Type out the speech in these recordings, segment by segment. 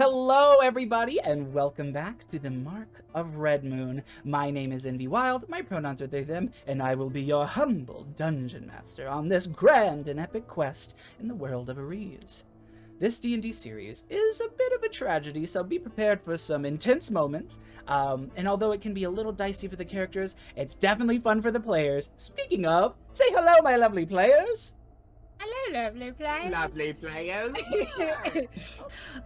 Hello, everybody, and welcome back to the Mark of Red Moon. My name is Envy Wild, my pronouns are they, them, and I will be your humble dungeon master on this grand and epic quest in the world of Erisse. This D&D series is a bit of a tragedy, so be prepared for some intense moments, and although it can be a little dicey for the characters, it's definitely fun for the players. Speaking of, say hello, my lovely players! Hello, lovely players. Lovely players.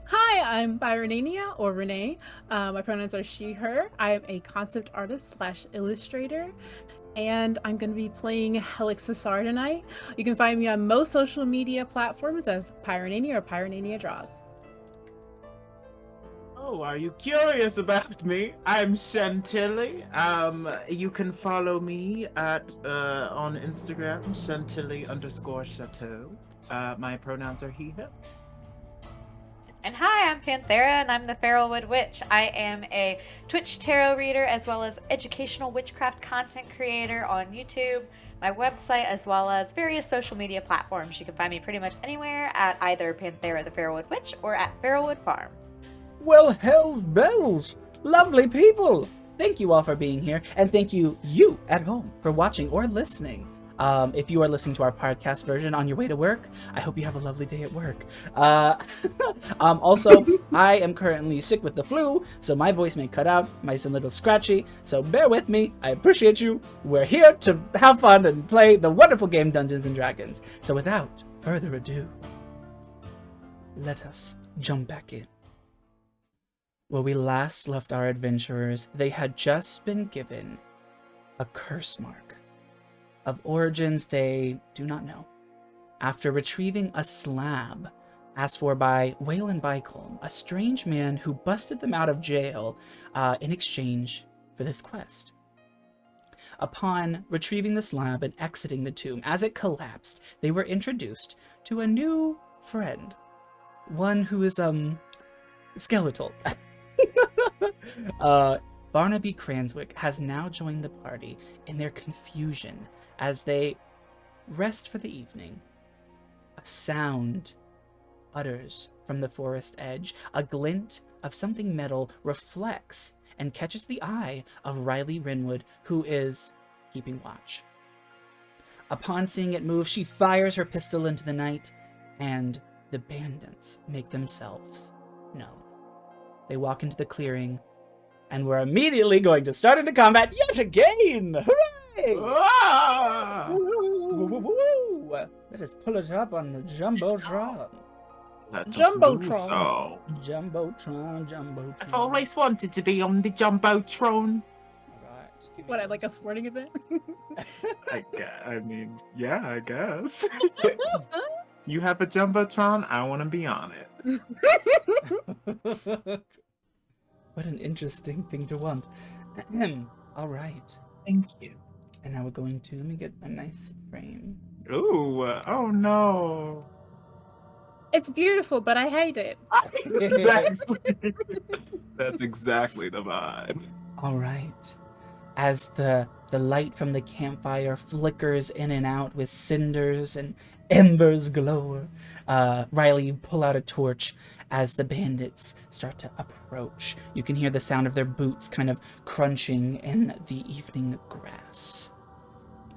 Hi, I'm Pyronaynia, or Renee. My pronouns are she, her. I am a concept artist / illustrator, and I'm going to be playing Helix Cesar tonight. You can find me on most social media platforms as Pyronaynia or Pyronaynia Draws. Oh, are you curious about me? I'm Chantilly. You can follow me at on Instagram, Chantilly_chateau. My pronouns are he, him. And hi, I'm Panthera, and I'm the Feralwood Witch. I am a Twitch tarot reader as well as educational witchcraft content creator on YouTube, my website, as well as various social media platforms. You can find me pretty much anywhere at either Panthera the Feralwood Witch or at Feralwood Farm. Well, hell's bells! Lovely people! Thank you all for being here, and thank you at home for watching or listening. If you are listening to our podcast version on your way to work, I hope you have a lovely day at work. Also, I am currently sick with the flu, so my voice may cut out, might sound a little scratchy, so bear with me. I appreciate you. We're here to have fun and play the wonderful game Dungeons & Dragons. So without further ado, let us jump back in. Where we last left our adventurers, they had just been given a curse mark. Of origins they do not know. After retrieving a slab asked for by Waylon Bycolm, a strange man who busted them out of jail in exchange for this quest. Upon retrieving the slab and exiting the tomb, as it collapsed, they were introduced to a new friend. One who is, skeletal. Barnaby Cranswick has now joined the party in their confusion as they rest for the evening. A sound utters from the forest edge. A glint of something metal reflects and catches the eye of Riley Renwood, who is keeping watch. Upon seeing it move, she fires her pistol into the night, and the bandits make themselves known. They walk into the clearing, and we're immediately going to start into combat yet again! Hooray! Ah! Woo, woo, woo. Let us pull it up on the Jumbotron. Jumbotron. Jumbotron. I've always wanted to be on the Jumbotron. Right. What, at like a sporting event? I guess. You have a Jumbotron, I want to be on it. What an interesting thing to want. All right. Thank you. And now we're going to, let me get a nice frame. Ooh, oh no. It's beautiful, but I hate it. Exactly. That's exactly the vibe. All right. As the light from the campfire flickers in and out with cinders and embers glow, Riley, you pull out a torch as the bandits start to approach. You can hear the sound of their boots kind of crunching in the evening grass.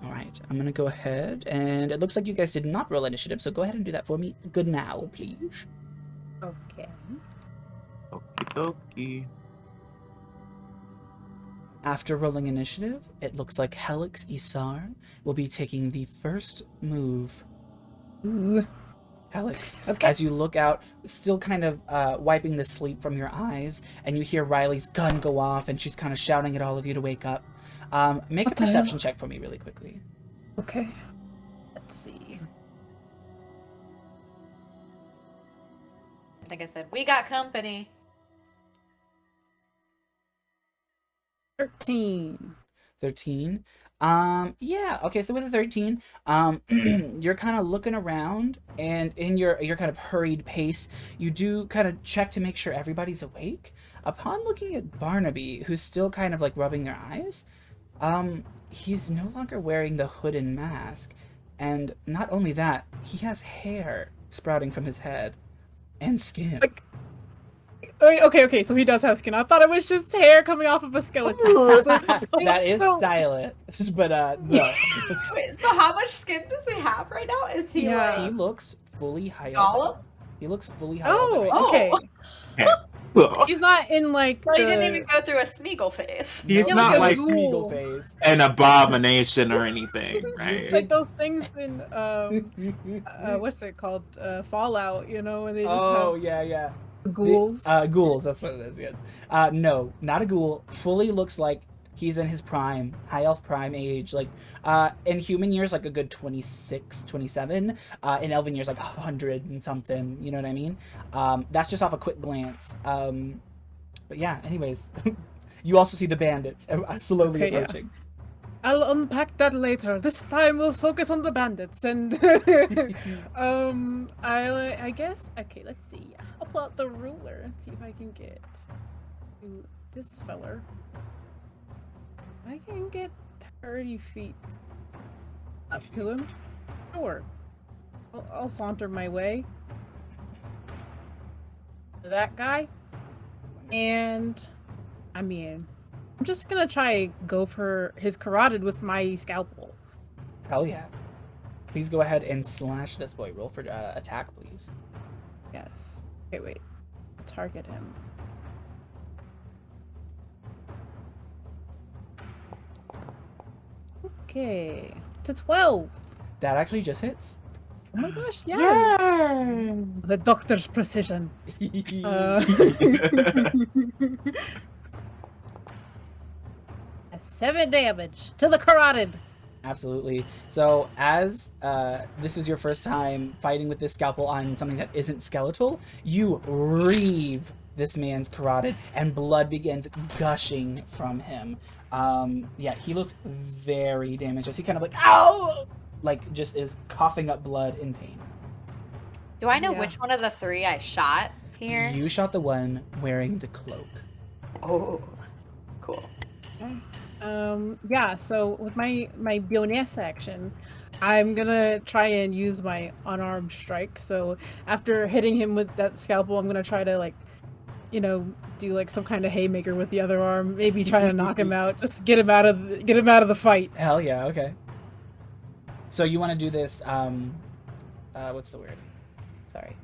All right, I'm going to go ahead, and it looks like you guys did not roll initiative, so go ahead and do that for me. Good now, please. Okay. Okie dokie. After rolling initiative, it looks like Helix Isar will be taking the first move. Ooh. Helix, Okay. as you look out, still kind of wiping the sleep from your eyes, and you hear Riley's gun go off, and she's kind of shouting at all of you to wake up. Make a perception check for me really quickly. Okay. Let's see. I think I said, we got company. 13. 13. Yeah, okay, so with a 13, you're kind of looking around, and in your kind of hurried pace, you do kind of check to make sure everybody's awake. Upon looking at Barnaby, who's still kind of like rubbing their eyes, he's no longer wearing the hood and mask, and not only that, he has hair sprouting from his head and skin. Like, Okay, so he does have skin. I thought it was just hair coming off of a skeleton. So, That is so- stylish, but no. Wait, so how much skin does he have right now? Is he Yeah. He like looks fully high Gollum? elven. He looks fully high elven. right Oh, okay. He's not in like. So he didn't the- even go through a Smeagol phase. He's No, not no like Smeagol phase. an abomination or anything, right? It's like those things in what's it called? Fallout, you know, when they just Oh have yeah. ghouls. Ghouls, that's what it is, yes. No, not a ghoul. Fully looks like he's in his prime, high elf prime age. Like, in human years, like a good 26, 27. In elven years, like 100 and something, you know what I mean? That's just off a quick glance. But yeah, anyways. You also see the bandits slowly Okay, yeah. approaching. I'll unpack that later. This time we'll focus on the bandits and I guess okay, let's see. I'll pull out the ruler and see if I can get to this feller. I can get 30 feet up to him. Sure. I'll saunter my way to that guy. And I mean, I'm just gonna try go for his carotid with my scalpel. Hell yeah. Please go ahead and slash this boy. Roll for attack, please. Yes. Okay, wait. Target him. Okay. It's a 12. That actually just hits. Oh my gosh, yes! The doctor's precision. Uh, 7 damage to the carotid. Absolutely. So as this is your first time fighting with this scalpel on something that isn't skeletal, you reeve this man's carotid and blood begins gushing from him. Yeah, he looks very damaged as he kind of like, ow! Like just is coughing up blood in pain. Do I know Yeah. which one of the three I shot here? You shot the one wearing the cloak. Oh, cool. Yeah, so with my bonus action, I'm gonna try and use my unarmed strike. So after hitting him with that scalpel, I'm gonna try to like, you know, do like some kind of haymaker with the other arm, maybe try to knock him out, just get him out of the fight. Hell yeah, okay. So you want to do this, what's the word? Sorry.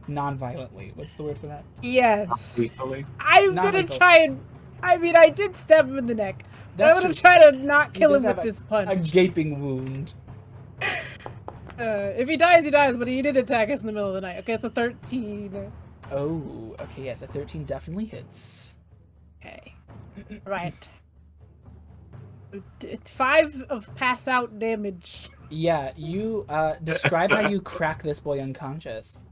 Non-violently. What's the word for that? Yes. Lethally. I'm Not gonna lethal. try and I mean I did stab him in the neck. But I'm That's gonna true. try to not He kill does him with have this a punch. gaping wound. If he dies, he dies, but he did attack us in the middle of the night. Okay, it's a 13. Oh, okay, yes, a 13 definitely hits. Okay. Right. 5 of pass out damage. Yeah, you describe how you crack this boy unconscious.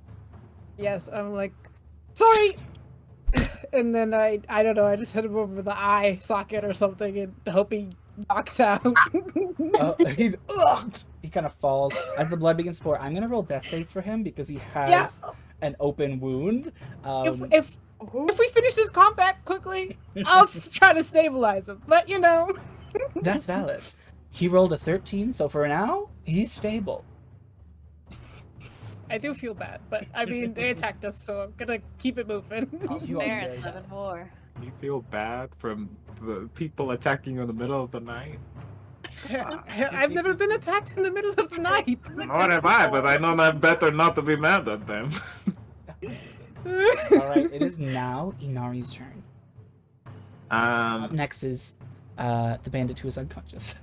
Yes, I'm like, sorry! And then I don't know, I just hit him over the eye socket or something and hope he knocks out. He's he kind of falls as the blood begins to pour. I'm gonna roll death saves for him because he has Yeah. an open wound. If we finish this combat quickly, I'll just try to stabilize him. But you know. That's valid. He rolled a 13, so for now he's stable. I do feel bad, but I mean they attacked us, so I'm gonna keep it moving. You are Fair, very 11 bad. more. You feel bad from the people attacking you in the middle of the night? I've never been attacked in the middle of the night. Nor have I, but I know I'm better not to be mad at them. Alright, it is now Inari's turn. Up next is the bandit who is unconscious.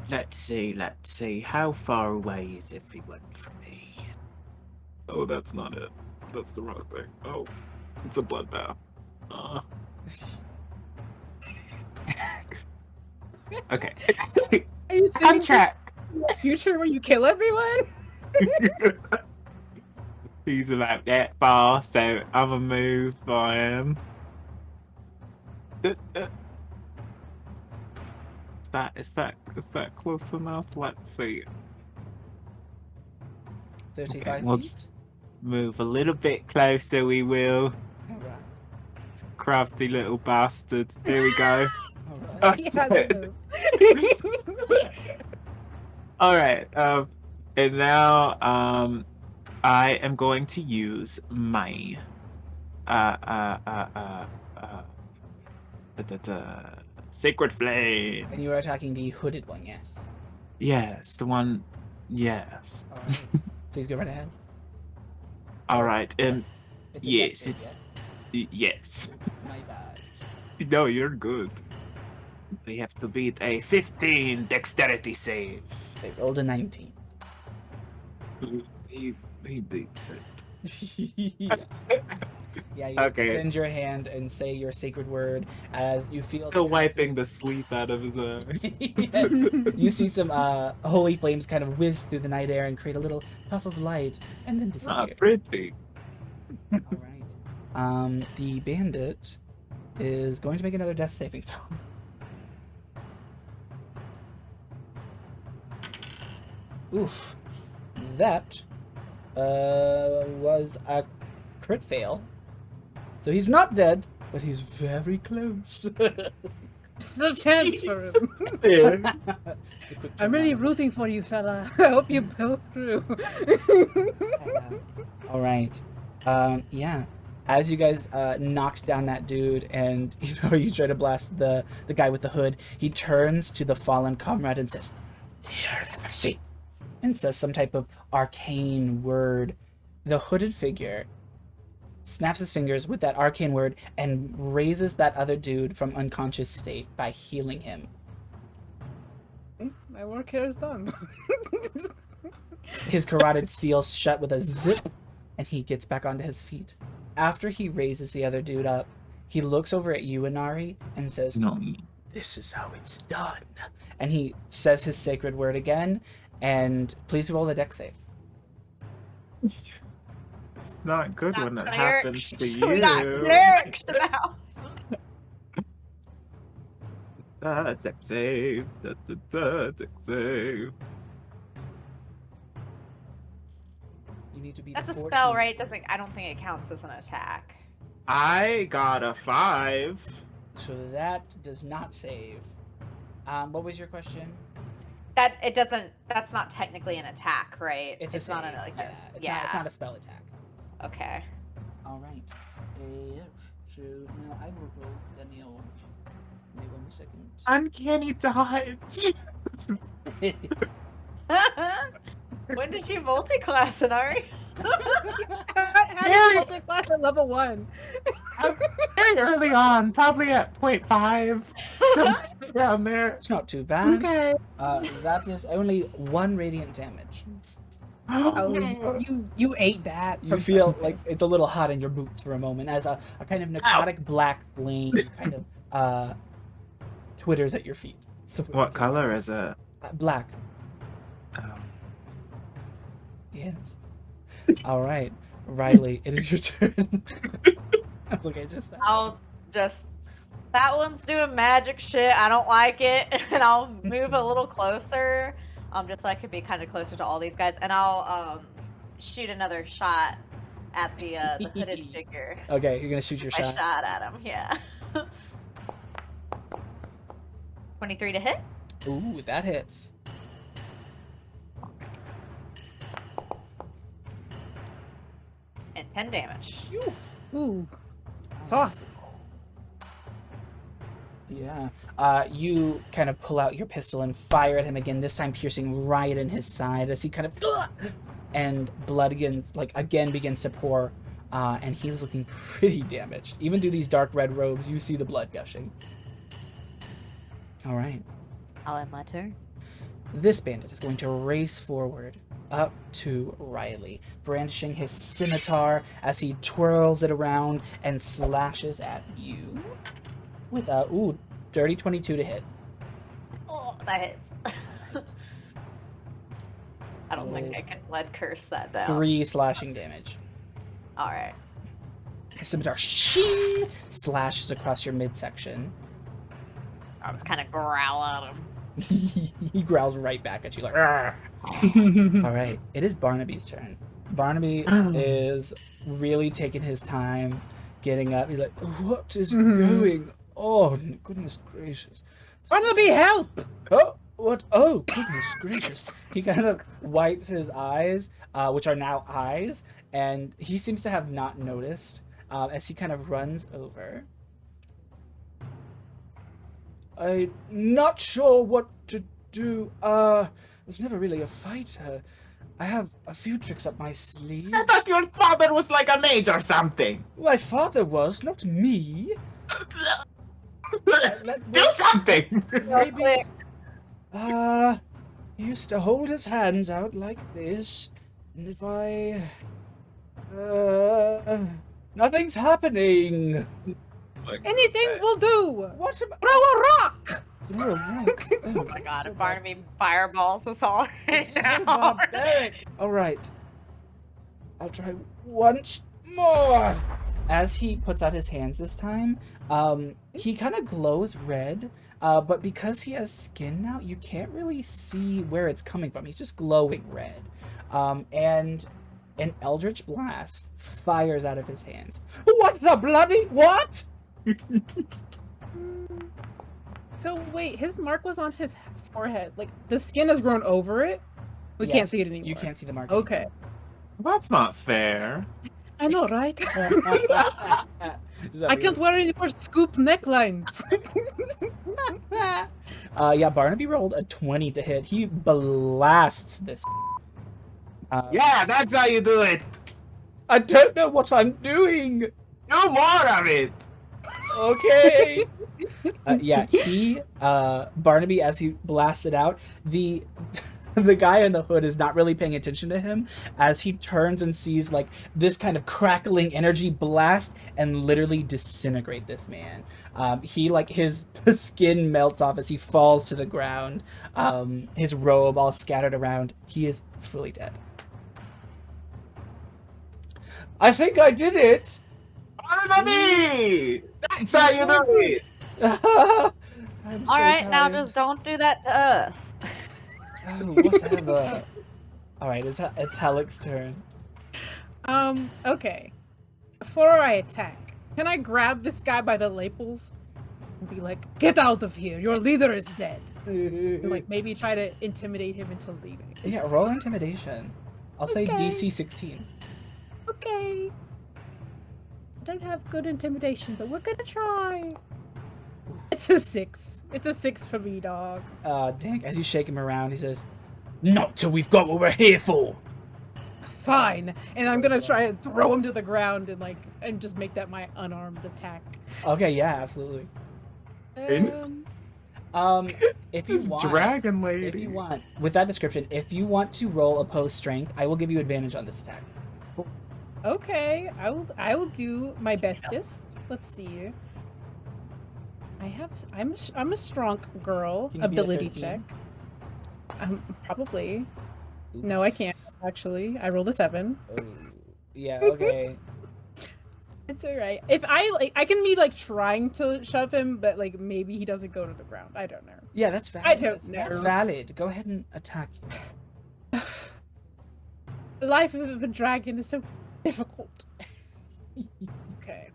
Let's see. How far away is everyone from me? Oh, that's not it. That's the wrong thing. Oh, it's a bloodbath. Okay. Are you saying Contract. the future where you kill everyone? He's about that far, so I'm gonna move by him. Is that close enough? Let's see. 35 feet. Let's move a little bit closer. We will. Alright. Crafty little bastard. There we go. Alright. He hasn't moved. All right. And now I am going to use my Sacred Flame. And you are attacking the hooded one, yes. Yes, the one. Yes. All right. Please go right ahead. All right. It's a Yes. dex save, yes? Yes. My bad. No, you're good. They have to beat a 15 dexterity save. They rolled a 19. He beats it. Yes. Yeah, you Okay. extend your hand and say your sacred word as you feel. Still wiping the sleep out of his eyes. Yeah. You see some holy flames kind of whiz through the night air and create a little puff of light and then disappear. Not pretty. All right. The bandit is going to make another death saving throw. Oof. That was a crit fail. So he's not dead, but he's very close. Still a chance for him. Yeah. I'm really rooting for you, fella. I hope you pull through. All right. Yeah. As you guys knocked down that dude, and you try to blast the guy with the hood, he turns to the fallen comrade and says, "Here, have a seat," and says some type of arcane word. The hooded figure snaps his fingers with that arcane word and raises that other dude from unconscious state by healing him. My work here is done. His carotid seals shut with a zip, and he gets back onto his feet. After he raises the other dude up, he looks over at you, Inari, and says, No. "This is how it's done." And he says his sacred word again, and please roll a dex save. It's not good when it Not happens clerics. to you. We got clerics in the house. Dex save. Dex save. You need to be That's a 14. spell, right? I don't think it counts as an attack. I got a 5. So that does not save. What was your question? That's not technically an attack, right? It's not save, a yeah. It's not a spell attack. Okay. All right. So now I will roll damage. Give me 1 second. Uncanny dodge. When did you multi-class, Inari? How did you multi-class at level 1? Very early on, probably at 0.5. Something around there. It's not too bad. Okay. That is only 1 radiant damage. Oh, you ate that. You from feel breakfast. like it's a little hot in your boots for a moment as a kind of necrotic black flame kind of twitters at your feet. What color is it? Black. Oh. Yes. All right, Riley, it is your turn. That's what I just said. That one's doing magic shit. I don't like it, and I'll move a little closer, just so I could be kind of closer to all these guys, and I'll shoot another shot at the hooded figure. Okay, you're gonna shoot your I shot. shot at him. Yeah. 23 to hit. Ooh, that hits. And 10 damage. Ooh, it's awesome. Yeah. You kind of pull out your pistol and fire at him again, this time piercing right in his side as he kind of and blood again begins to pour, and he's looking pretty damaged. Even through these dark red robes, you see the blood gushing. All right. I'll end my turn. This bandit is going to race forward up to Riley, brandishing his scimitar as he twirls it around and slashes at you with a dirty 22 to hit. Oh, that hits. I don't think I can blood curse that down. 3 slashing damage. All right. His scimitar shing slashes across your midsection. I'll just kind of growl at him. He growls right back at you like, "Argh." All right, it is Barnaby's turn. Barnaby is really taking his time getting up. He's like, "What is going? Oh, goodness gracious! Barnaby, help! Oh, what? Oh, goodness gracious!" He kind of wipes his eyes, which are now eyes, and he seems to have not noticed as he kind of runs over. I'm not sure what to do. I was never really a fighter. I have a few tricks up my sleeve. I thought your father was like a mage or something. My father was, not me. Do something! Maybe. He used to hold his hands out like this, and if I... nothing's happening. Anything will do. What am Throw a rock. Throw a rock. Oh my god, Barnaby fireballs us all right So now. barbaric. All right. I'll try once more. As he puts out his hands this time, he kind of glows red, but because he has skin now, you can't really see where it's coming from. He's just glowing red. And an eldritch blast fires out of his hands. What the bloody what? So wait, his mark was on his forehead. Like the skin has grown over it. We can't see it anymore. You can't see the mark. Okay. That's not fair. I know, right? I can't wear any more scoop necklines. Yeah, Barnaby rolled a 20 to hit. He blasts this. Yeah, that's how you do it. I don't know what I'm doing. Do more of it. Okay. Yeah, Barnaby, as he blasts it out, the guy in the hood is not really paying attention to him as he turns and sees like this kind of crackling energy blast and literally disintegrate this man. He like his skin melts off as he falls to the ground. His robe all scattered around. He is fully dead. I think I did it. Barnaby! That's how you do it. I'm so Alright, now tired. just don't do that to us. Oh, whatever. Alright, it's Halleck's turn. Okay. Before I attack, can I grab this guy by the lapels and be like, "Get out of here! Your leader is dead." And, like maybe try to intimidate him into leaving. Yeah, roll intimidation. I'll say Okay. DC 16. Okay. I don't have good intimidation, but we're gonna try. It's a 6. It's a 6 for me, dog. Dink, as you shake him around, he says, "Not till we've got what we're here for." Fine. And I'm gonna try and throw him to the ground and just make that my unarmed attack. Okay, yeah, absolutely. If you This want, dragon lady. if you want, with that description, if you want to roll opposed strength, I will give you advantage on this attack. Okay, I will do my bestest. Let's see. I'm a strong girl. Can you beat a Ability 13? check. Probably. No, I can't actually. I rolled a 7. Oh, yeah, okay. It's alright. If I can be like trying to shove him, but like maybe he doesn't go to the ground. I don't know. Yeah, that's valid. I don't That's know. valid. Go ahead and attack him. The life of a dragon is so difficult. Okay.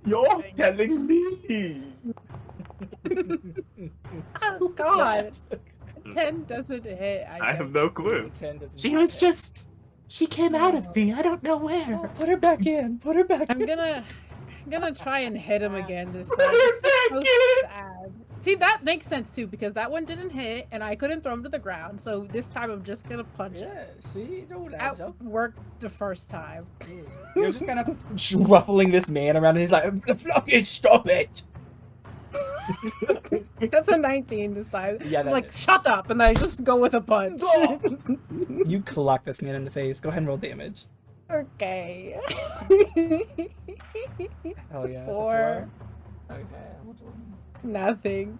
You're telling me. Oh God. 10 doesn't hit. I have no clue. 10 doesn't She hit. was just. She came out of me. I don't know where. Oh, put her back in. Put her back I'm in. gonna try and hit him again this time. It's just so sad. See, that makes sense too because that one didn't hit and I couldn't throw him to the ground. So this time I'm just gonna punch him. Yeah, see? Don't That adds up. worked the first time. You're just kind of ruffling this man around and he's like, "Fucking stop it." That's a 19 this time. Yeah, I'm that like, is. shut up, and then I just go with a punch. You clock this man in the face. Go ahead and roll damage. Okay. Hell yeah. 4. Okay. Nothing.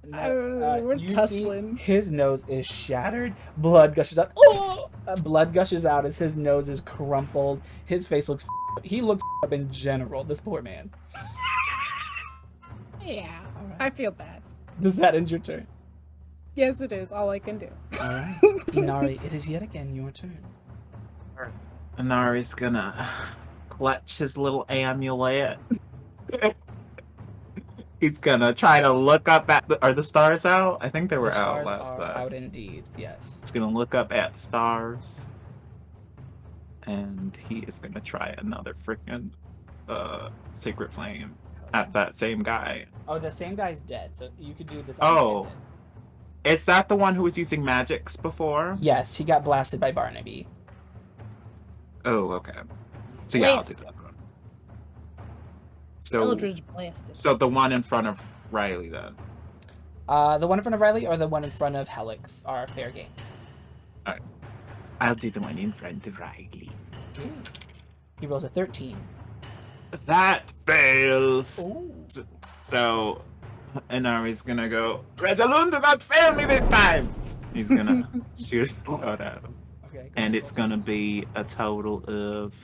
No, We're you see tussling. his nose is shattered. Blood gushes out. Oh! Blood gushes out as his nose is crumpled. His face looks. He looks up in general. This poor man. Yeah, Alright. I feel bad. Does that end your turn? Yes, it is. All I can do. All right, Inari. It is yet again your turn. Inari's gonna clutch his little amulet. He's gonna try to look up at are the stars out? I think they were The out stars last are time. out indeed. Yes. He's gonna look up at the stars. And he is gonna try another freaking Sacred Flame at that same guy. Oh, the same guy's dead, so you could do this. Oh. Is that the one who was using magics before? Yes, he got blasted by Barnaby. Oh, okay. So yeah, I'll do that one. So, Eldridge blasted. so the one in front of Riley then. The one in front of Riley or the one in front of Helix are fair game. I'll do the one in front of Riley. Okay. He rolls a 13. That fails. Ooh. So, Inari's gonna go, Resolute, do not fail me this time! He's gonna shoot a shot at him. Okay. And it's gonna be a total of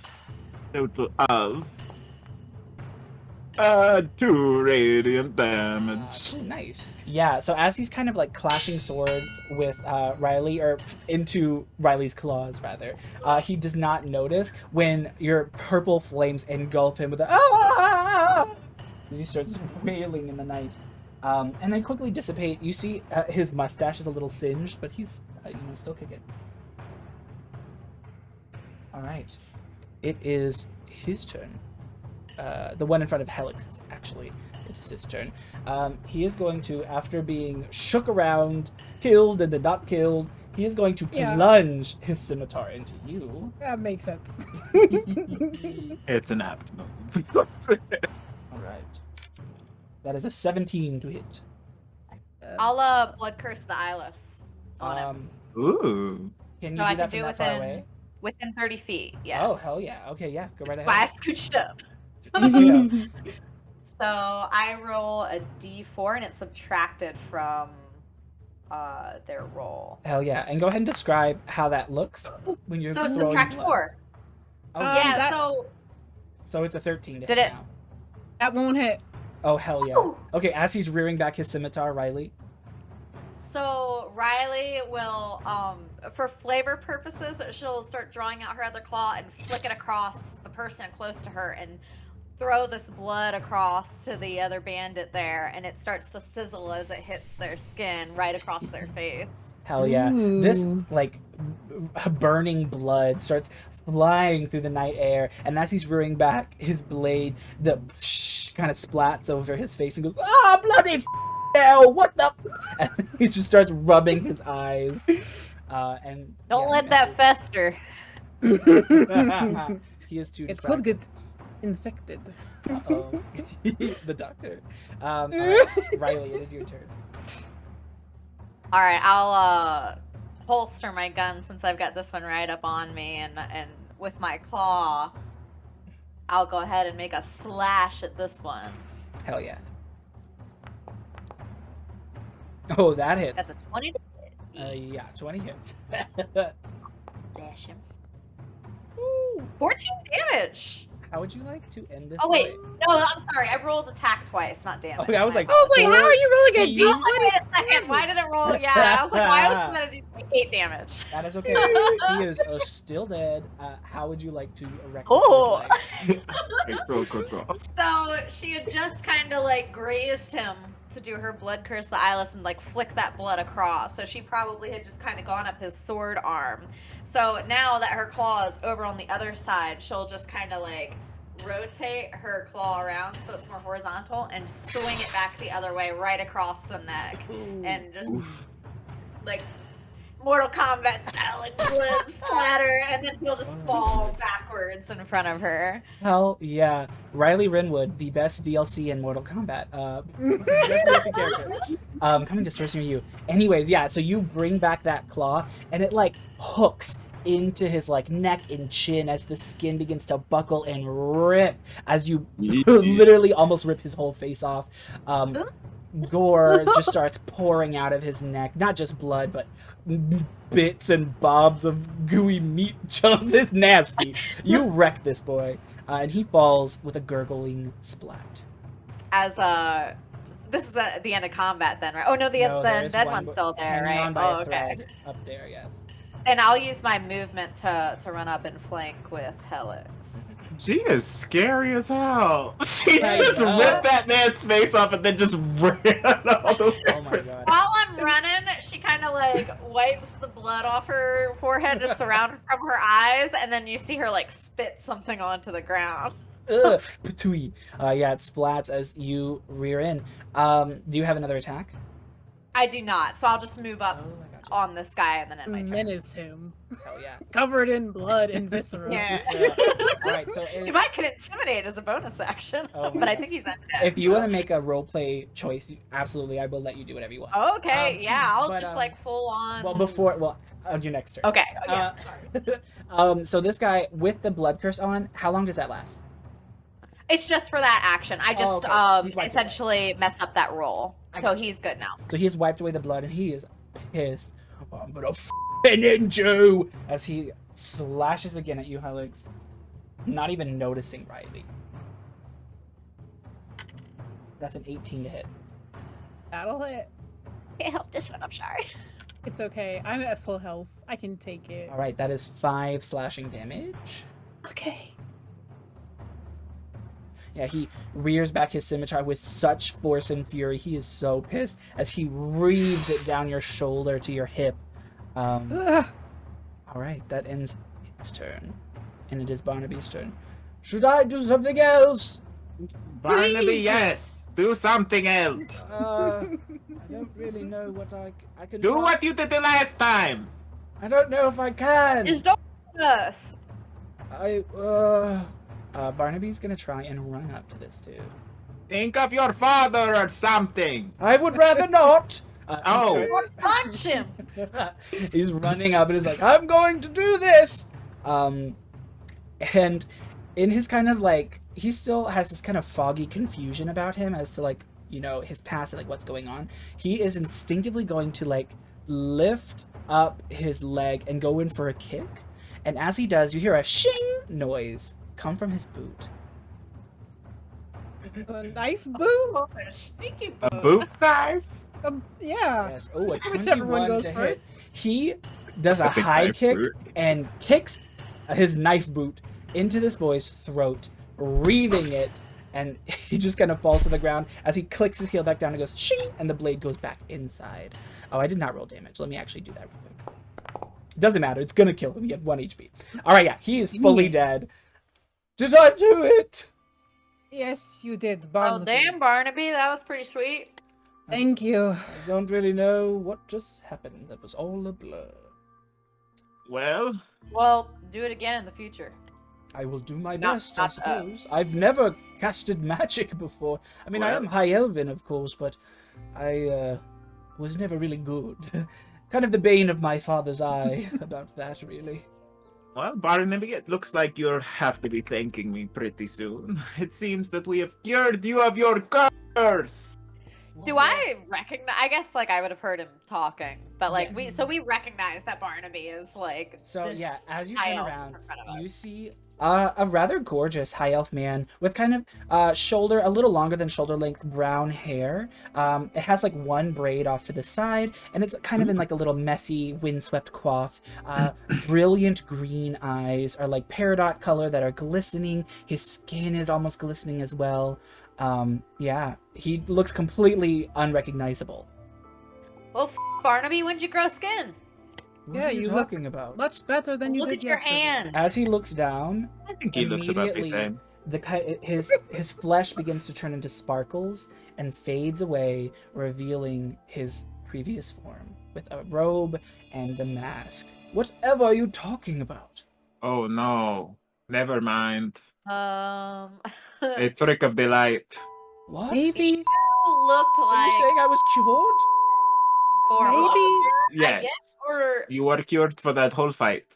2 radiant damage. Nice. Yeah, so as he's kind of like clashing swords with Riley, or into Riley's claws rather, he does not notice when your purple flames engulf him with a as he starts wailing in the night. And then quickly dissipate. You see his mustache is a little singed, but he's still kicking. All right, it is his turn. The one in front of Helix, actually. It is his turn. He is going to, after being shook around, killed and then not killed, he is going to plunge his scimitar into you. That makes sense. It's an apt move. All right. That is a 17 to hit. I'll blood curse the eyeless on him. Ooh. Can you No, do I that can from do that far away? within 30 feet. Yes. Oh, hell yeah. Okay, yeah. Go right That's why I ahead. scooched up. Yeah. So I roll a d4 and it's subtracted from their roll. Hell yeah. And go ahead and describe how that looks when you're So it's throwing subtract blood. 4. Oh, Yeah, that- So it's a 13 to Did hit it- now. That won't hit. Oh, hell yeah. Okay, as he's rearing back his scimitar, Riley. So Riley will, for flavor purposes, she'll start drawing out her other claw and flick it across the person close to her and throw this blood across to the other bandit there, and it starts to sizzle as it hits their skin right across their face. Hell yeah. This, Ooh. like, burning blood starts flying through the night air, and as he's rearing back his blade, the kind of splats over his face and goes, "Ah, bloody hell, what the?" And he just starts rubbing his eyes. And Don't let that fester. He is too It could distracted. get infected. Uh-oh. The doctor. All right, Riley, it is your turn. All right, I'll holster my gun since I've got this one right up on me, and with my claw, I'll go ahead and make a slash at this one. Hell yeah. Oh, that hits. That's a 20 to hit. Yeah, 20 hits. Dash him. Ooh. 14 damage. How would you like to end this? Oh wait, fight? no, I'm sorry. I rolled attack twice, not damage. Okay, I was like, I was like, how are you rolling a I I was like, D20? wait a second, why did it roll? Yeah, I was like, why was it gonna do 8 damage? That is okay. He is still dead. How would you like to erect? Oh. This Go. So she had just kind of like grazed him to do her blood curse the eyeless and like flick that blood across. So she probably had just kind of gone up his sword arm. So now that her claw is over on the other side, she'll just kind of like rotate her claw around so it's more horizontal and swing it back the other way right across the neck and just like Mortal Kombat style, like blood splatter, and then he'll just fall backwards in front of her. Hell yeah. Riley Renwood, the best DLC in Mortal Kombat. Best character. Coming to source near you. Anyways, yeah, so you bring back that claw, and it like hooks into his like neck and chin as the skin begins to buckle and rip as you literally almost rip his whole face off. Gore just starts pouring out of his neck, not just blood, but bits and bobs of gooey meat chunks. It's nasty. You wreck this boy, and he falls with a gurgling splat. As this is at the end of combat then, right? Oh no, the there is dead one one's still there, hanging right? on by Oh, a okay. thread up there, yes. And I'll use my movement to run up and flank with Helix. She is scary as hell. She I just know. ripped that man's face off and then just ran all the way. Oh my god. While I'm running, she kind of like wipes the blood off her forehead just around from her eyes, and then you see her like spit something onto the ground. Ugh, patooey. Yeah, it splats as you rear in. Do you have another attack? I do not, so I'll just move up Oh, I gotcha. on this guy and then end my turn. Menace him. Hell yeah. Covered in blood and viscera. Yeah. All right, so If I could intimidate as a bonus action, Oh my but I God. think he's undead. if you want to make a roleplay choice, absolutely, I will let you do whatever you want. Okay, yeah, I'll but, just like full on. Well, on your next turn. Okay, yeah. So this guy with the blood curse on, how long does that last? It's just for that action. I just okay. He's wiped essentially messed up that roll, I so gotcha. he's good now. So he has wiped away the blood and he is pissed. Oh, I'm gonna f***ing end you! As he slashes again at you, Helix. Not even noticing Riley. That's an 18 to hit. That'll hit. Can't help this one. I'm sorry. It's okay. I'm at full health. I can take it. All right, that is 5 slashing damage. Okay. Yeah, he rears back his scimitar with such force and fury. He is so pissed as he reaves it down your shoulder to your hip. Ugh. All right, that ends his turn. And it is Barnaby's turn. Should I do something else? Barnaby, Jesus. yes. Do something else. I don't really know what I can Do what you did the last time. I don't know if I can. Just don't do us. Barnaby's gonna try and run up to this dude. Think of your father or something. I would rather not. Oh. Punch him. He's running up and is like, I'm going to do this. And in his kind of like, he still has this kind of foggy confusion about him as to like, you know, his past and like what's going on. He is instinctively going to like lift up his leg and go in for a kick. And as he does, you hear a shing noise come from his boot. A knife boot? Oh, a sneaky A boot. boot knife? Yeah. Yes. Oh, a Whichever 21 one goes to first. hit. He does a I think high knife kick boot. and kicks his knife boot into this boy's throat, reaving it, and he just kind of falls to the ground as he clicks his heel back down and goes shing, and the blade goes back inside. Oh, I did not roll damage. Let me actually do that real quick. Doesn't matter. It's gonna kill him. He had 1 HP. All right, yeah, he is fully dead. Did I do it? Yes, you did, Oh, Barnaby. damn, Barnaby. That was pretty sweet. Thank you. I don't really know what just happened. That was all a blur. Well, Well, do it again in the future. I will do my Not- best, I not suppose. us. I've never casted magic before. I mean, I am Well- High Elven, of course, but I was never really good. Kind of the bane of my father's eye about that, really. well, Barnaby, it looks like you'll have to be thanking me pretty soon. It seems that we have cured you of your curse. Do I recognize? I guess like I would have heard him talking, but like Yes. we recognize that Barnaby is like. So this yeah, as you high turn elf around, in front of us. you see a rather gorgeous high elf man with kind of shoulder, a little longer than shoulder length brown hair. It has like one braid off to the side, and it's kind of in like a little messy, windswept coif. Brilliant green eyes are like peridot color that are glistening. His skin is almost glistening as well. Yeah, he looks completely unrecognizable. Well, Barnaby, when'd you grow skin? What Yeah, are you you look talking about? Much better than you Look did at your yesterday. hand. As he looks down, I think he looks about the Immediately- same. his flesh begins to turn into sparkles and fades away, revealing his previous form with a robe and the mask. Whatever are you talking about? Oh no. Never mind. A A trick of the light. What? Maybe. looked Are you like saying I was cured? for Maybe. I Yes. guess, or You were cured for that whole fight.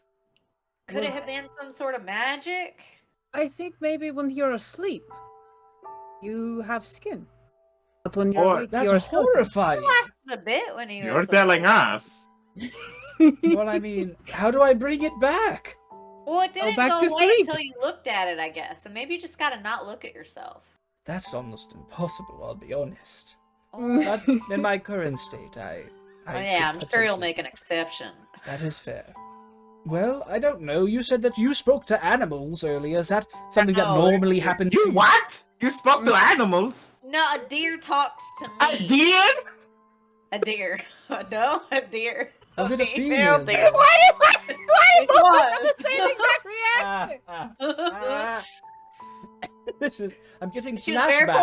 could it have been some sort of magic? I think maybe when you're asleep, you have skin. But when you're Or- awake, That's you're a skeleton. horrifying. It lasted a bit when he You're was. telling us. Well, I mean, how do I bring it back? Well, it didn't back go to away sleep. until you looked at it, I guess. So maybe you just gotta not look at yourself. That's almost impossible, I'll be honest. Mm. But in my current state, I Oh, yeah, could I'm sure you'll potentially- make an exception. That is fair. Well, I don't know. You said that you spoke to animals earlier. Is that something that No, normally it's- happens? You to what? You spoke to animals? No, a deer talked to me. A deer? A deer. No, a deer. Was it a female female? deer? Why It was. the same exact Ah, reaction? ah, ah. I'm getting She was very flashbacks.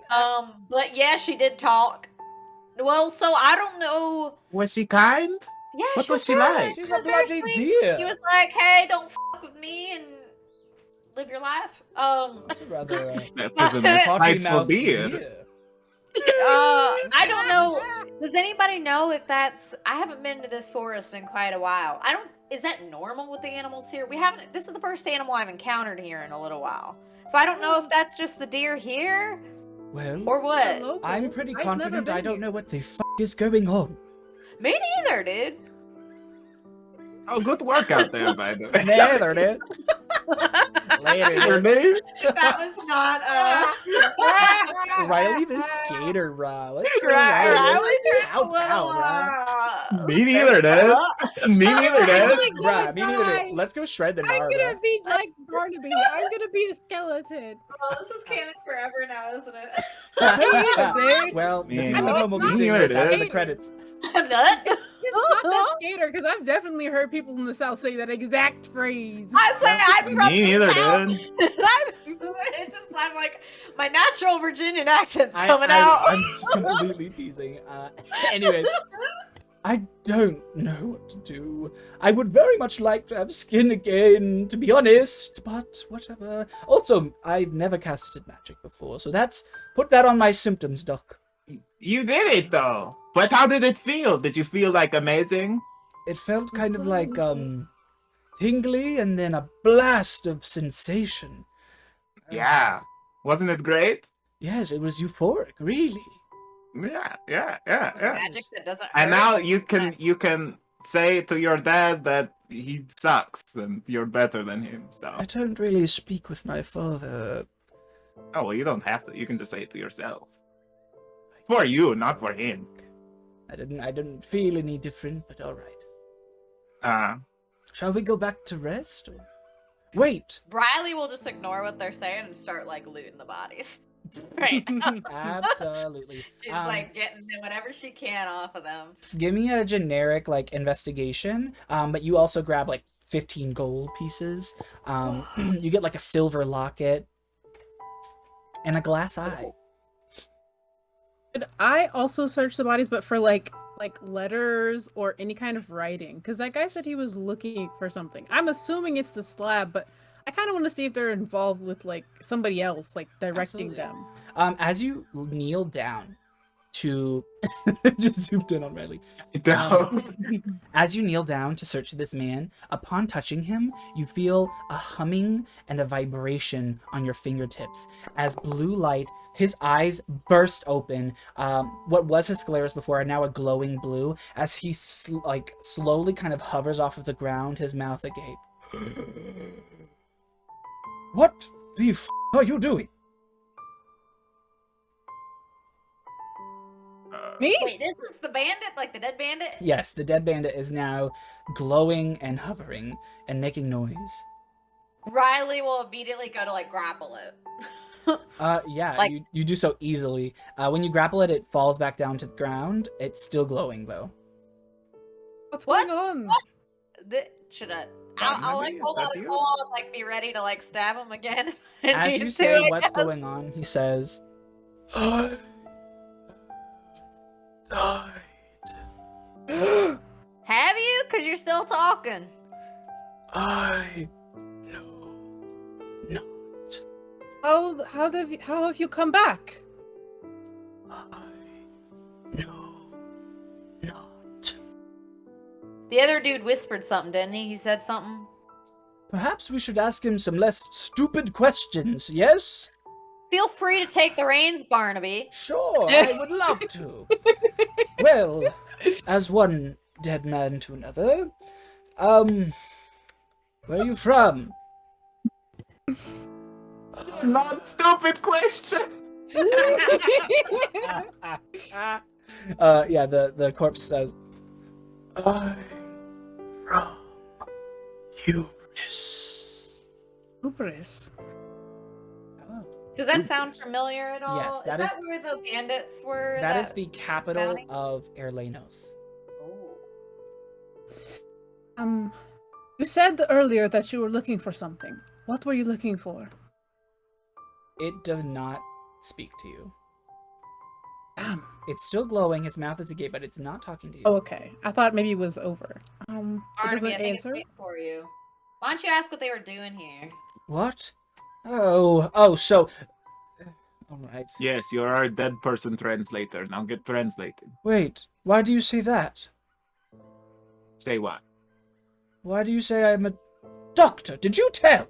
polite. But yeah, she did talk. Well, so I don't know. Was she kind? Yeah, What she was she very like? nice. She's She a was very bloody sweet. dear. He was like, "Hey, don't fuck with me and live your life." That's a rather That was an potty insightful mouthed deer. deer. I don't know. Does anybody know if that's? I haven't been to this forest in quite a while. I don't. Is that normal with the animals here? We haven't. This is the first animal I've encountered here in a little while. So I don't know if that's just the deer here Well, or what. Local. I'm pretty I've never confident been I don't here. know what the f is going on. Me neither, dude. Oh, good work out there, by the way. Neither, dude. Later, Your dude. name? That was not Riley the skater, bro. What's going Riley on? turned Pow, a little, pow, bro. Me neither, Dad. Me neither, Dad. Actually, Bruh, me neither. die. Dude. Let's go shred the I'm gnar, gonna bro. be like Barnaby. I'm gonna be a skeleton. Well, this is canon forever now, isn't it? Dude. Well, the Man. people at home will be It's seeing not this after the skater. credits. Nut. It's not that skater, because I've definitely heard people in the South say that exact phrase. I say I'm from Me neither, the South. Dad. It's just I'm like my natural Virginian accent's I- coming I- out. I'm just completely teasing. Anyways, I don't know what to do. I would very much like to have skin again, to be honest, but whatever. Also, I've never casted magic before, so put that on my symptoms, Doc. You did it, though. But how did it feel? Did you feel like amazing? It felt kind of like, Absolutely. tingly and then a blast of sensation. Yeah. Wasn't it great? Yes, it was euphoric, really. Yeah. Magic that doesn't. And hurt. now you can say to your dad that he sucks and you're better than him. So I don't really speak with my father. oh well, you don't have to. You can just say it to yourself. For you, not for him. I didn't feel any different, but all right. Shall we go back to rest? Or... Wait! Riley will just ignore what they're saying and start like looting the bodies. Right. Absolutely. She's like getting whatever she can off of them. Give me a generic like investigation, but you also grab like 15 gold pieces. You get like a silver locket and a glass eye. Could I also search the bodies, but for like letters or any kind of writing? Because that guy said he was looking for something. I'm assuming it's the slab, but I kind of want to see if they're involved with like somebody else, like directing Absolutely. them. As you kneel down to just zoomed in on Riley. As you kneel down to search this man, upon touching him, you feel a humming and a vibration on your fingertips. As blue light, his eyes burst open. What was his scleras before are now a glowing blue. As he slowly kind of hovers off of the ground, his mouth agape. What the f are you doing? Me? Wait, this is the bandit, like the dead bandit? Yes, the dead bandit is now glowing and hovering and making noise. Riley will immediately go to like grapple it. Yeah, Like- you do so easily. When you grapple it, it falls back down to the ground. It's still glowing though. What's What? going on? Should I? Barnaby, I'll like is hold that out a you? claw and like be ready to like stab him again. if I As need you to, say I what's guess. going on, he says, I died. Have you? Cause you're still talking. I know not. How have you come back? I know not. The other dude whispered something, didn't he? He said something. Perhaps we should ask him some less stupid questions, yes? Feel free to take the reins, Barnaby. Sure, I would love to. Well, as one dead man to another, where are you from? Not stupid question. Yeah, the corpse says, I'm from Hubris. Hubris. Does that sound familiar at all? Yes, that is is- that where the bandits were? That is the capital bounty? of Erlanos. Oh. You said earlier that you were looking for something. What were you looking for? It does not speak to you. Damn. It's still glowing. Its mouth is agape, but it's not talking to you. Oh, okay. I thought maybe it was over. It Barnaby, doesn't I think it's answer. waiting for you. Why don't you ask what they were doing here? What? Oh, so... All right. Yes, you're our dead person translator. Now get translated. Wait, why do you say that? Say what? Why do you say I'm a doctor? Did you tell?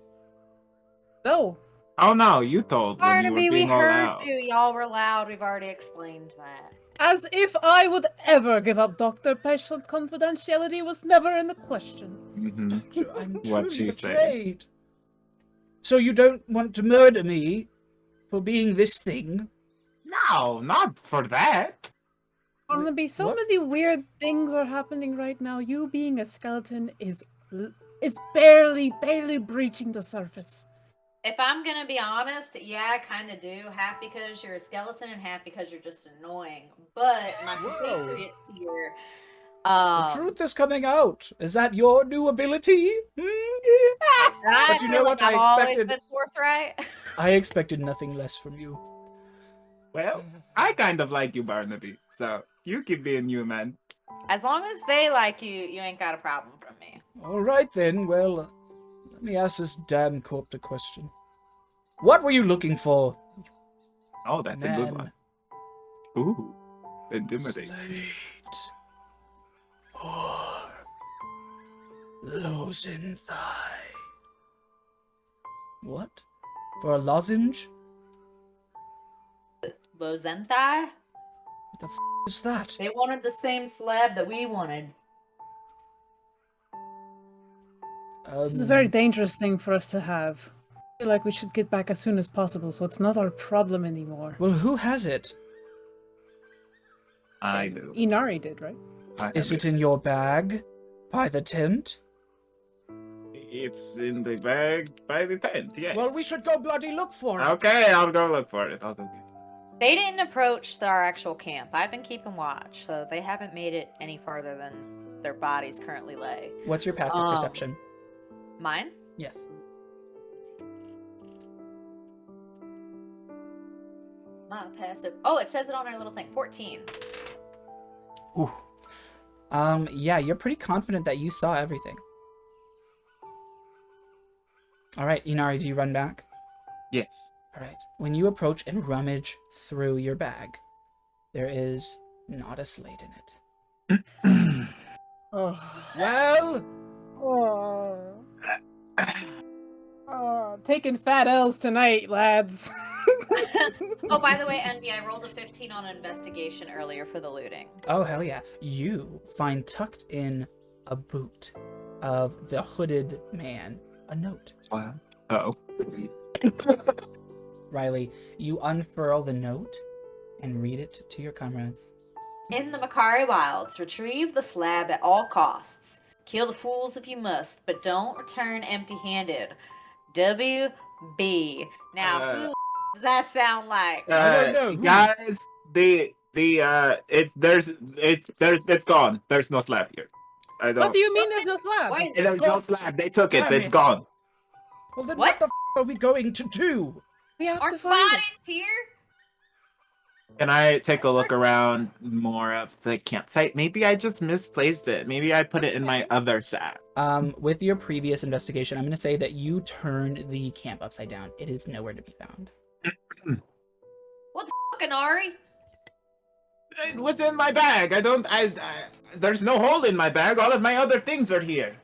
No. Oh no, you told when you Barnaby, were we being all heard out. you. Y'all were loud. We've already explained that. As if I would ever give up doctor-patient confidentiality was never in the question. Mm-hmm. I'm What truly she said. betrayed. So you don't want to murder me for being this thing? No, not for that. Barnaby, so what? many weird things are happening right now. You being a skeleton is barely breaching the surface. If I'm gonna be honest, yeah, I kind of do. Half because you're a skeleton and half because you're just annoying. But my Whoa. compatriots here, The truth is coming out. Is that your new ability? But you know what? I've I always expected. been forthright. I expected nothing less from you. Well, I kind of like you, Barnaby. So you keep being you, man. As long as they like you, you ain't got a problem from me. All right then. Well, let me ask this damn corpse a question. What were you looking for? Oh, that's a good Man. one. Ooh, intimidating. Slate for lozenge. What? For a lozenge? Lozenthai? What the is that? They wanted the same slab that we wanted. This is a very dangerous thing for us to have. I feel like we should get back as soon as possible so it's not our problem anymore. Well, who has it? I do. Inari did, right? I Is have it in your bag? By the tent? It's in the bag by the tent, yes. Well, we should go bloody look for it. Okay, I'll go look for it. I'll go get it. They didn't approach our actual camp. I've been keeping watch, so they haven't made it any farther than their bodies currently lay. What's your passive Um, perception? Mine? Yes. My passive. Oh, it says it on our little thing. 14. Ooh. Yeah, you're pretty confident that you saw everything. All right, Inari, do you run back? Yes. All right. When you approach and rummage through your bag, there is not a slate in it. Well, Taking fat L's tonight, lads. Oh, by the way, Envy, I rolled a 15 on investigation earlier for the looting. oh hell yeah. You find tucked in a boot of the hooded man a note. Wow. Oh. Riley, you unfurl the note and read it to your comrades. In the Makari Wilds, retrieve the slab at all costs. Kill the fools if you must, but don't return empty-handed. WB. Now, who does that sound like? I don't know. Who? Guys, it's gone. There's no slab here. I don't. What do you mean there's no slab? Wait, There's no slab. They took it. Damn It's it. gone. Well, then What? what the are we going to do? We have to aren't find it. bodies here? Can I take a look around more of the campsite? Maybe I just misplaced it. Maybe I put it in my other sack. With your previous investigation, I'm going to say that you turned the camp upside down. It is nowhere to be found. What the fuck, Ari? It was in my bag. There's no hole in my bag. All of my other things are here.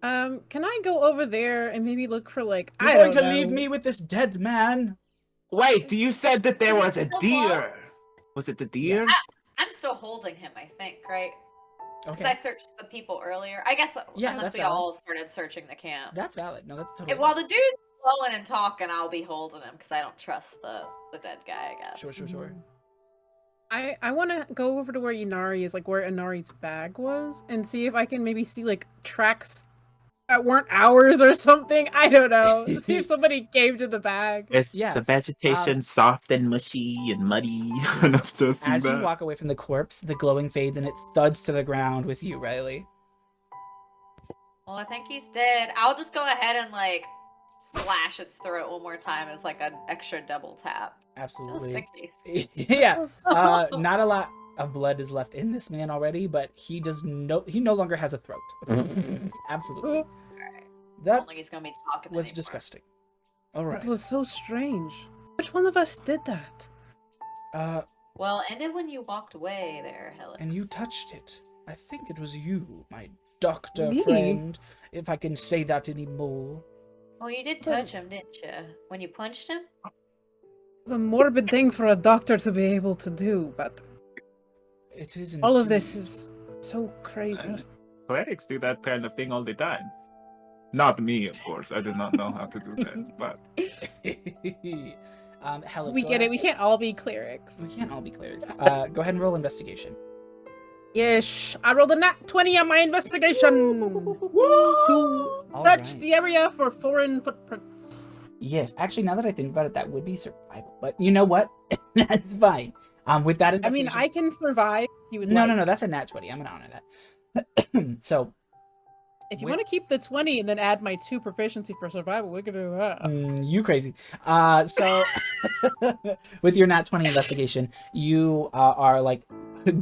Can I go over there and maybe look for like You're I going don't to know. leave me with this dead man? Wait, you said that there was a deer. Was it the deer? I'm still holding him, I think, right? Because Okay, I searched the people earlier. I guess Yeah, unless that's we valid. all started searching the camp. that's valid. No, that's totally If, while the dude's blowing and talking, I'll be holding him because I don't trust the dead guy, I guess. Sure. I want to go over to where Inari is, like where Inari's bag was, and see if I can maybe see like tracks that weren't ours or something. I don't know. See if somebody came to the bag. Is Yeah, the vegetation soft and mushy and muddy enough to see As that? you walk away from the corpse, the glowing fades and it thuds to the ground with you, Riley. Well, I think he's dead. I'll just go ahead and like slash its throat one more time as like an extra double tap. Just in Absolutely. case. Yeah. Not a lot of blood is left in this man already, but he no longer has a throat. Absolutely. Oop, I That don't think he's gonna be talking was anymore. disgusting. All right. that was so strange. Which one of us did that? Well, it ended when you walked away there, Helix. And you touched it. I think it was you, my doctor Me? friend, if I can say that anymore. Well, you did touch him, didn't you? When you punched him? It's a morbid thing for a doctor to be able to do, but It is all of indeed. this is so crazy. Clerics do that kind of thing all the time. Not me, of course. I do not know how to do that, but Helix, We go get ahead. it. We can't all be clerics. We can't all be clerics. Go ahead and roll investigation. Yes, I rolled a nat 20 on my investigation to All search right. the area for foreign footprints. Yes, actually, now that I think about it, that would be survival. But you know what? That's fine. With that I investigation. mean, I can survive. If you would No, like. no, that's a nat 20. I'm gonna honor that. So, If you with- want to keep the 20 and then add my 2 proficiency for survival, we could do that. you crazy. So with your nat 20 investigation, you are like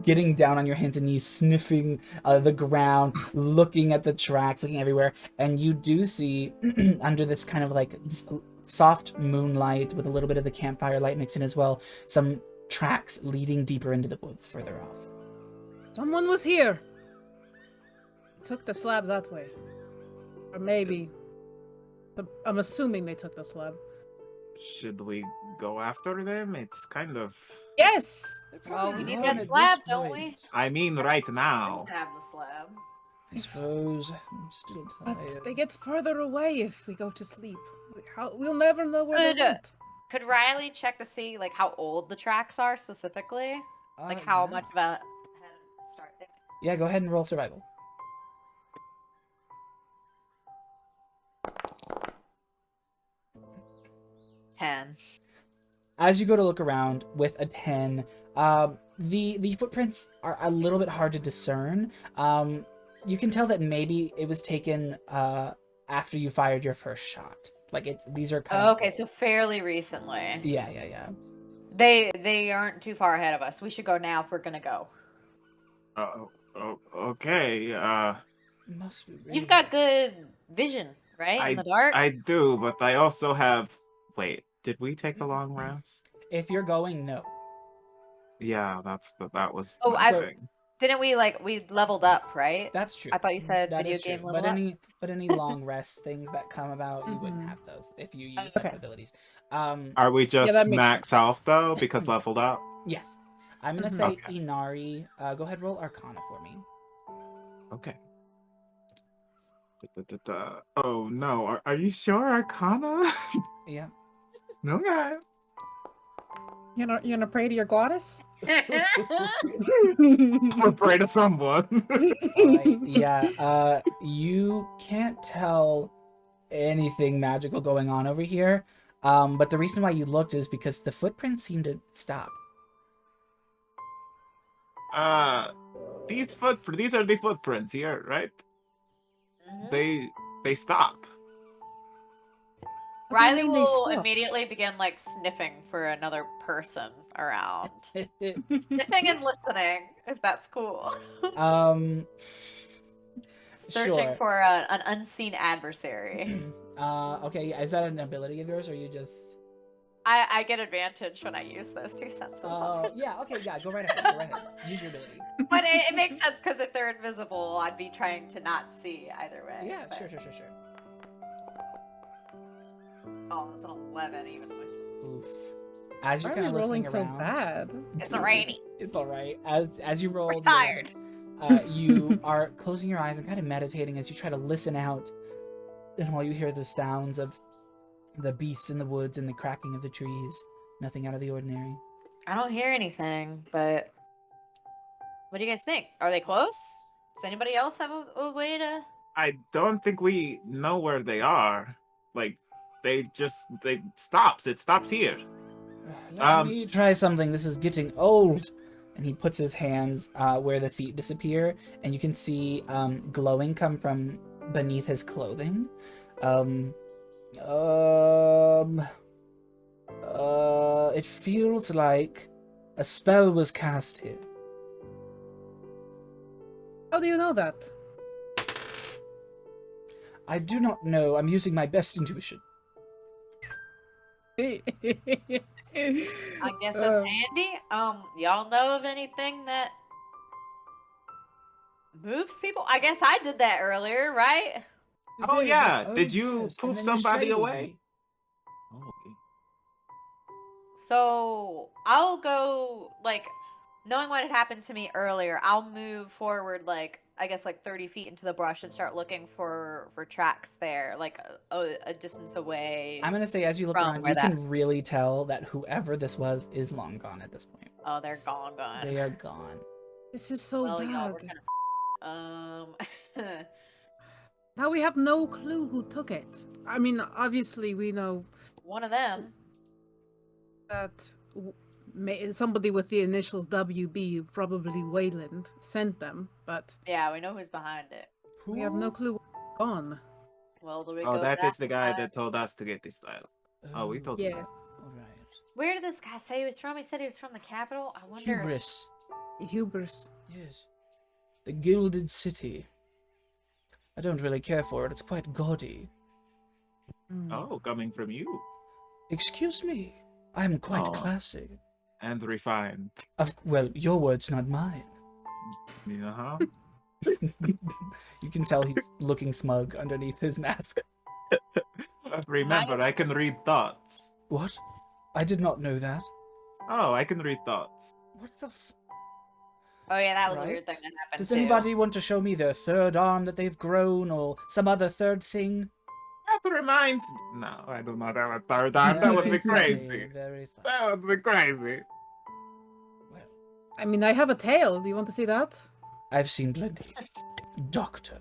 getting down on your hands and knees, sniffing the ground, looking at the tracks, looking everywhere, and you do see under this kind of like soft moonlight with a little bit of the campfire light mixed in as well, some tracks leading deeper into the woods further off. Someone was here. Took the slab that way. Or maybe. I'm assuming they took the slab. should we go after them? It's kind of. Yes! Well, we need Gone that at this slab, don't we? point. I mean, right now. Have the slab. I suppose I'm still But tired. they get further away if we go to sleep. We'll never know where they Good. went. Could Riley check to see like how old the tracks are specifically? Like how Yeah. much of a head start they Yeah, go ahead and roll survival. Ten. As you go to look around with a 10, the footprints are a little bit hard to discern. You can tell that maybe it was taken after you fired your first shot. Like these are kind Oh, of okay, so fairly recently. yeah. They aren't too far ahead of us. We should go now if we're gonna go. Okay. Must be You've really- got good vision, right? In the dark. I do, but I also have. Wait, did we take a long rest? If you're going, no. Yeah, that was. Oh, my I- thing. Didn't we we leveled up, right? That's true. I thought you said That video is true. game level But up. any long rest things that come about, you wouldn't Mhm. have those if you use Okay. those abilities. Are we just that makes max sense. health though? Because leveled up. Yes. I'm gonna Mhm. say Okay. Inari. Go ahead, roll Arcana for me. Okay. Oh no, are you sure, Arcana? Yeah. No, guy. You gonna pray to your goddess? Or pray to someone. Alright, yeah, you can't tell anything magical going on over here. But the reason why you looked is because the footprints seem to stop. These are the footprints here, right? Mhm. They stop. What do you Riley mean they will stop? immediately begin like sniffing for another person around. um, Sniffing and listening, if that's cool. Searching sure. for an unseen adversary. Okay, yeah, is that an ability of yours, or you just? I get advantage when I use those two senses. Yeah, okay, yeah, go right ahead, go right ahead. Use your ability. But it makes sense because if they're invisible, I'd be trying to not see either way. Yeah, but- sure. Oh, it's an 11 even with. Oof. As you're Why are kind we of rolling listening so around, bad? It's a rainy. it's all right. As you roll, We're the- tired. You are closing your eyes and kind of meditating as you try to listen out, and while you hear the sounds of the beasts in the woods and the cracking of the trees, nothing out of the ordinary. I don't hear anything, but what do you guys think? Are they close? Does anybody else have a way to? I don't think we know where they are. Like, it stops. It stops here. Let me try something. This is getting old. And he puts his hands where the feet disappear, and you can see glowing come from beneath his clothing. It feels like a spell was cast here. How do you know that? I do not know. I'm using my best intuition. I guess that's handy. Y'all know of anything that moves people? I guess I did that earlier, right? Oh yeah, did you yes, and poof then somebody strangled away? me. Oh, okay. So I'll go, like, knowing what had happened to me earlier, I'll move forward, like, I guess, like 30 feet into the brush and start looking for tracks there, like a distance away. I'm gonna say, as you look From around, where you that- can really tell that whoever this was is long gone at this point. Oh, they're gone. They are gone. This is so Well, y'all, bad. we're kind of Now we have no clue who took it. I mean, obviously we know one of them. that somebody with the initials WB, probably Wayland, sent them, but Yeah, we know who's behind it. we have no clue where it's gone. Well, do we Oh, go that back is the guy inside? that told us to get this style. Oh, we told Yeah. you. All right. Where did this guy say he was from? He said he was from the capital. I wonder. Hubris. Hubers. Yes. The Gilded City. I don't really care for it. It's quite gaudy. Mm. Oh, coming from you. Excuse me. I'm quite Oh. classy. And refined. Well, your words, not mine. Uh-huh. You can tell he's looking smug underneath his mask. Remember, I can read thoughts. What? I did not know that. Oh, I can read thoughts. What the f... Oh yeah, that was a Right? weird thing that happened. Does too. anybody want to show me their third arm that they've grown, or some other third thing? That reminds me. No, I do not have a third arm. That would be Very funny, crazy. Very funny. That would be crazy. Well, I mean, I have a tail. Do you want to see that? I've seen plenty. Doctor.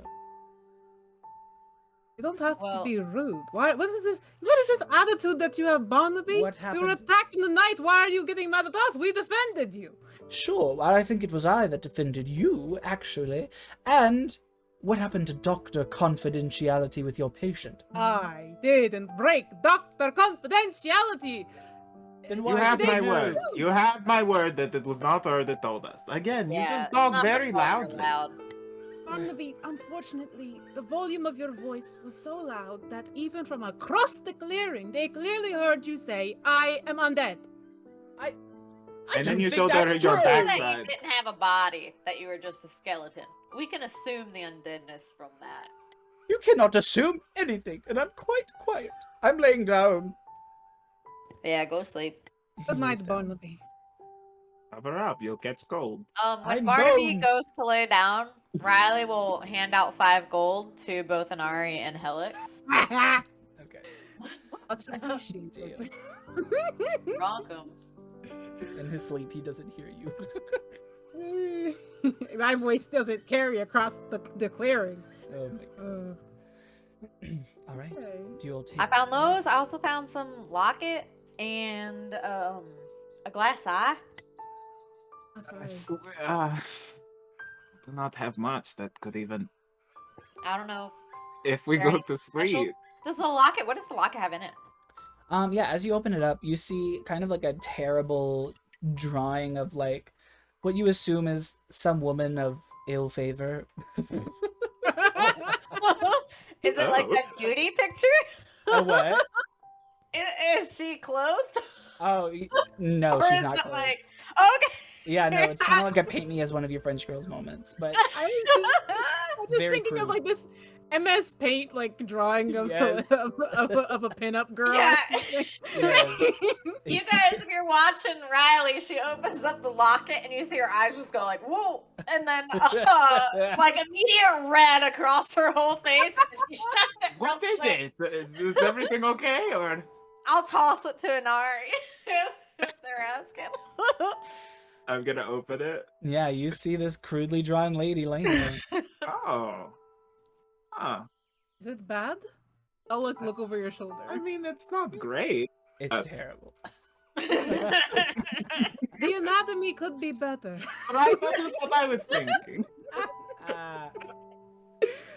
You don't have Well- to be rude. Why? What is this? What is this attitude that you have, Barnaby? What We were happened? attacked in the night. Why are you getting mad at us? We defended you. Sure, well, I think it was I that defended you, actually. And what happened to doctor confidentiality with your patient? I didn't break doctor confidentiality. Then You why have did my you? word. You have my word that it was not her that told us. Again, you Yeah, just talk not very loud. loudly. Barnaby, unfortunately, the volume of your voice was so loud that even from across the clearing, they clearly heard you say, "I am undead." I And then don't you think showed her that's your true. That backside. you didn't have a body, that you were just a skeleton. We can assume the undeadness from that. You cannot assume anything, and I'm quite quiet. I'm laying down. Yeah, go sleep. Good He night, lays down. Barnaby. Cover up, you'll catch cold. When I'm Barnaby bones. goes to lay down, Riley will hand out 5 gold to both Anari and Helix. Okay. Much appreciated. Welcome. In his sleep, he doesn't hear you. My voice doesn't carry across the clearing. Oh my god. All right. Okay. Do you all take? I found those. I also found some locket and a glass eye. Sorry. Do not have much that could even. I don't know. If we go to sleep. Does the locket? What does the locket have in it? Yeah, as you open it up, you see kind of like a terrible drawing of like what you assume is some woman of ill favor. Is it like a nudie picture? A what? Is she clothed? Oh, no, Or she's is not it clothed. like okay? Yeah, no, it's kind of like a paint me as one of your French girls moments. But I'm just Very thinking of crude. like this MS Paint like drawing of, Yes. of a pinup girl. or Yeah. something. Yes. You guys, if you're watching Riley, she opens up the locket and you see her eyes just go like, whoa, and then like immediate red across her whole face, and she shuts it. What real is quick. it? Is everything okay? Or I'll toss it to Inari if they're asking. I'm gonna open it. Yeah, you see this crudely drawn lady laying there. Oh. Huh. Is it bad? I'll look over your shoulder. I mean, it's not great. It's terrible. The anatomy could be better. Right? That's what I was thinking.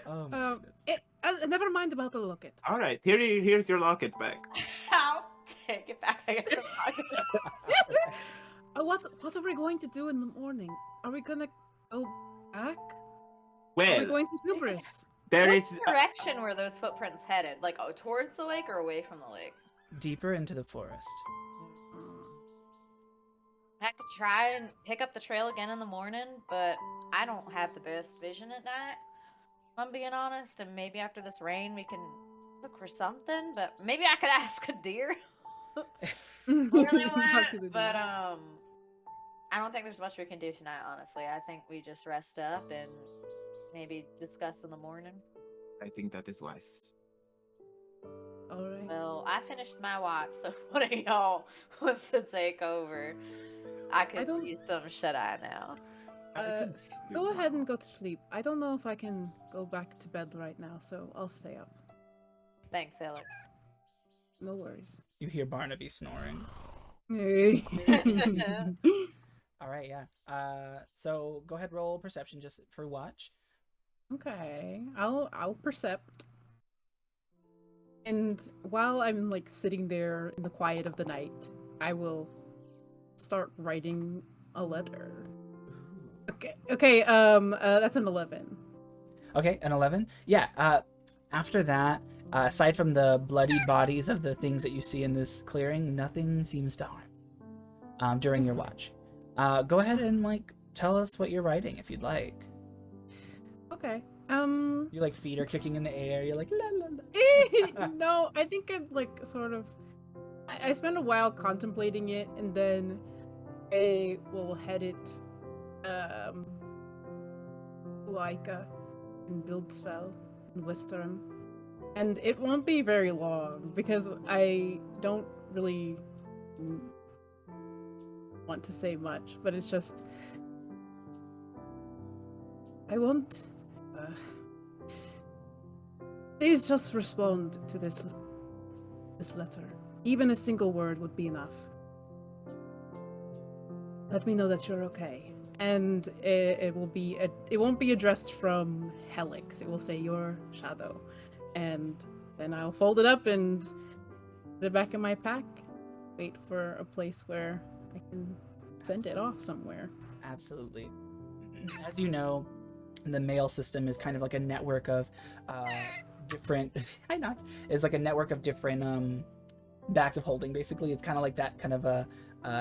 Oh my Um, goodness. Never mind about the locket. All right, here's your locket back. I'll take it back. I guess. What are we going to do in the morning? Are we gonna go back? Are we Well, going to Hubris? there What is. direction were those footprints headed? Like towards the lake or away from the lake? Deeper into the forest. I could try and pick up the trail again in the morning, but I don't have the best vision at night. If I'm being honest, and maybe after this rain we can look for something. But maybe I could ask a deer. Really Talk to the want, but deer. I don't think there's much we can do tonight. Honestly, I think we just rest up and maybe discuss in the morning. I think that is wise. All right. Well, I finished my watch, so if one of y'all wants to take over, I could don't- use some shut-eye now. Go ahead and go to sleep. I don't know if I can go back to bed right now, so I'll stay up. Thanks, Alex. No worries. You hear Barnaby snoring. Hey. All right, yeah. So go ahead, roll perception just for watch. Okay, I'll percept. And while I'm like sitting there in the quiet of the night, I will start writing a letter. Okay, that's an 11. Okay, an 11. Yeah. After that, aside from the bloody bodies of the things that you see in this clearing, nothing seems to harm. During your watch, go ahead and like tell us what you're writing if you'd like. Okay. Your like feet are kicking in the air. You're like la la la. No, I think I'm like sort of. I spent a while contemplating it, and then I will head it, Laika and Bildsfell and Westerum, and it won't be very long because I don't really want to say much, but it's just I won't. Please just respond to this letter. Even a single word would be enough. Let me know that you're okay. And it won't be addressed from Helix. It will say your shadow. And then I'll fold it up and put it back in my pack. Wait for a place where I can send it off somewhere. Absolutely. As you know, the mail system is kind of like a network of different hi Knox is like a network of different bags of holding. Basically, it's kind of like that kind of a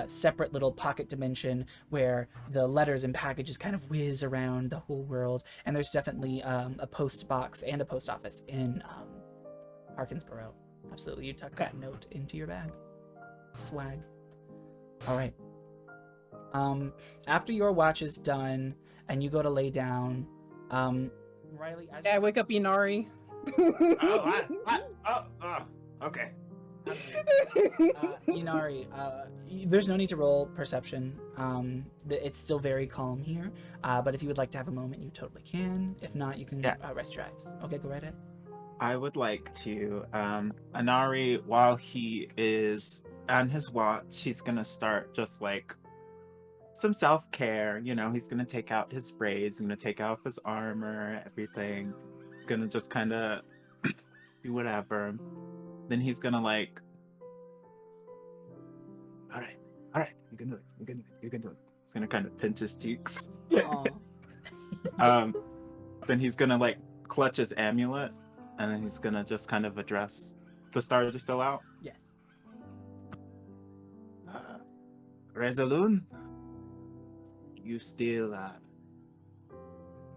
separate little pocket dimension where the letters and packages kind of whiz around the whole world. And there's definitely a post box and a post office in Harkinsboro. Absolutely, you tuck that note into your bag. Swag. All right. After your watch is done and you go to lay down, Riley, as I wake up Inari. Okay. Inari, there's no need to roll perception. It's still very calm here. But if you would like to have a moment, you totally can. If not, you can rest your eyes. Okay, go right ahead. I would like to, Anari, while he is on his watch, he's gonna start just like some self-care. You know, he's gonna take out his braids, he's gonna take out his armor, everything. Gonna just kind of do whatever. Then he's gonna like, all right, you can do it, you can do it. He's gonna kind of pinch his cheeks. Then he's gonna like clutch his amulet, and then he's gonna just kind of address. The stars are still out. Yes. Resaloon, you still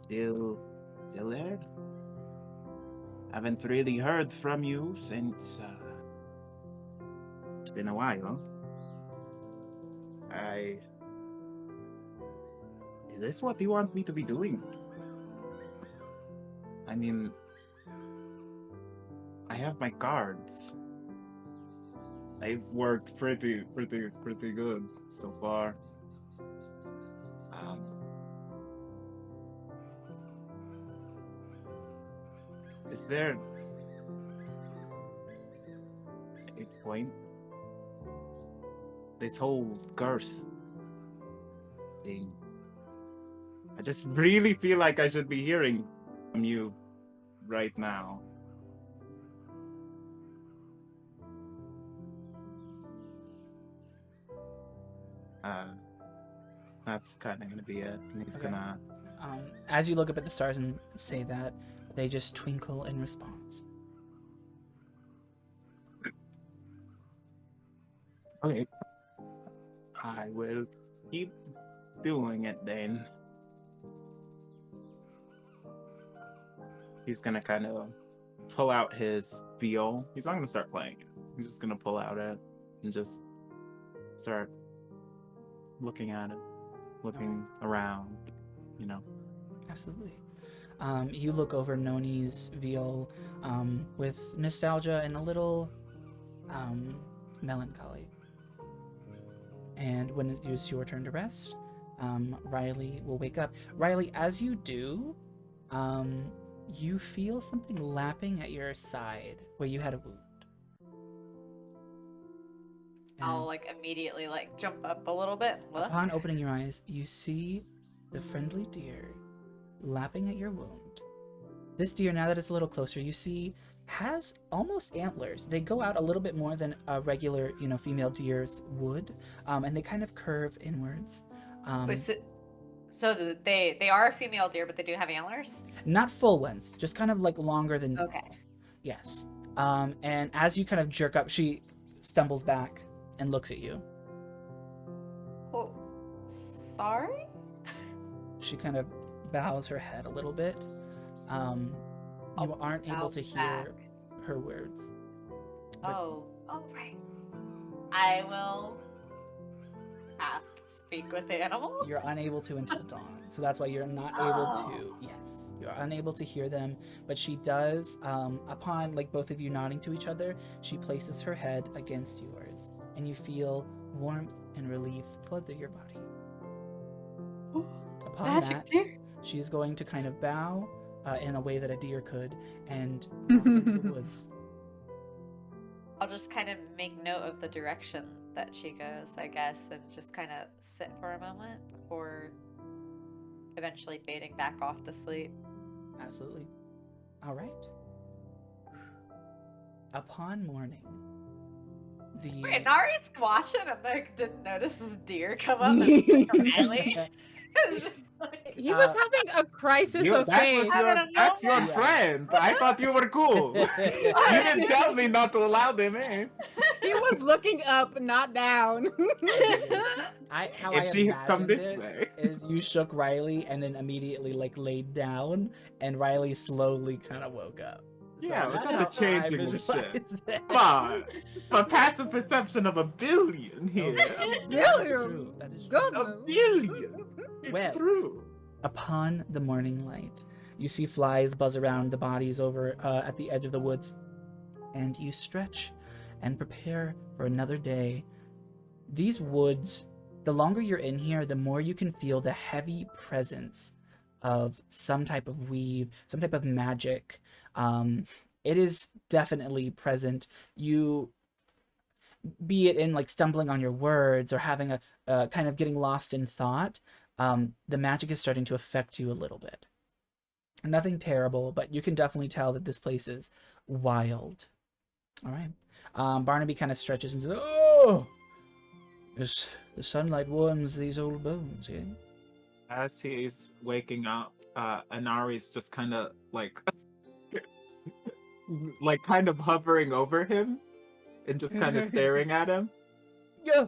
there? Haven't really heard from you since it's been a while. Is this what you want me to be doing? I mean, I have my cards. I've worked pretty good so far. Is there a point? This whole curse thing. I just really feel like I should be hearing from you right now. That's kind of gonna be it. And he's Okay. gonna. As you look up at the stars and say that, they just twinkle in response. Okay. I will keep doing it then. He's gonna kind of pull out his viol. He's not gonna start playing it. He's just gonna pull out it and just start looking at it, looking around, you know. Absolutely. You look over Noni's viol with nostalgia and a little melancholy. And when it is your turn to rest, Riley will wake up. Riley, as you do, you feel something lapping at your side where you had a wound. I'll like immediately like jump up a little bit. and look. Upon opening your eyes, you see the friendly deer lapping at your wound. This deer, now that it's a little closer, you see has almost antlers. They go out a little bit more than a regular, female deer's would, and they kind of curve inwards. Wait, so they are a female deer, but they do have antlers? Not full ones, just kind of like longer than Okay. Yes. And as you kind of jerk up, she stumbles back and looks at you. Oh, sorry? She kind of bows her head a little bit. You aren't able to hear her words. Oh, right. I will cast Speak with Animals. You're unable to until dawn, so that's why you're not able to. Yes, you're unable to hear them. But she does, upon like both of you nodding to each other, she places her head against yours, and you feel warmth and relief flood through your body. Upon Magic that, deer. she's going to kind of bow in a way that a deer could, and walk into the woods. I'll just kind of make note of the direction that she goes, I guess, and just kind of sit for a moment before eventually fading back off to sleep. Absolutely. All right. Upon morning, Wait, Nari's watching and like didn't notice this deer come up and Riley. He was having a crisis of faith. That's your Yeah. friend. I thought you were cool. You didn't tell me not to allow them in. He was looking up, not down. How If I she had come imagined this it way. is you shook Riley and then immediately like laid down, and Riley slowly kind of woke up. So Yeah, it's that's not the how I changing of visualized shit. it. Come on. A passive perception of 1 billion here. That is Billion? true. That is true. Good. 1 billion. It's Well. true. Upon the morning light, you see flies buzz around the bodies over at the edge of the woods, and you stretch and prepare for another day. These woods, the longer you're in here, the more you can feel the heavy presence of some type of weave, some type of magic. It is definitely present. You, be it in like stumbling on your words or having a kind of getting lost in thought, the magic is starting to affect you a little bit. Nothing terrible, but you can definitely tell that this place is wild. All right. Barnaby kind of stretches and says, "Oh, the sunlight warms these old bones, eh?" As he's waking up, Anari's just kind of like kind of hovering over him and just kind of staring at him. Yeah.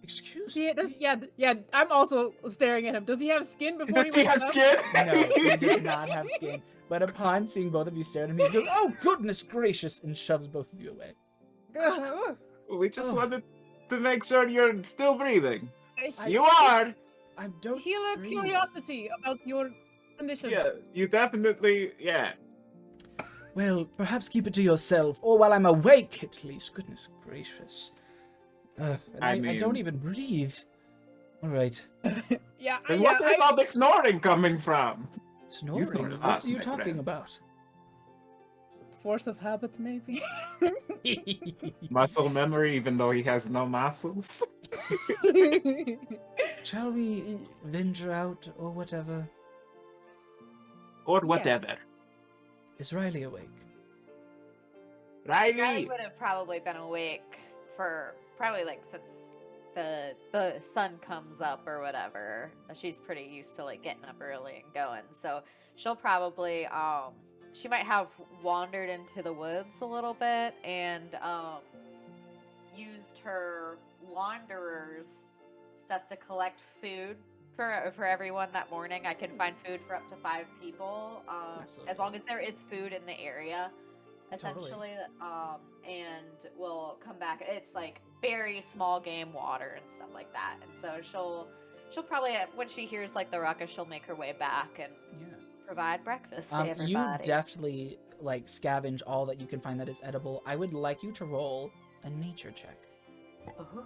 Excuse See, me. yeah, I'm also staring at him. Does he have skin before Does he he wakes have up? skin? No, he does not have skin. But upon seeing both of you stare at him, he goes, "Oh, goodness gracious," and shoves both of you away. We just Oh. wanted to make sure you're still breathing. I- You are. I don't. Heal a breathe. curiosity about your condition. Yeah, you definitely. Yeah. Well, perhaps keep it to yourself, or while I'm awake, at least. Goodness gracious. And I I don't mean- even breathe. All right. Yeah, And what is all the snoring coming from? Snoring? snorted What hot, are you my talking friend. about? force of habit, maybe. Muscle memory, even though he has no muscles. Shall we venture out, or whatever? Or Yeah. whatever. Is Riley awake? Riley Riley! would have probably been awake for probably like since the sun comes up or whatever. She's pretty used to like getting up early and going. So she'll probably she might have wandered into the woods a little bit and used her wanderers stuff to collect food for everyone that morning. I can find food for up to 5 people, as long as there is food in the area, essentially. And we'll come back. It's like berries, small game, water, and stuff like that. And so she'll probably, when she hears like the ruckus, she'll make her way back and provide breakfast to everybody. You definitely like scavenge all that you can find that is edible. I would like you to roll a nature check. Uh-huh.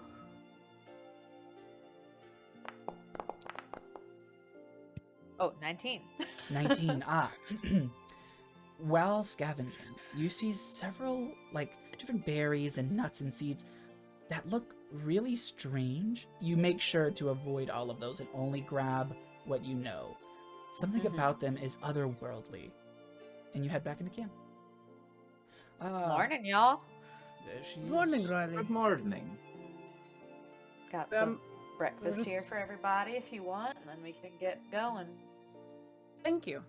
Oh, 19. 19. While scavenging, you see several like different berries and nuts and seeds that look really strange. You make sure to avoid all of those and only grab what you know. Something about them is otherworldly. And you head back into camp. Morning, y'all. There she is. Morning, Riley. Good morning. Got some breakfast here for everybody if you want, and then we can get going. Thank you.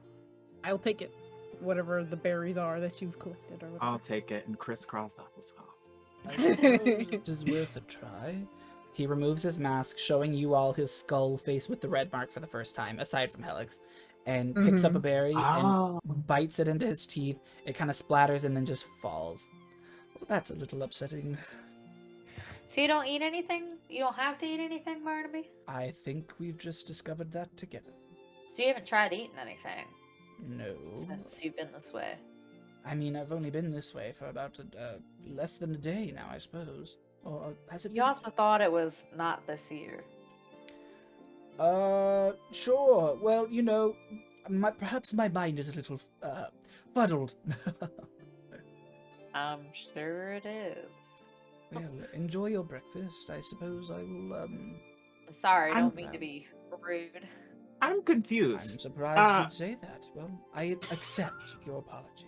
I'll take it. Whatever the berries are that you've collected or whatever. I'll take it and crisscross applesauce. I suppose it is worth a try. He removes his mask, showing you all his skull face with the red mark for the first time, aside from Helix, and picks up a berry and bites it into his teeth. It kind of splatters and then just falls. Well, that's a little upsetting. So you don't eat anything? You don't have to eat anything, Barnaby? I think we've just discovered that together. So you haven't tried eating anything? No. Since you've been this way. I mean, I've only been this way for about less than a day now, I suppose. Or has it been? You also thought it was not this year. Sure. Well, you know, perhaps my mind is a little fuddled. I'm sure it is. Well, enjoy your breakfast. I suppose I will, Sorry, I don't mean to be rude. I'm confused. I'm surprised you'd say that. Well, I accept your apology.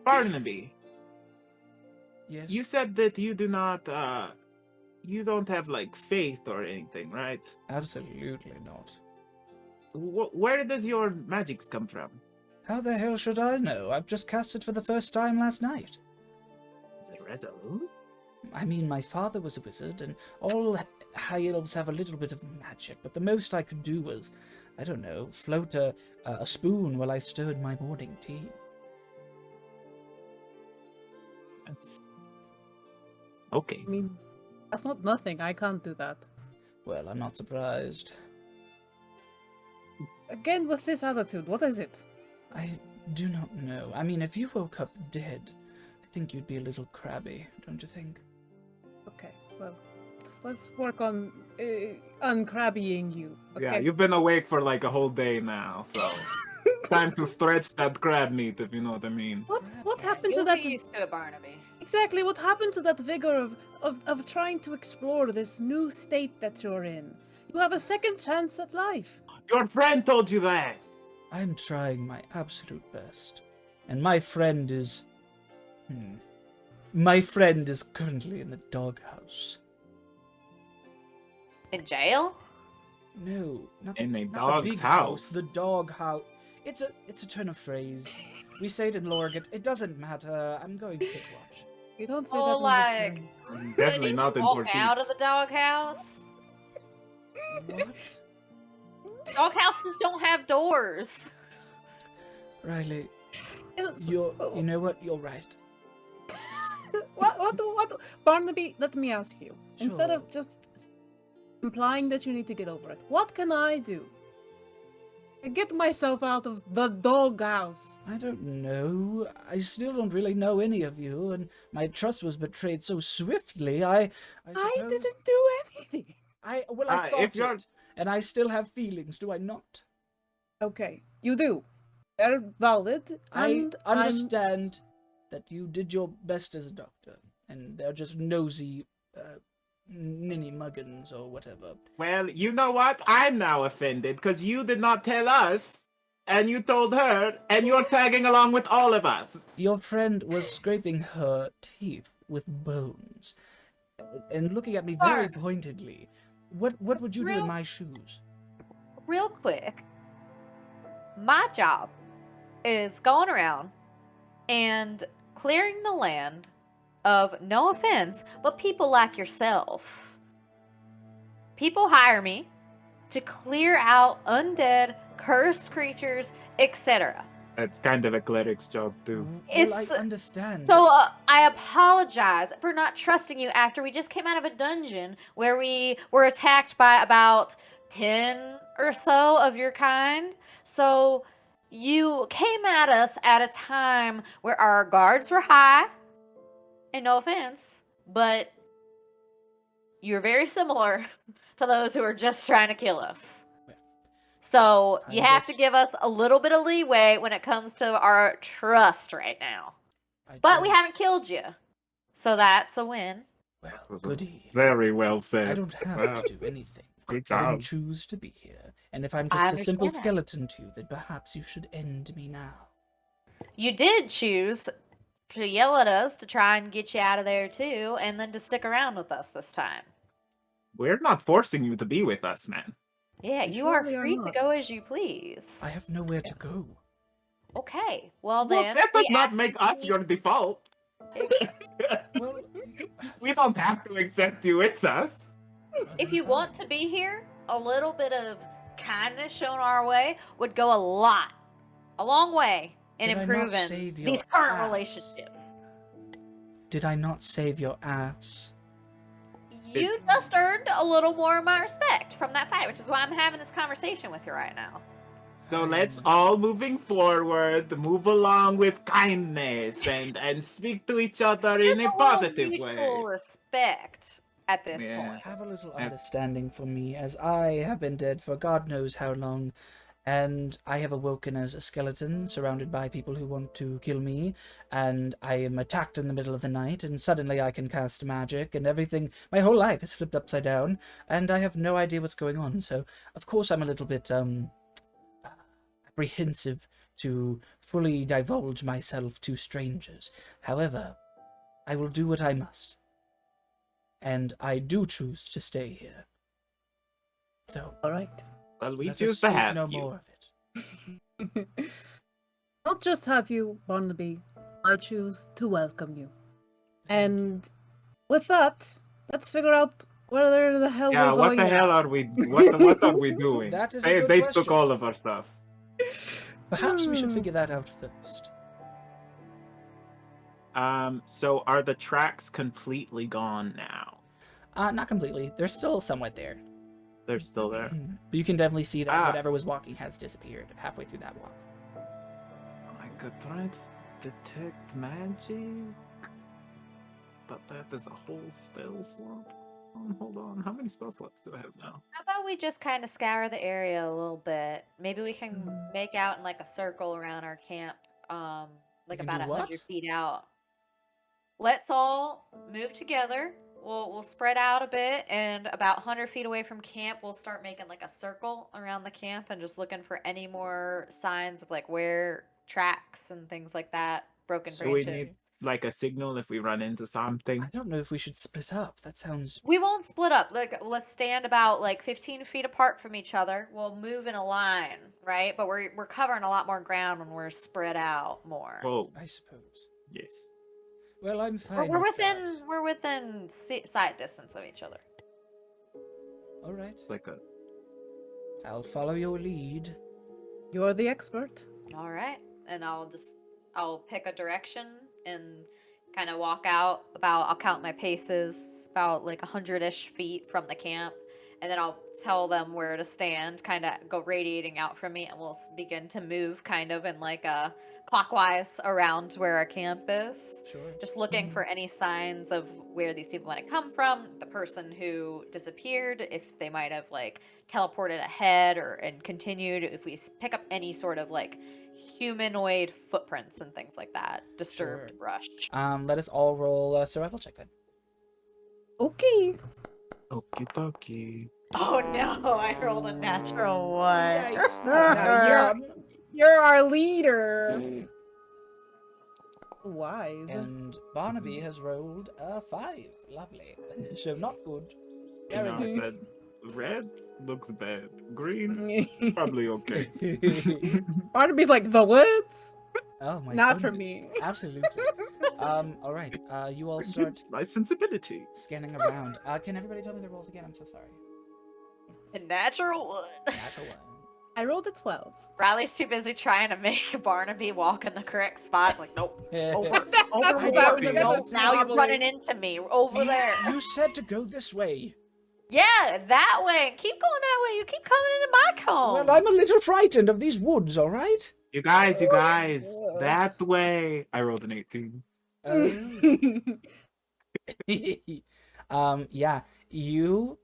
Barnaby, Yes? you said that you do not, you don't have, like, faith or anything, right? Absolutely not. Where does your magics come from? How the hell should I know? I've just cast it for the first time last night. Is it resolute? I mean, my father was a wizard, and all high elves have a little bit of magic, but the most I could do was, I don't know, float a spoon while I stirred my morning tea. That's... Okay. I mean, that's not nothing. I can't do that. Well, I'm not surprised. Again, with this attitude, what is it? I do not know. I mean, if you woke up dead, I think you'd be a little crabby, don't you think? Okay, well, let's work on uncrabbying you. Okay? Yeah, you've been awake for like a whole day now, so time to stretch that crab meat, if you know what I mean. What happened You'll to that? be used to it, Barnaby. Exactly, what happened to that vigor of trying to explore this new state that you're in? You have a second chance at life. Your friend told you that. I'm trying my absolute best. And my friend is... My friend is currently in the doghouse. In jail? No, not In the, a not the dog's big house. The doghouse. It's a turn of phrase. We say it in Lorgat. It doesn't matter. I'm going to take watch. You don't say Oh, that in this like- room. Definitely Did not he in walk Portuguese. out of the doghouse? What? Doghouses don't have doors. Riley, It's- you know what? You're right. What? Barnaby, let me ask you. Instead Sure. of just implying that you need to get over it, what can I do to get myself out of the doghouse? I don't know. I still don't really know any of you, and my trust was betrayed so swiftly. I suppose... didn't do anything. I if thought you're- it, and I still have feelings, do I not? Okay, you do. They're valid. I And understand that you did your best as a doctor, and they're just nosy, ninny muggins or whatever. Well, you know what? I'm now offended because you did not tell us, and you told her, and you're tagging along with all of us. Your friend was scraping her teeth with bones. and looking at me very Bard. pointedly. What would you do in Real- my shoes? Real quick, my job is going around and clearing the land of, no offense, but people like yourself. People hire me to clear out undead, cursed creatures, etc. It's kind of a cleric's job too. Well, I It's understand. So I apologize for not trusting you after we just came out of a dungeon where we were attacked by about 10 or so of your kind. So you came at us at a time where our guards were high, and no offense, but you're very similar to those who are just trying to kill us. So you I'm have to just- give us a little bit of leeway when it comes to our trust right now. But we haven't killed you. So that's a win. Well, Was goody. Very well said. I don't have Wow. to do anything. Good I didn't job. choose to be here. And if I'm I just a simple understand that. skeleton to you, then perhaps you should end me now. You did choose to yell at us to try and get you out of there too, and then to stick around with us this time. We're not forcing you to be with us, man. Yeah, We you are surely are free to not. go as you please. I have nowhere to Yes. go. Okay, well Well, then. that does we not ask make you us to your default. Well, We don't have to accept you with us. If you want to be here, a little bit of kindness shown our way would go a long way in Did I not improving save your these current ass? relationships. Did I not save your ass? You just earned a little more of my respect from that fight, which is why I'm having this conversation with you right now. So let's all moving forward, move along with kindness and speak to each other in Just a little positive mutual way. respect at this Yeah. point. Have a little Yeah. understanding for me, as I have been dead for God knows how long, and I have awoken as a skeleton, surrounded by people who want to kill me, and I am attacked in the middle of the night, and suddenly I can cast magic, and everything, my whole life is flipped upside down, and I have no idea what's going on, so of course I'm a little bit, apprehensive to fully divulge myself to strangers. However, I will do what I must. And I do choose to stay here. So, All right. Well, we let us choose to speak have no you. more of it. Not just have you, Barnaby. I choose to welcome you. And with that, let's figure out where the hell Yeah, we're what going the hell now. are we? What are we doing? That is a they good they question. took all of our stuff. Perhaps we should figure that out first. So are the tracks completely gone now? Not completely. They're still somewhat there. They're still there. But you can definitely see that Ah. whatever was walking has disappeared halfway through that walk. I could try to detect magic, but that is a whole spell slot. Hold on, how many spell slots do I have now? How about we just kind of scour the area a little bit? Maybe we can Mm. make out in like a circle around our camp, like can about do 100 what? feet out. Let's all move together. We'll spread out a bit, and about 100 feet away from camp, we'll start making like a circle around the camp and just looking for any more signs of like where tracks and things like that, broken So we branches. need like a signal if we run into something. I don't know if we should split up. That sounds... We won't split up. Like, let's stand about like 15 feet apart from each other. We'll move in a line, right? But we're covering a lot more ground when we're spread out more. Whoa, I suppose. yes. Well, I'm fine we're with within that. we're within sight distance of each other. All right. Like a I'll follow your lead. You're the expert. All right, and I'll pick a direction and kind of walk out about. I'll count my paces about like 100-ish feet from the camp, and then I'll tell them where to stand. Kind of go radiating out from me, and we'll begin to move kind of in like a clockwise around where our camp is. Sure. Just looking for any signs of where these people might have come from, the person who disappeared, if they might have like teleported ahead and continued, if we pick up any sort of like humanoid footprints and things like that, disturbed Sure. brush. Let us all roll a survival check then. Okay. okie dokie. Oh no, I rolled a natural one. You're our leader. Wise. And Barnaby has rolled a 5. Lovely. So not good. You Very know, I good. said red looks bad. Green, probably okay. Barnaby's like, the woods? Oh my Not for goodness. me. Absolutely. All right. You all start Against my sensibility. scanning around. Can everybody tell me the rolls again? I'm so sorry. A natural one. Natural one. I rolled a 12. Riley's too busy trying to make Barnaby walk in the correct spot. Like, nope. Over. That's over what there. I was like, Nope, that's now you're wobbly. running into me. Over there. You said to go this way. Yeah, that way. Keep going that way. You keep coming into my cone. Well, I'm a little frightened of these woods, all right? You guys, that way. I rolled an 18. Yeah, you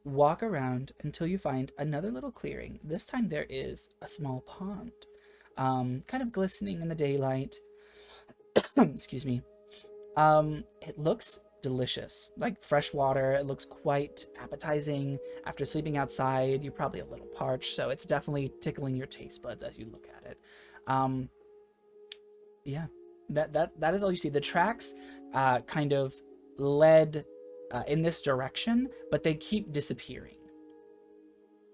walk around until you find another little clearing. This time there is a small pond, kind of glistening in the daylight. Excuse me. It looks delicious, like fresh water. It looks quite appetizing. After sleeping outside, you're probably a little parched, so it's definitely tickling your taste buds as you look at it. Yeah, that is all you see. The tracks kind of led in this direction, but they keep disappearing.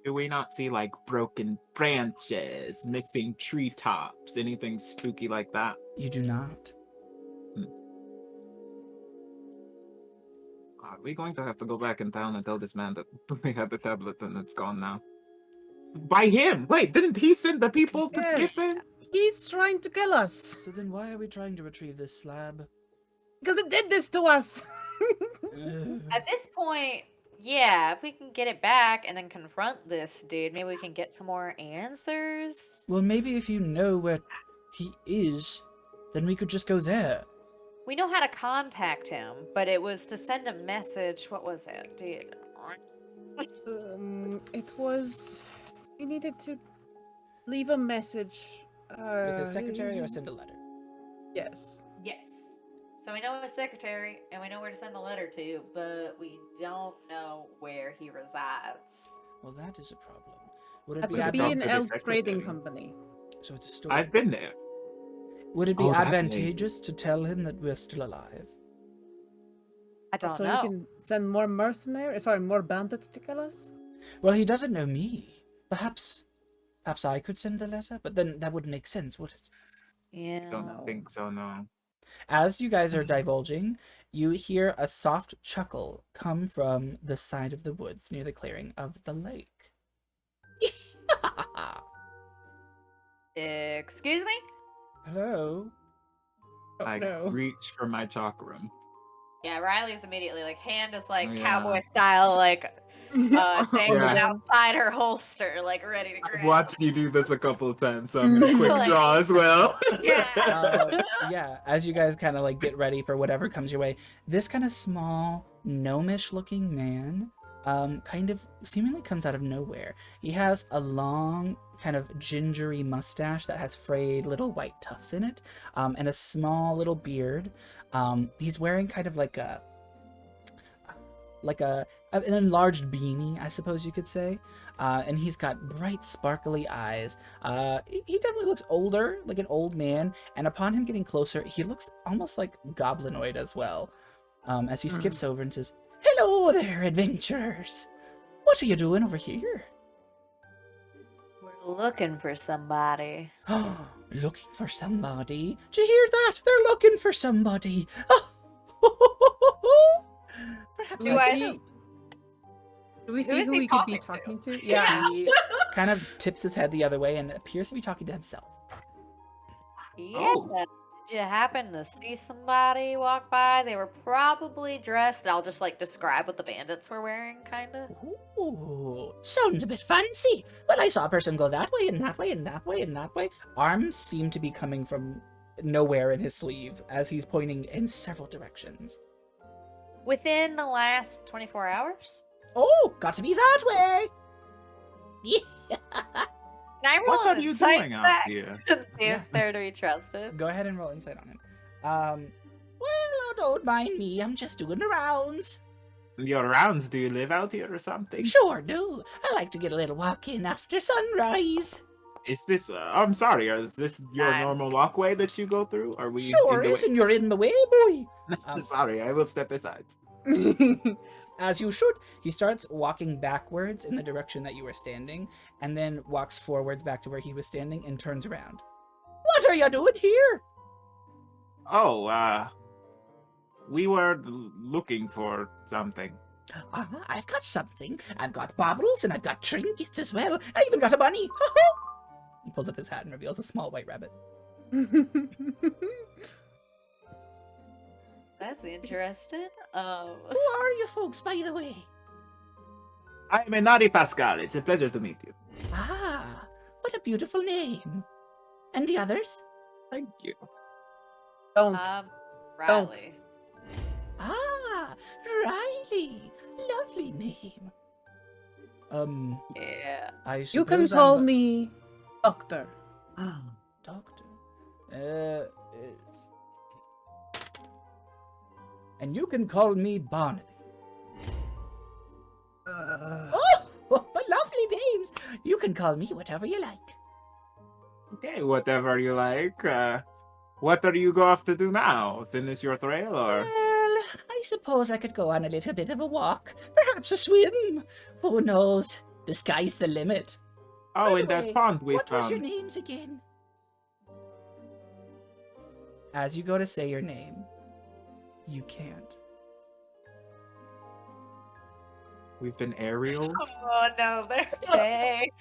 Do we not see like broken branches, missing treetops, anything spooky like that? You do not. Are we going to have to go back in town and tell this man that they had the tablet and it's gone now? By him! Wait, didn't he send the people to Yes. get in? He's trying to kill us So then why are we trying to retrieve this slab? because it did this to us. Ugh. At this point, yeah, if we can get it back and then confront this dude, maybe we can get some more answers. Well, maybe if you know where he is, then we could just go there. We know how to contact him, but it was to send a message. What was it, dude? It was. We needed to leave a message. With his secretary or send a letter. Yes. Yes. So we know his secretary, and we know where to send the letter to, but we don't know where he resides. Well, that is a problem. Would it At be the talk B&L to the Trading secretary. Company. So it's a story. I've been there. Would it be Oh, that advantageous to tell him that we're still alive? I don't So know. we can send more mercenaries, more bandits to kill us? Well, he doesn't know me. Perhaps I could send the letter, but then that wouldn't make sense, would it? Yeah. Don't think so, no. As you guys are divulging, you hear a soft chuckle come from the side of the woods near the clearing of the lake. Excuse me? Hello? Oh, I no. reach for my chakram. Yeah, Riley's immediately like hand is like Oh, yeah. cowboy style, like dangling Yeah. outside her holster, like ready to grab. I've watched you do this a couple of times, so I'm gonna quick Like- draw as well. Yeah. Yeah, as you guys kind of like get ready for whatever comes your way, this kind of small, gnomish looking man kind of seemingly comes out of nowhere. He has a long, kind of gingery mustache that has frayed little white tufts in it, and a small little beard. He's wearing kind of like an enlarged beanie, I suppose you could say. And he's got bright, sparkly eyes. He definitely looks older, like an old man. And upon him getting closer, he looks almost like goblinoid as well. As he skips over and says, "Hello there, adventurers. What are you doing over here?" We're looking for somebody. Looking for somebody? Did you hear that? They're looking for somebody. Perhaps Do we I- see, do we Who see is who he we could be talking talking to? Yeah. He kind of tips his head the other way and appears to be talking to himself. Yeah. Oh. Did you happen to see somebody walk by? They were probably dressed. I'll just like describe what the bandits were wearing, kind of. Ooh, sounds a bit fancy. Well, I saw a person go that way and that way and that way and that way. Arms seem to be coming from nowhere in his sleeve as he's pointing in several directions. Within the last 24 hours? Oh, got to be that way. Yeah. Can I roll What an are you insight doing out check here? and see Yeah. if they're to be trusted? Go ahead and roll insight on him. Well, oh, don't mind me. I'm just doing the rounds. Your rounds, do you live out here or something? Sure do. I like to get a little walk in after sunrise. Is this? I'm sorry. Is this your I'm- normal walkway that you go through? Are we? Sure in the way? is, and you're in the way, boy. Sorry, I will step aside. As you should. He starts walking backwards in the direction that you were standing, and then walks forwards back to where he was standing and turns around. What are you doing here? Oh, we were looking for something. I've got something. I've got baubles, and I've got trinkets as well. I even got a bunny. He pulls up his hat and reveals a small white rabbit. That's interesting. Who are you folks, by the way? I'm Inari Pascal. It's a pleasure to meet you. Ah, what a beautiful name. And the others? Thank you. Don't. Riley. Ah, Riley. Lovely name. Yeah. I You can suppose call I'm me Doctor. Doctor. And you can call me Barnaby. Oh, but lovely names. You can call me whatever you like. Okay, whatever you like. What are you go off to do now? Finish your trail, or? Well, I suppose I could go on a little bit of a walk. Perhaps a swim. Who knows? The sky's the limit. Oh, By in the that way, pond we what was your found. names again? As you go to say your name, you can't. We've been aerial. Oh no, they're fake.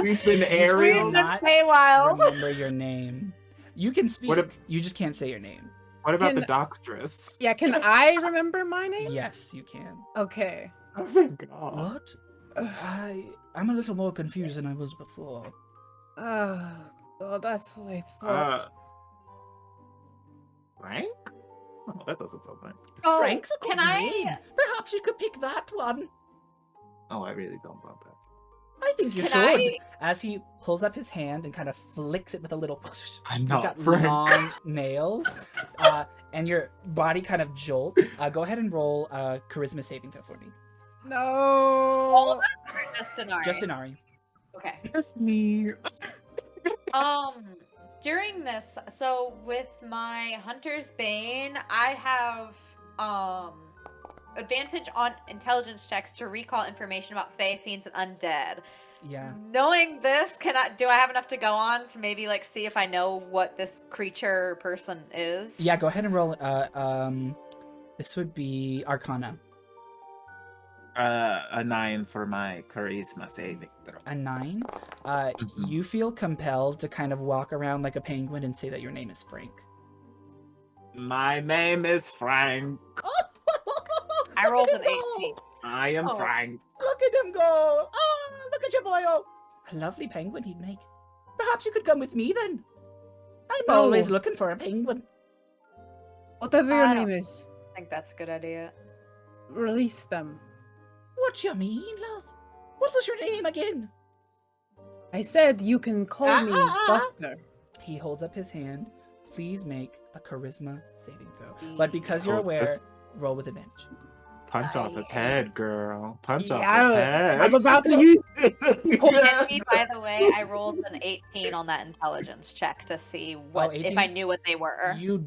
We've been You aerial. cannot Feywild. remember your name. You can speak. What if- You just can't say your name. What about the Can- doctress? Yeah, can I remember my name? Yes, you can. Okay. Oh my god. What? I'm a little more confused than I was before. Well, that's what I thought. Frank? Oh, that doesn't sound right. Oh, Frank's a good can I? name. Perhaps you could pick that one. Oh, I really don't want that. I think you Can should. I- As he pulls up his hand and kind of flicks it with a little. I'm He's not got Frank. long nails, and your body kind of jolts. Go ahead and roll a charisma saving throw for me. No. All of us or just Inari? Just Inari. Okay. Just me. During this, so with my Hunter's Bane, I have advantage on intelligence checks to recall information about Fae, Fiends, and Undead. Yeah. Knowing this, do I have enough to go on to maybe like see if I know what this creature or person is? Yeah. Go ahead and roll. This would be Arcana. A 9 for my charisma saving throw. A 9. Mhm. You feel compelled to kind of walk around like a penguin and say that your name is Frank. My name is Frank. I rolled an 18. I am Oh. Frank. Look at him go! Oh, look at your boy! Oh, a lovely penguin he'd make. Perhaps you could come with me then. I'm No. always looking for a penguin. Whatever your I name don't- is, I think that's a good idea. release them. What you mean, love? What was your name again? I said you can call me Doctor. He holds up his hand. Please make a charisma saving throw. But because you're Oh, aware, this- roll with advantage. Punch off his head, girl. Punch off Yeah, his head. I'm about to use. And me, by the way, I rolled an 18 on that intelligence check to see what if 18? I knew what they were. You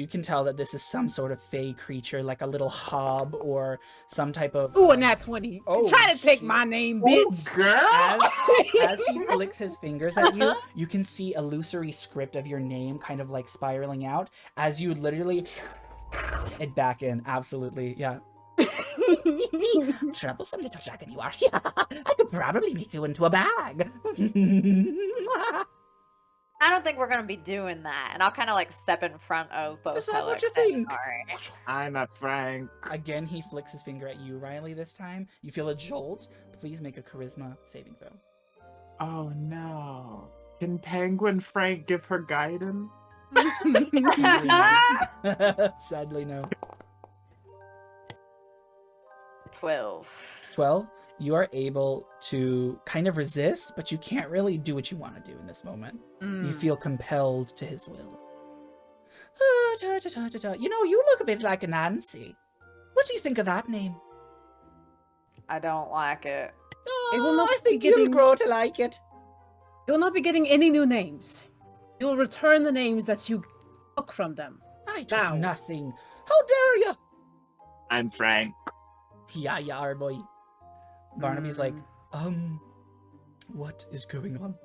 can tell that this is some sort of fey creature, like a little hob or some type of. Ooh, and that's 20. Oh, Try to take shit. my name, Oh, bitch. girl. As he flicks his fingers at you, you can see a illusory script of your name kind of like spiraling out as you literally it back in. Absolutely, yeah. Troublesome little dragon you are. I could probably make you into a bag. I don't think we're gonna be doing that, and I'll kind of like step in front of both Is that what Helix you and think? Inari. I'm a Frank. Again, he flicks his finger at you, Riley, this time. You feel a jolt. Please make a charisma saving throw. Oh no. Can Penguin Frank give her guidance? Sadly, no. 12. 12. You are able to kind of resist, but you can't really do what you want to do in this moment. You feel compelled to his will. You know, you look a bit like a Nancy. What do you think of that name? I don't like it. It will not I be think you'll giving- grow to like it. You will not be getting any new names. You will return the names that you took from them. I took Now. nothing. How dare you? I'm Frank. Yeah, you are, boy. Barnaby's like, Mm. what is going on?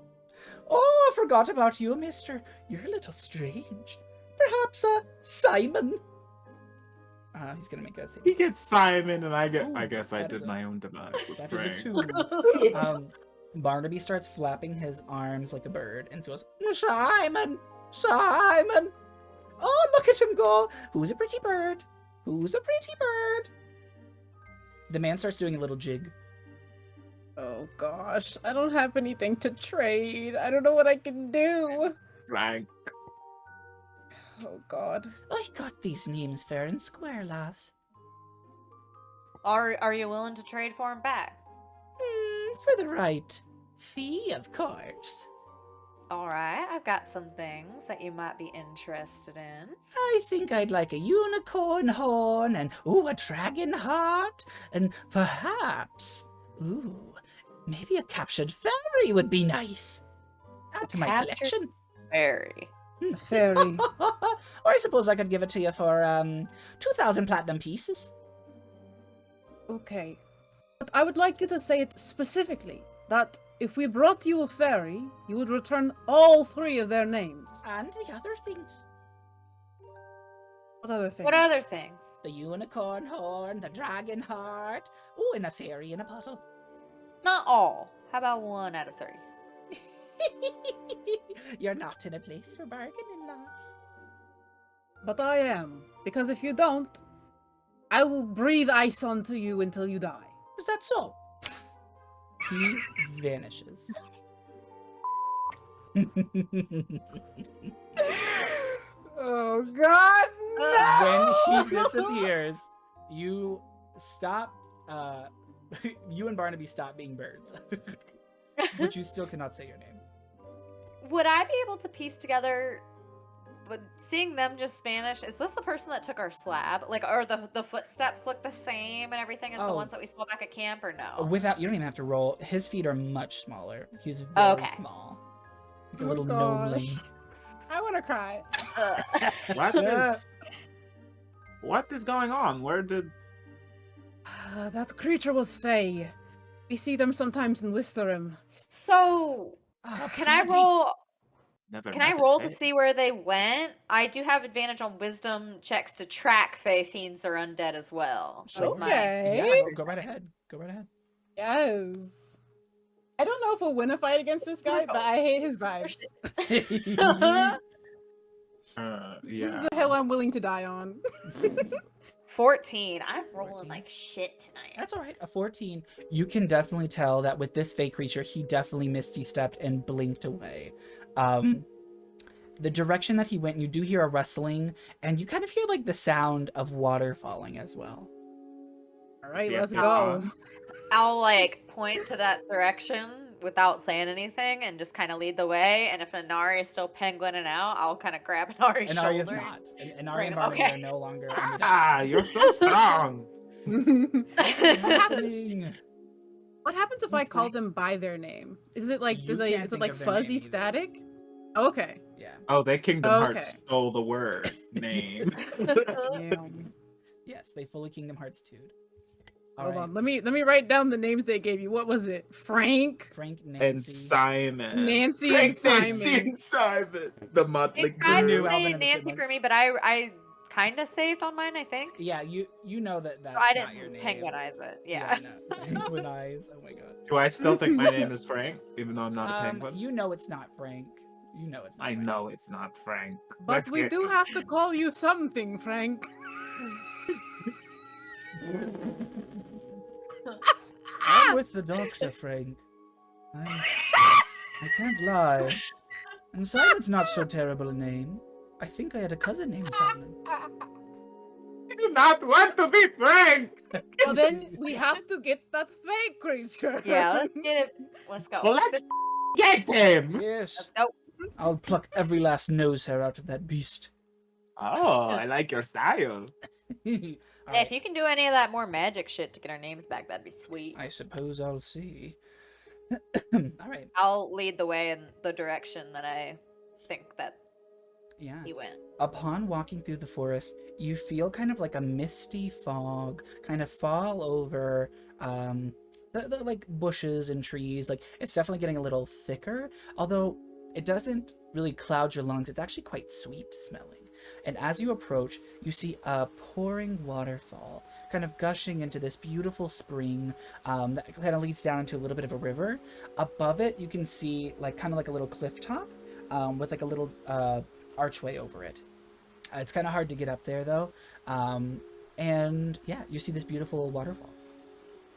Oh, I forgot about you, mister. You're a little strange. Perhaps, Simon? He's gonna make us. He gets Simon, and I Ooh, guess I that is did a- my own demise with That is Frank. a 2. Barnaby starts flapping his arms like a bird and goes, Simon! Simon! Oh, look at him go! Who's a pretty bird? Who's a pretty bird? The man starts doing a little jig. Oh gosh, I don't have anything to trade. I don't know what I can do. Frank. Oh god. I got these names fair and square, lass. Are you willing to trade for him back? For the right fee, of course. All right, I've got some things that you might be interested in. I think I'd like a unicorn horn and, a dragon heart, and perhaps, maybe a captured fairy would be nice. Add to my Captured collection. Fairy. Fairy. Or I suppose I could give it to you for, 2,000 platinum pieces. Okay. But I would like you to say it specifically. That if we brought you a fairy, you would return all 3 of their names. And the other things. What other things? What other things? The unicorn horn, the dragon heart, and a fairy in a bottle. Not all. How about 1 out of 3? You're not in a place for bargaining, lass. But I am. Because if you don't, I will breathe ice onto you until you die. Is that so? He vanishes. Oh god, When he disappears, you stop, you and Barnaby stop being birds. But you still cannot say your name. Would I be able to piece together, but seeing them just vanish, is this the person that took our slab? Like, or the footsteps look the same and everything as the Oh. ones that we saw back at camp, or no? Without, you don't even have to roll. His feet are much smaller. He's very Okay. small. Like a Oh little gosh. gnome. I want to cry. What is going on? Where did That creature was Fey. We see them sometimes in Wisterim. So, can I roll? never Can I met a roll to Fae? see where they went? I do have advantage on wisdom checks to track Fey fiends or undead as well. Sure. with my- Okay. Yeah, go right ahead. Go right ahead. Yes. I don't know if we'll win a fight against this guy, but I hate his vibes. This Yeah. is the hill I'm willing to die on. 14. I'm rolling 14. like shit tonight. That's all right. A 14. You can definitely tell that with this fake creature, he definitely misty stepped and blinked away. The direction that he went, you do hear a rustling, and you kind of hear like the sound of water falling as well. All right, Yeah, let's yeah. go. I'll like point to that direction without saying anything and just kind of lead the way. And if Inari is still penguining out, I'll kind of grab Inari's And shoulder. Arya's not. And Arya bring and him- Barnaby okay. are no longer under that. Ah, you're so strong. Happening. What happens if I That's call fine. them by their name? Is it like You can't is it think like of their name fuzzy either. static? Okay. Yeah. Oh, they Kingdom Okay. Hearts stole the word name. Yes, they fully Kingdom Hearts 2'd. All Hold right. on. Let me write down the names they gave you. What was it? Frank, Frank, and Nancy. Simon. Nancy, Frank, and Simon. Nancy, and Simon. The Motley They tried New to Crew. Alvin say and the Nancy Chipmunks. for me, but I kind of saved on mine, I think. Yeah, you know that that's I not your didn't name. penguinize it. Yeah. no. Penguinize. Oh my god. Do I still think my name is Frank, even though I'm not a penguin? You know it's not Frank. You know it's not I Frank. know it's not Frank. But Let's we get- do have to call you something, Frank. I'm with the doctor, Frank. I can't lie. And Simon's not so terrible a name. I think I had a cousin named Simon. I do not want to be Frank. Well, then we have to get that fake creature. Yeah, let's get it. Let's go. Well, let's get him. Yes, Let's go. I'll pluck every last nose hair out of that beast. Oh, I like your style. All Yeah, right, if you can do any of that more magic shit to get our names back, that'd be sweet. I suppose I'll see. All right. I'll lead the way in the direction that I think that Yeah. he went. Upon walking through the forest, you feel kind of like a misty fog kind of fall over the like bushes and trees. Like it's definitely getting a little thicker, although it doesn't really cloud your lungs. It's actually quite sweet smelling. And as you approach, you see a pouring waterfall kind of gushing into this beautiful spring that kind of leads down into a little bit of a river. Above it, you can see like kind of like a little cliff top with like a little archway over it. It's kind of hard to get up there though. And yeah, you see this beautiful waterfall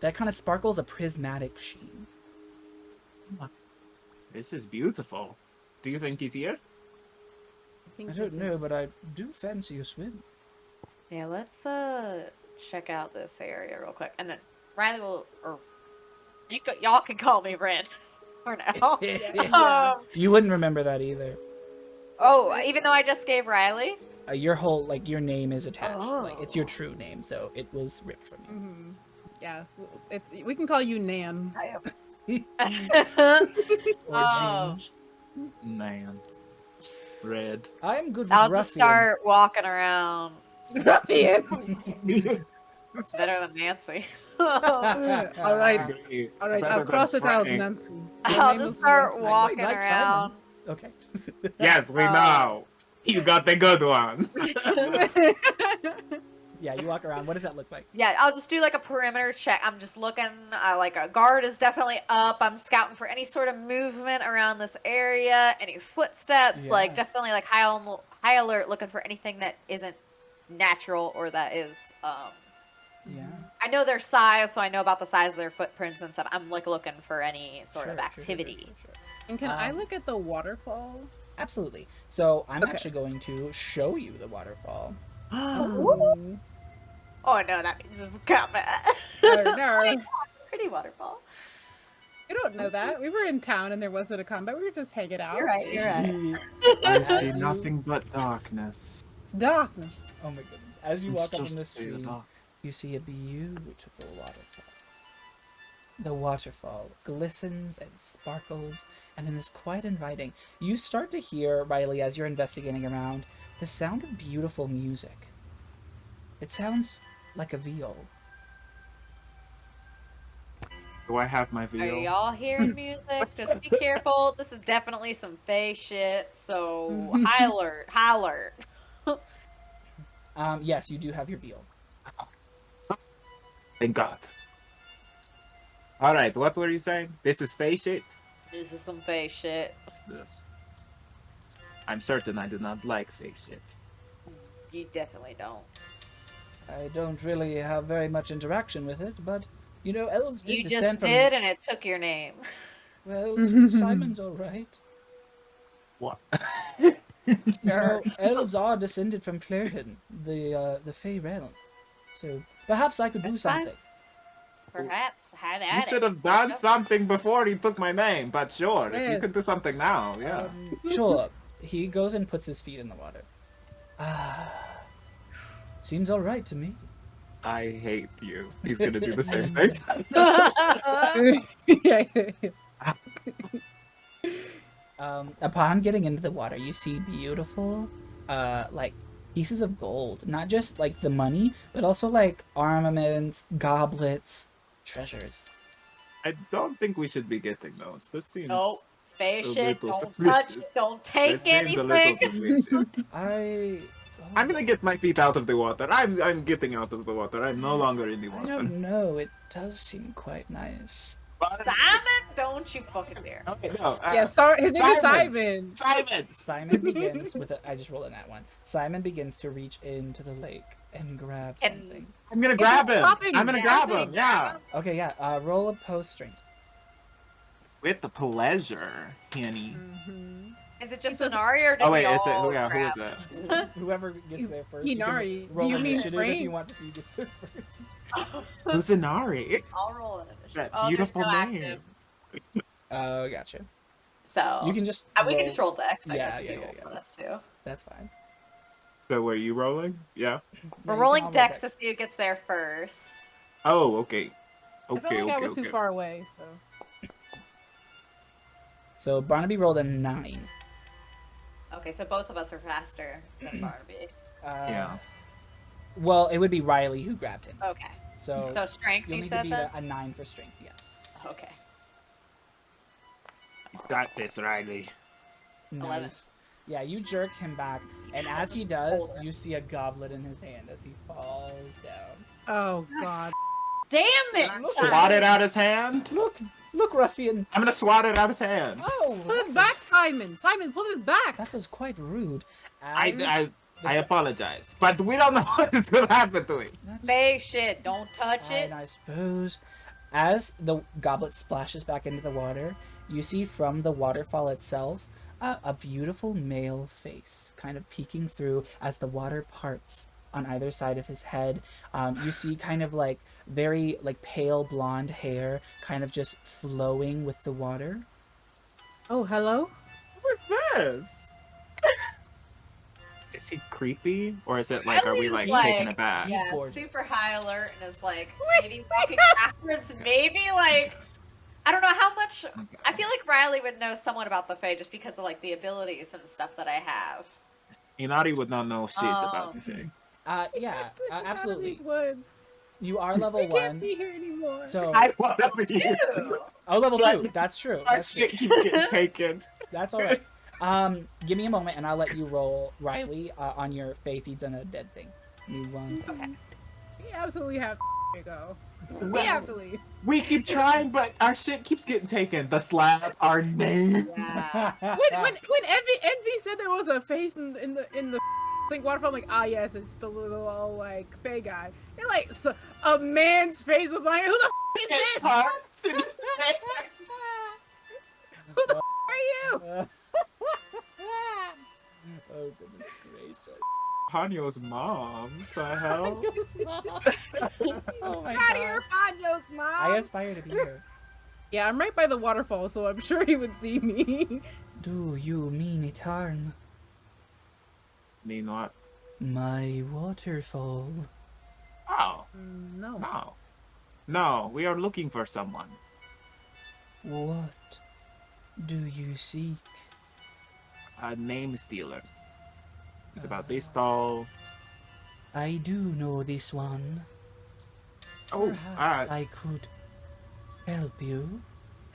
that kind of sparkles a prismatic sheen. This is beautiful. Do you think he's here? I don't know, but I do fancy a swim. Yeah, let's check out this area real quick, and then Riley will, or y'all can call me Red for now. You wouldn't remember that either. Oh, even though I just gave Riley. Your whole like your name is attached. Oh. Like it's your true name, so it was ripped from you. Mm-hmm. Yeah, we can call you Nan. Or Oh. Ginge. Man. Red. I'm good with I'll ruffian. just start walking around. Ruffian. It's better than Nancy. All right, Agree. all right. It's I'll better cross than it out, Frank. Nancy. Your I'll name just is start Ruffian. walking like around. Okay. Yes, we know. You got the good one. Yeah, you walk around. What does that look like? Yeah, I'll just do like a perimeter check. I'm just looking, like a guard is definitely up. I'm scouting for any sort of movement around this area, any footsteps, like Yeah. definitely like high alert, looking for anything that isn't natural or that is. Yeah. I know their size, so I know about the size of their footprints and stuff. I'm like looking for any sort of activity. Sure. And can I look at the waterfall? Absolutely. So I'm Okay. actually going to show you the waterfall. Ooh. Oh no, that means it's combat. No. Pretty waterfall. You don't know that. We were in town and there wasn't a combat. We were just hanging out. You're right. You're right. I As see you- nothing but darkness. It's darkness. Oh my goodness. As you It's walk up just in the a street, dark- you see a beautiful waterfall. The waterfall glistens and sparkles and it is quite inviting. You start to hear, Riley, as you're investigating around, the sound of beautiful music. It sounds like a viol. Do I have my Are veal? y'all hearing music? Just be careful. This is definitely some fae shit. So high alert. High alert. Yes, you do have your viol. Thank God. Alright, what were you saying? This is face shit? This is some fae shit. Yes. I'm certain I do not like face shit. You definitely don't. I don't really have very much interaction with it, but you know, elves did You descend just from. did, and it took your name. Well, Simon's all right. What? You know, elves are descended from Flirton, the Fey realm. So perhaps I could do That's fine. something. Perhaps had You at should it. have done something before you took my name, but sure, if you Yes. could do something now, yeah. Sure. He goes and puts his feet in the water. Seems all right to me. I hate you. He's gonna do the same thing. Upon getting into the water, you see beautiful, like pieces of gold. Not just like the money, but also like armaments, goblets, treasures. I don't think we should be getting those. This seems Nope. Fae a shit. little Don't suspicious. touch it. Don't this take seems a little anything. suspicious. I'm gonna get my feet out of the water. I'm getting out of the water. I'm no longer in the I water. don't know. It does seem quite nice. Simon, don't you fucking dare. Okay, no. Yeah, sorry. His name is Simon. Simon. Simon. Simon begins with I just rolled in that one. Simon begins to reach into the lake and grab And- something. I'm gonna grab him. stopping. I'm gonna Yeah, grab I'm him. Yeah. Okay, yeah. Roll a post strength. With the pleasure, Kenny. Mm-hmm. Is it just He doesn't- Inari or did Oh wait, we is it? all Who? Yeah, who grab? is it? Whoever gets there first. Inari. You can roll Do you mean initiative if you Frank? want to see who gets there first. Who's Inari? I'll roll an initiative. That Oh, there's beautiful no name. active. Oh, gotcha. So You can just. we can just roll dex. I Yeah, guess, if yeah, you yeah, want yeah. us to. That's fine. So were you rolling? Yeah. Yeah, We're you rolling can all roll dex to see who gets there first. Oh, okay. I felt Okay, like I okay, was too okay. far away, so. So Barnaby rolled a 9. Okay, so both of us are faster than Barnaby. Yeah. Well, it would be Riley who grabbed him. Okay. So So strength, you'll you need to said beat then? a 9 for strength, yes. Okay. You got this, Riley. 11. Nice. Yeah, you jerk him back, and as he does, you see a goblet in his hand as he falls down. Oh God. Damn Can I it! swat it out his hand? Look, ruffian! I'm gonna swat it out his hand. Oh, Put it back, Simon. Simon, put it back. that was quite rude. As I apologize, but we don't know what's gonna happen to it. that's Fake shit, don't touch fine, it. I suppose. As the goblet splashes back into the water, you see from the waterfall itself a beautiful male face kind of peeking through as the water parts on either side of his head. You see kind of like very like pale blonde hair kind of just flowing with the water. Oh, hello. What's this? Is he creepy, or is it like, are we Riley's like taking like- it back? He's Yeah, gorgeous. super high alert and is like maybe walking backwards, maybe like I don't know how much. Okay. I feel like Riley would know somewhat about the Fae just because of like the abilities and stuff that I have. Inari would not know shit about Um, the thing. Yeah, Out of absolutely. these woods. You are level They can't 1. be here anymore. So want to be here. level Right. 2. That's true. Our That's, shit keeps getting taken. that's all right. Give me a moment, and I'll let you roll Riley on your Fae feeds on a dead thing. Give me 1 second. Okay. We absolutely have to go. We Well, have to leave. we keep trying, but our shit keeps getting taken. The slab, our names. Yeah. When Envy said there was a face in the think waterfall, I'm like, ah yes, it's the little old like Fae guy. And like a man's face was like, who the is this? Parts and- Who the are you? Oh goodness gracious! Hanyo's mom. The hell? Oh my Out here, god! Panyo's mom. I aspire to be here. Yeah, I'm right by the waterfall, so I'm sure he would see me. Do you mean Etarn? Mean what? My waterfall. Oh, No. no. No, we are looking for someone. What do you seek? A name stealer. He's about this tall. I do know this one. Oh, Perhaps I could help you.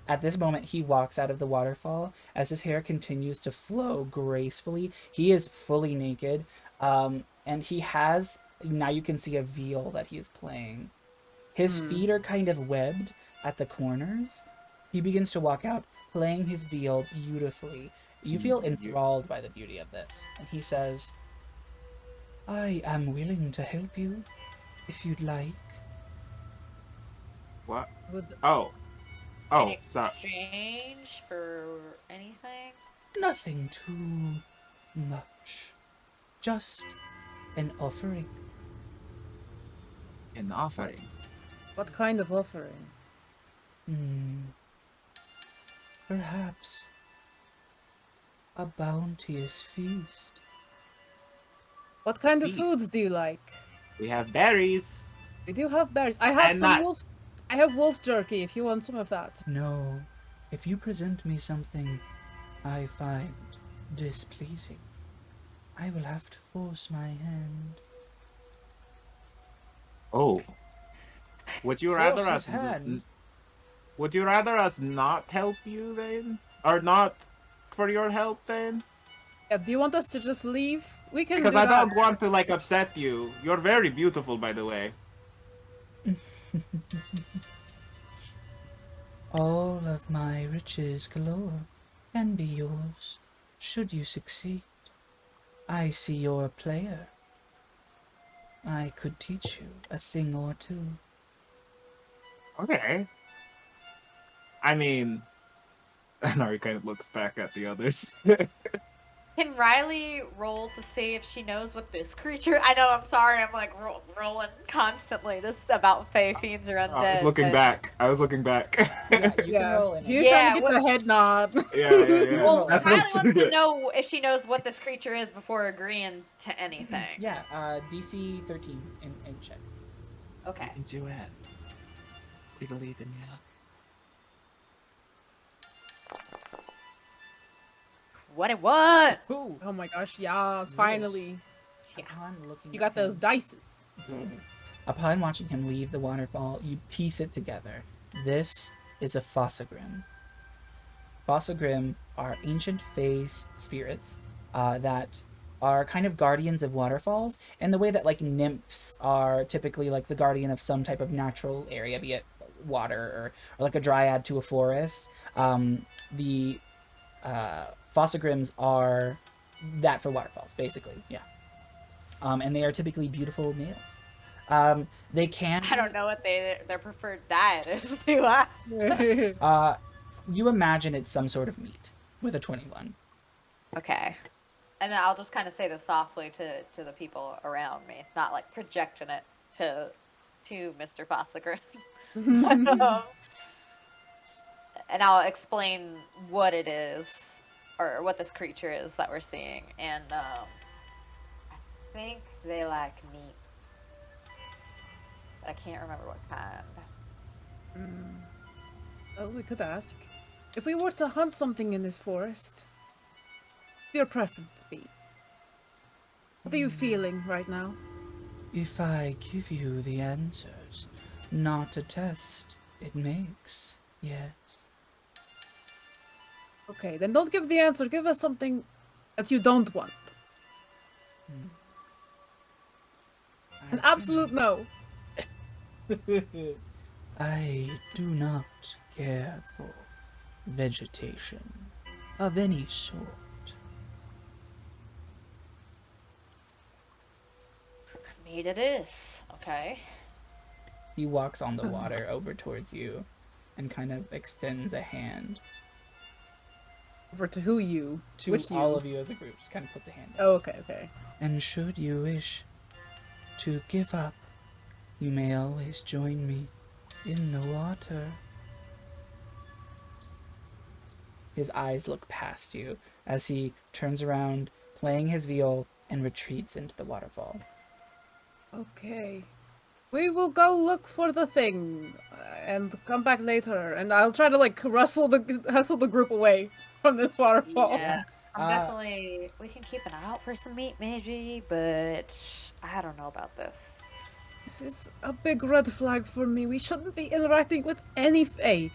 At this moment, he walks out of the waterfall as his hair continues to flow gracefully. He is fully naked, and he has, now you can see a veil that he is playing. His feet are kind of webbed at the corners. He begins to walk out, playing his veil beautifully. You feel enthralled by the beauty of this. And he says, I am willing to help you, if you'd like. what? Would Oh. In Oh, sorry. exchange for anything? Nothing too much. Just an offering. An offering. what kind of offering? Perhaps a bounteous feast. What kind of Feast. foods do you like? We have berries. We do have berries. I have And some not- wolf. I have wolf jerky if you want some of that. No, if you present me something I find displeasing, I will have to force my hand. Oh. Would you Force rather his us hand. Would you rather us not help you then? Or not for your help then? Yeah, do you want us to just leave? We can Because do I that. don't want to like upset you. You're very beautiful, by the way. All of my riches galore can be yours, should you succeed. I see you're a player. I could teach you a thing or two. Okay. I mean, Nari kind of looks back at the others. Can Riley roll to see if she knows what this creature? I know. I'm sorry. I'm like rolling constantly. This is about Fae fiends or undead. I was looking but- back. I was looking back. Yeah, you Yeah. can roll in He it. was Yeah, trying to get the head nod. yeah. Well, That's Riley what she wants to did. know if she knows what this creature is before agreeing to anything. Yeah, DC 13 in check. Okay. Into it. We believe in you. 21. Ooh. Oh my gosh, yes, finally. Yeah. Upon looking You at got those him- dices. Upon watching him leave the waterfall, you piece it together. This is a Fossagrim. Fossagrim are ancient fae spirits that are kind of guardians of waterfalls, in the way that like nymphs are typically like the guardian of some type of natural area, be it water or like a dryad to a forest. The Fossagrims are that for waterfalls, basically, yeah. And they are typically beautiful males. They can. I don't know what their preferred diet is, do I? You imagine it's some sort of meat with a 21. Okay. And then I'll just kind of say this softly to the people around me, not like projecting it to Mr. Fossagrim. And I'll explain what it is, or what this creature is that we're seeing. And I think they like meat. But I can't remember what kind. Oh, we could ask. If we were to hunt something in this forest, what'd your preference be? What are you feeling right now? If I give you the answers, not a test it makes, yes. Okay, then don't give the answer. Give us something that you don't want. An absolute no. I do not care for vegetation of any sort. Meat it is. Okay. He walks on the water over towards you and kind of extends a hand Over to who you? to Which all you? of you as a group. Just kind of puts a hand out. Oh, okay, okay. And should you wish to give up, you may always join me in the water. His eyes look past you as he turns around, playing his viol, and retreats into the waterfall. Okay. We will go look for the thing and come back later, and I'll try to like hustle the group away from this waterfall. Yeah. I'm Uh, definitely. We can keep an eye out for some meat, maybe, but I don't know about this. This is a big red flag for me. We shouldn't be interacting with any fae.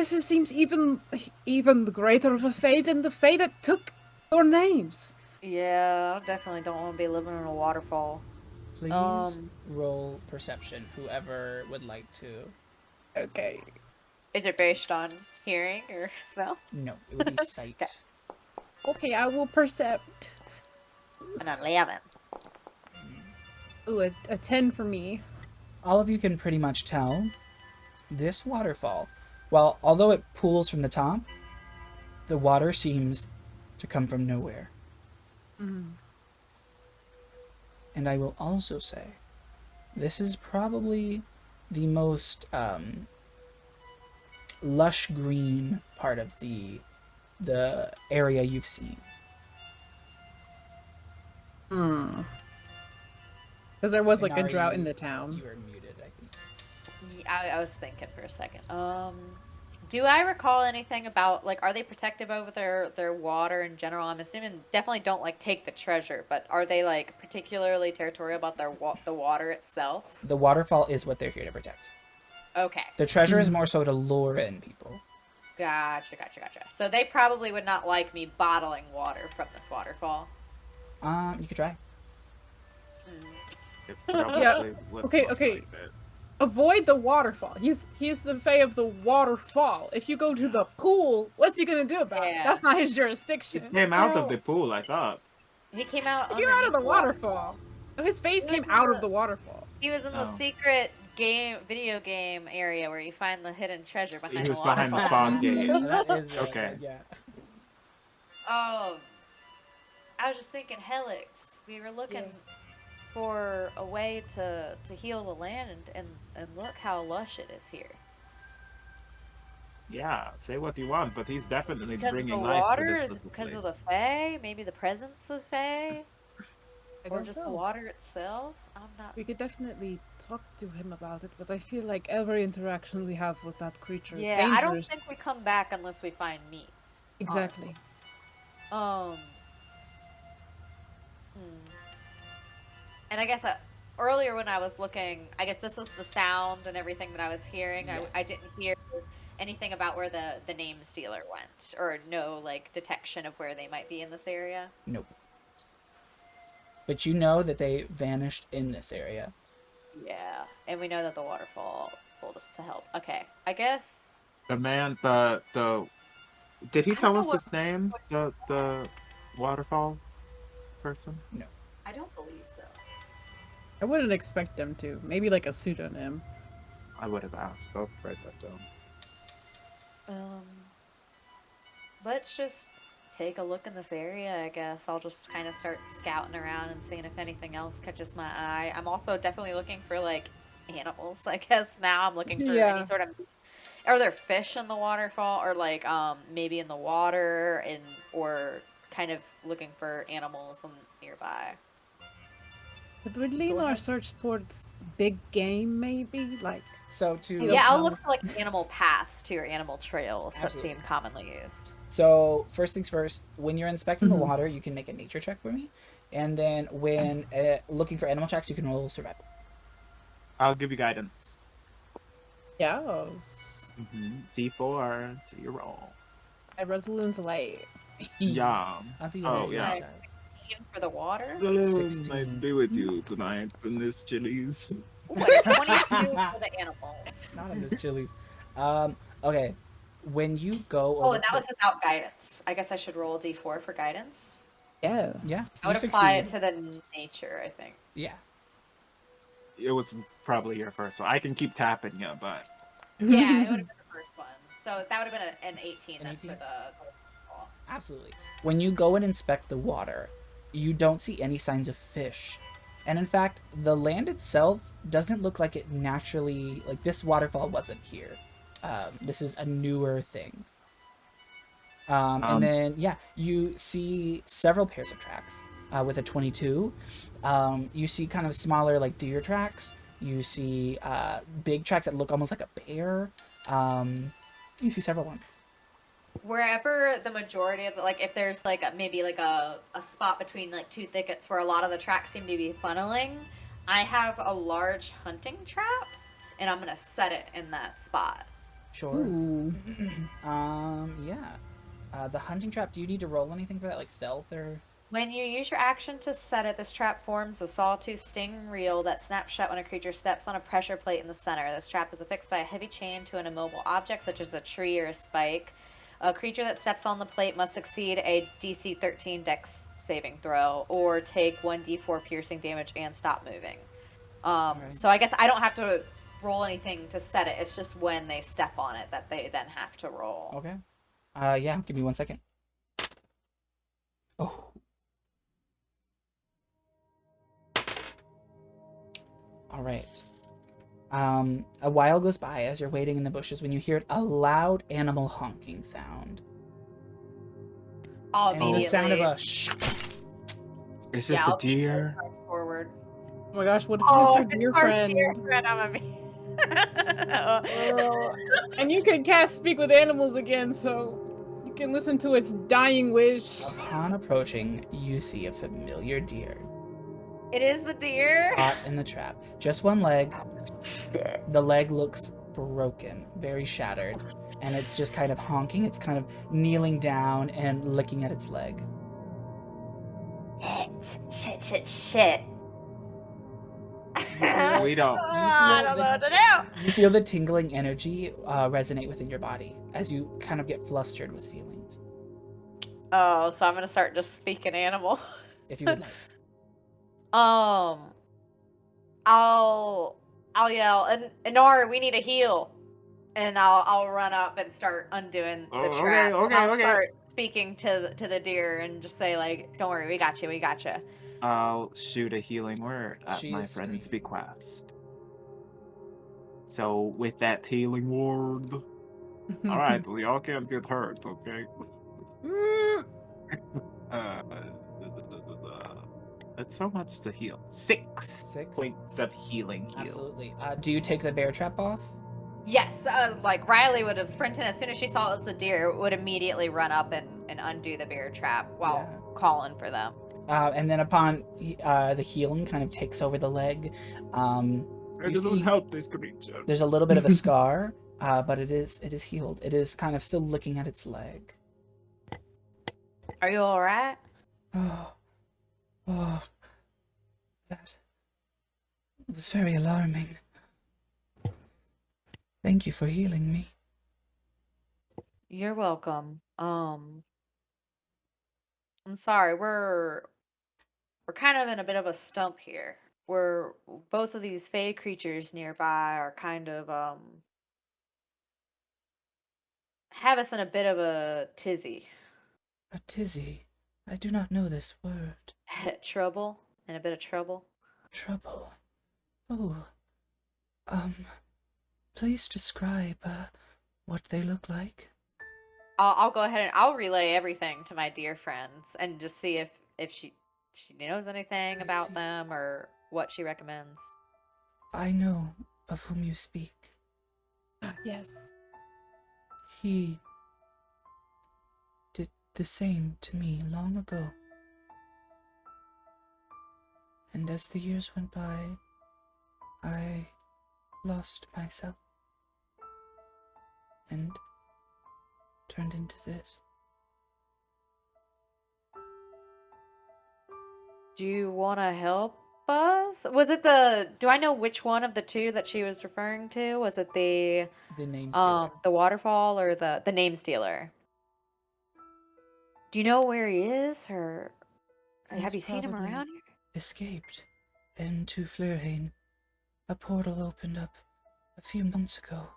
Seems even greater of a fae than the fae that took your names. Yeah, I definitely don't want to be living in a waterfall. Please roll perception, whoever would like to. Okay. Is it based on hearing or smell? No, it would be sight. Okay. Okay, I will percept. An 11. Ooh, a 10 for me. All of you can pretty much tell this waterfall, although it pools from the top, the water seems to come from nowhere. And I will also say, this is probably the most lush green part of the area you've seen. Because there was like a Inari, drought in the town. You were muted, I think. Yeah, I was thinking for a second. Do I recall anything about, like, are they protective over their water in general? I'm assuming definitely don't, like, take the treasure, but are they, like, particularly territorial about the water itself? The waterfall is what they're here to protect. Okay. The treasure is more so to lure in people. Gotcha. So they probably would not like me bottling water from this waterfall. You could try. It probably Yeah, would okay, most okay. like it. Avoid the waterfall. He's the fae of the waterfall. If you go to the pool, what's he gonna do about it? Yeah. That's not his It jurisdiction. came out of the pool, I thought. He came out. He came out of the underneath waterfall. His face He came was in out the- of the waterfall. He was in the Oh. secret video game area where you find the hidden treasure behind He the was behind the waterfall. fog gate. That is Okay. Yeah. Oh, I was just thinking, Helix. We were looking for a way to heal the land, and look how lush it is here. Yeah, say what you want, but he's definitely Because of the bringing life to water? this Is it little because of place. the fae? Maybe the presence of fae? I Or don't just know. the water itself? I'm not... We could definitely talk to him about it, but I feel like every interaction we have with that creature is Yeah, dangerous. I don't think we come back unless we find meat. Exactly. Um. And I guess earlier when I was looking, I guess this was the sound and everything that I was hearing. Yes. I didn't hear anything about where the name stealer went, or no like detection of where they might be in this area. Nope. But you know that they vanished in this area. Yeah, and we know that the waterfall told us to help. Okay, I guess The man, the did he I tell don't us know his name? The waterfall person? No. I don't believe so. I wouldn't expect them to. Maybe like a pseudonym. I would have asked. I'll write that down. Let's just take a look in this area, I guess. I'll just kind of start scouting around and seeing if anything else catches my eye. I'm also definitely looking for, like, animals, I guess now. I'm looking for any sort of... Are there fish in the waterfall? Or, like, maybe in the water? Or kind of looking for animals nearby? But we'd lean our search towards big game, maybe? Like... So to Yeah, I'll look for, like, animal paths to your animal trails Absolutely. that seem commonly used. So first things first, when you're inspecting the water, you can make a nature check for me, and then when looking for animal tracks, you can roll survival. I'll give you guidance. Yes. D4 to your roll. I Rosalind's late. Yeah. I think Oh, you're yeah. right. For the water? Salute, 16. might be with you tonight in this Chili's. Like 22 for the animals. Not in this Chili's. Okay. When you go Oh, over and that was without guidance. I guess I should roll a d4 for guidance. Yes. Yeah. I would you apply it succeeded. to the nature, I think. Yeah. It was probably your first one. I can keep tapping you, but Yeah, it would have been the first one. So that would have been an 18 An then 18? for the Absolutely. When you go and inspect the water, you don't see any signs of fish. And in fact, the land itself doesn't look like it naturally, like this waterfall wasn't here. This is a newer thing. And then, yeah, you see several pairs of tracks with a 22. You see kind of smaller, like deer tracks. You see big tracks that look almost like a bear. You see several ones. Wherever the majority of the, like, if there's like maybe like a spot between like two thickets where a lot of the tracks seem to be funneling, I have a large hunting trap, and I'm gonna set it in that spot. Sure. Ooh. Yeah. The hunting trap, do you need to roll anything for that, like stealth or? When you use your action to set it, this trap forms a sawtooth sting reel that snaps shut when a creature steps on a pressure plate in the center. This trap is affixed by a heavy chain to an immobile object, such as a tree or a spike. A creature that steps on the plate must succeed a DC 13 Dex saving throw, or take 1d4 piercing damage and stop moving. So I guess I don't have to roll anything to set it. It's just when they step on it that they then have to roll. Okay. Yeah, give me 1 second. Oh. All right. A while goes by as you're waiting in the bushes when you hear a loud animal honking sound. I'll And the immediately... sound of a shh. is it Yeah, the I'll be deer? forward. Oh my gosh, what if Oh, it's your dear our friend? dear friend, I'm a Girl. And you can cast Speak with Animals again, so you can listen to its dying wish. Upon approaching, you see a familiar deer It is the deer. caught in the trap. Just one leg. Shit. The leg looks broken, very shattered, and it's just kind of honking. It's kind of kneeling down and licking at its leg. Shit. We don't. I don't know what to do. You feel the tingling energy resonate within your body as you kind of get flustered with feelings. Oh, so I'm gonna start just speaking animal. If you would like. I'll yell, Inara, we need a heal. And I'll run up and start undoing the Oh, trap. okay, I'll okay. start speaking to the deer and just say, like, don't worry, we got you. I'll shoot a healing word at She my is friend's screaming. bequest. So with that healing word, all right, we all can't get hurt, okay? That's so much to heal. 6 6? points of healing heals. Absolutely. Do you take the bear trap off? Yes, like Riley would have sprinted as soon as she saw it was the deer, would immediately run up and and undo the bear trap while Yeah. calling for them. And then upon the healing kind of takes over the leg, I you don't see help this creature. there's a little bit of a scar, but it is healed. It is kind of still looking at its leg. Are you all right? Oh, that was very alarming. Thank you for healing me. You're welcome. I'm sorry. We're kind of in a bit of a stump here. We're both of these fey creatures nearby are kind of have us in a bit of a tizzy. A tizzy. I do not know this word. Trouble? In a bit of trouble? Trouble. Oh. Please describe, what they look like. I'll go ahead and I'll relay everything to my dear friends and just see if she knows anything I about see. them or what she recommends. I know of whom you speak. Yes. He did the same to me long ago. And as the years went by, I lost myself and turned into this. Do you want to help us? Was it do I know which one of the two that she was referring to? Was it the name stealer. the waterfall or the name stealer? Do you know where he is or have He's you seen him probably around here? escaped into Fleurhain. A portal opened up a few months ago,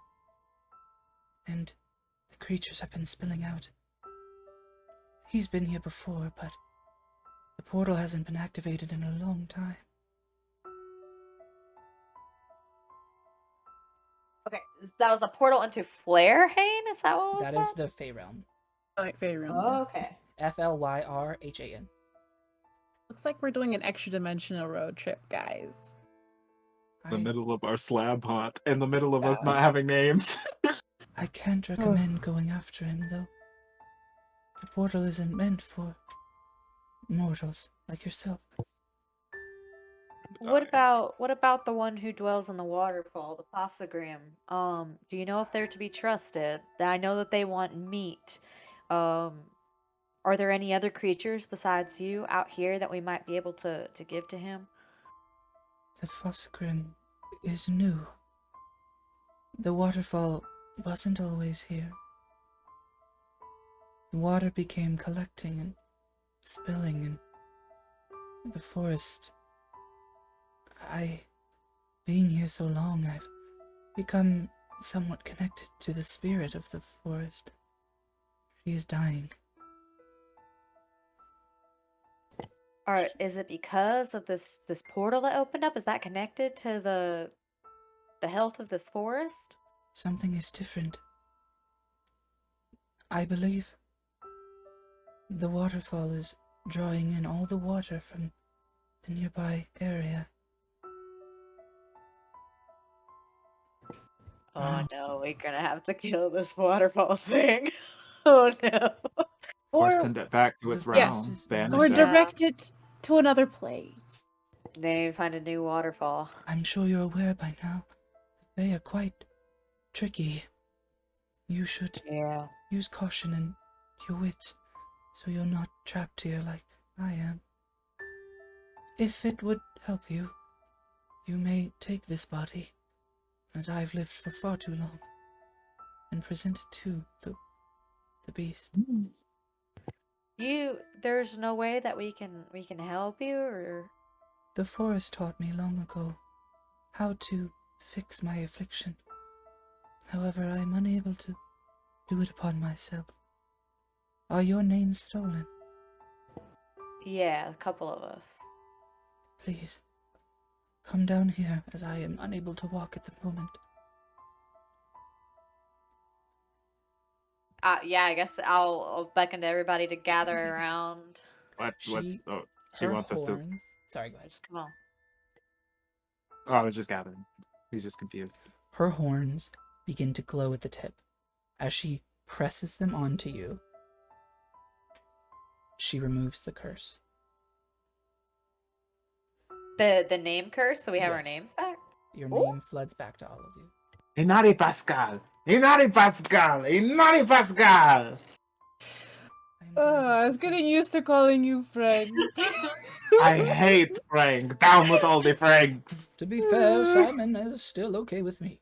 and the creatures have been spilling out. He's been here before, but the portal hasn't been activated in a long time. Okay, that was a portal into Flarehain? Is that what was That is the Fey realm. Like fairy realm. Oh, okay. Flyrhan. Looks like we're doing an extra dimensional road trip, guys. The middle of our slab hunt, in the middle of us Yeah. not having names. I can't recommend going after him, though. The portal isn't meant for mortals like yourself. What about the one who dwells in the waterfall, the Passagram? Do you know if they're to be trusted? I know that they want meat. Are there any other creatures besides you out here that we might be able to give to him? The Fossgrim is new. The waterfall wasn't always here. The water became collecting and spilling in the forest. Being here so long, I've become somewhat connected to the spirit of the forest. She is dying. Is it because of this portal that opened up? Is that connected to the health of this forest? Something is different. I believe the waterfall is drawing in all the water from the nearby area. Oh no, we're gonna have to kill this waterfall thing. Oh no. Or Or send it back to its Yeah. realm. Or Banish or it. direct it to another place. They need to find a new waterfall. I'm sure you're aware by now that they are quite tricky. You should Yeah. use caution and your wits so you're not trapped here like I am. If it would help you, you may take this body, as I've lived for far too long, and present it to the beast. There's no way that we can help you or The forest taught me long ago how to fix my affliction. However, I am unable to do it upon myself. Are your names stolen? yeah, a couple of us. Please, come down here, as I am unable to walk at the moment. Yeah, I guess I'll beckon to everybody to gather around. She Her wants us to. horns. Sorry, go ahead. Just come on. Oh, I was just gathering. He's just confused. Her horns begin to glow at the tip as she presses them onto you. she removes the curse. The name curse, so we have our Yes. names back. Your Ooh. name floods back to all of you. Inari Pascal! Inari Pascal! Inari Pascal! I'm glad I was getting used to calling you Frank. I hate Frank. Down with all the Franks. To be fair, Simon is still okay with me.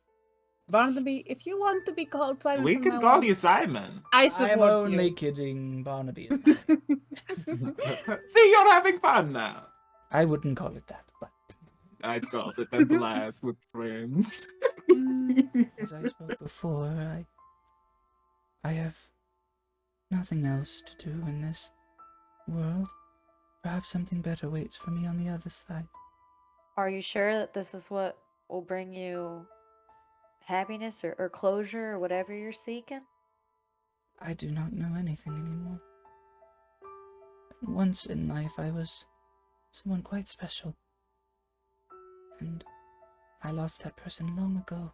Barnaby, if you want to be called Simon We from can now call on, you Simon. I I'm support only you. kidding. Barnaby is my name. See, you're having fun now. I wouldn't call it that, but I called it a blast with friends. as I spoke before, I have nothing else to do in this world. Perhaps something better waits for me on the other side. Are you sure that this is what will bring you happiness or closure or whatever you're seeking? I do not know anything anymore. Once in life I was someone quite special. And I lost that person long ago.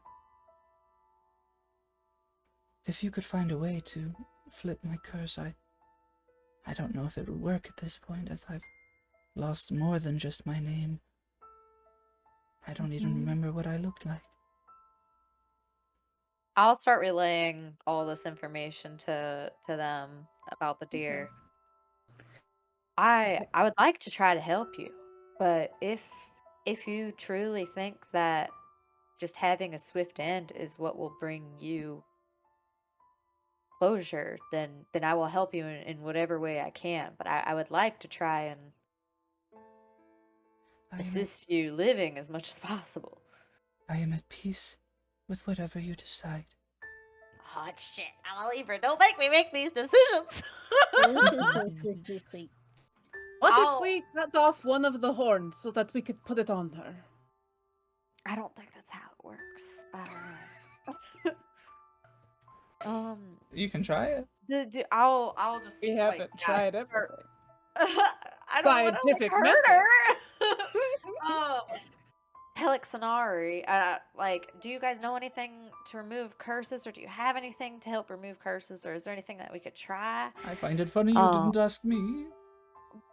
If you could find a way to flip my curse, I don't know if it would work at this point, as I've lost more than just my name. I don't even remember what I looked like. I'll start relaying all this information to them about the deer. I would like to try to help you, but if you truly think that just having a swift end is what will bring you closure, then I will help you in whatever way I can. But I would like to try and assist you living as much as possible. I am at peace with whatever you decide. Oh shit! I'm a Libra. Don't make me make these decisions. What I'll- if we cut off one of the horns so that we could put it on her? I don't think that's how it works. I don't know. You can try it. I'll just. We haven't tried start- everything. I don't wanna, Scientific hurt method. her. Helixanari, do you guys know anything to remove curses, or do you have anything to help remove curses, or is there anything that we could try? I find it funny you didn't ask me.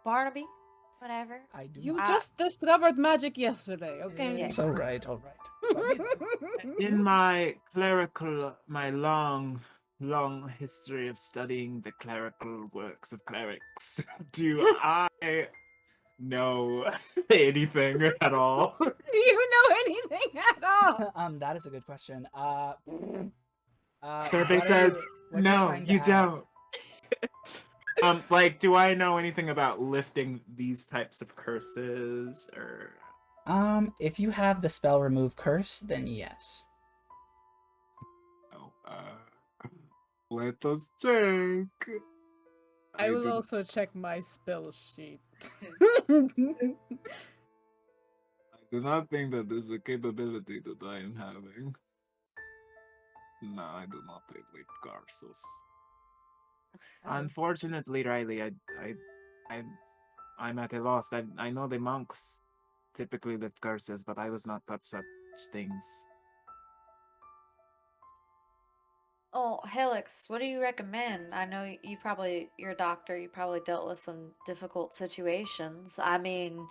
Barnaby, whatever. I do You not. just discovered magic yesterday, okay? It's all right, all right. In my long history of studying the clerical works of clerics, do I know anything at all? Do you know anything at all? That is a good question. Survey says, no, you don't. Do I know anything about lifting these types of curses, or... If you have the spell remove curse, then yes. Oh, let us check. I will do- also check my spell sheet. I do not think that this is a capability that I am having. No, I do not lift curses. Unfortunately, Riley, I'm at a loss. I know the monks typically lift curses, but I was not taught such things. Oh, Helix, what do you recommend? I know you're a doctor, you probably dealt with some difficult situations. I mean,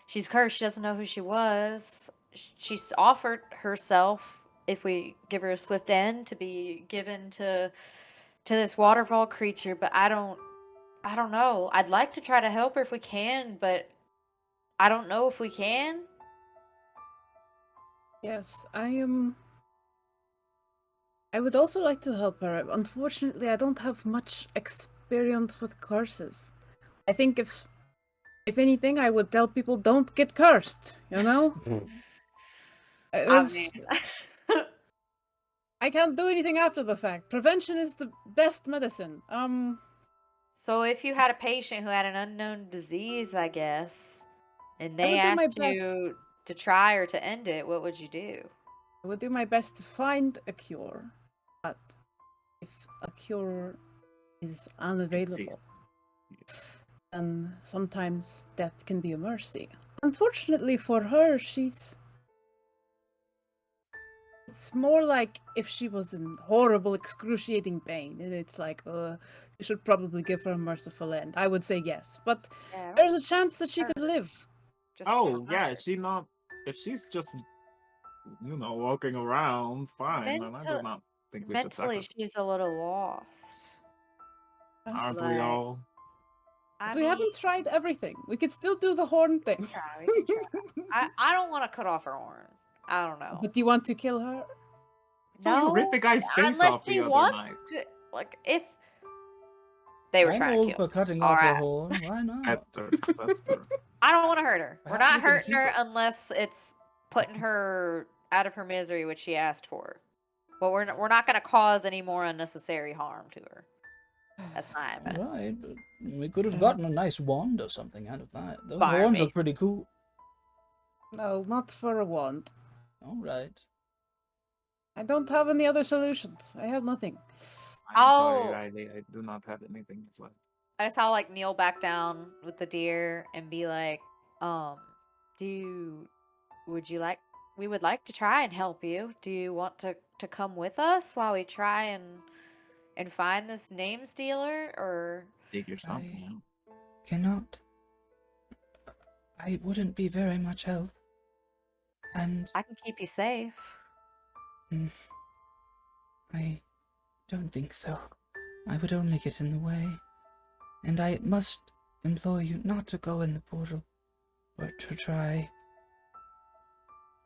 she's cursed, she doesn't know who she was. She's offered herself, if we give her a swift end, to be given to this waterfall creature, but I don't know. I'd like to try to help her if we can, but I don't know if we can. Yes, I would also like to help her. Unfortunately, I don't have much experience with curses. I think if anything, I would tell people don't get cursed, you know? It's- I can't do anything after the fact. Prevention is the best medicine. So if you had a patient who had an unknown disease, I guess, and they would do my asked you to try or to end it, what would you do? I would do my best to find a cure. But if a cure is unavailable, then sometimes death can be a mercy. Unfortunately for her, it's It's more like if she was in horrible, excruciating pain. And it's like, you should probably give her a merciful end. I would say yes, but Yeah, there's a chance that she could live. just Oh, still yeah, hurt. she not. If she's just, walking around, fine, then I do not think we should Mentally, sacrifice. she's a little lost. Aren't like- we all? I But we mean, haven't tried everything. We could still do the horn thing. we can try. I don't want to cut off her horn. I don't know. But do you want to kill her? So you ripped the guy's face unless off she the other wants night. to. Like, if they were I'm trying all to kill for her. cutting All off her right. horn. Why not? That's true. That's true. I don't want to hurt her. We're Perhaps not we can hurting keep her it. unless it's putting her out of her misery, which she asked for. But we're not going to cause any more unnecessary harm to her. That's not happening. Right, but we could have gotten a nice wand or something out of that. Those Fire horns me. look pretty cool. No, not for a wand. All right. I don't have any other solutions. I have nothing. I'm sorry, Oh. Riley. I do not have anything as well. I just how like kneel back down with the deer and be like, we would like to try and help you. Do you want to come with us while we try and find this name stealer, or Figure something out. Cannot. I wouldn't be very much help. And I can keep you safe? I don't think so. I would only get in the way. And I must implore you not to go in the portal, or to try.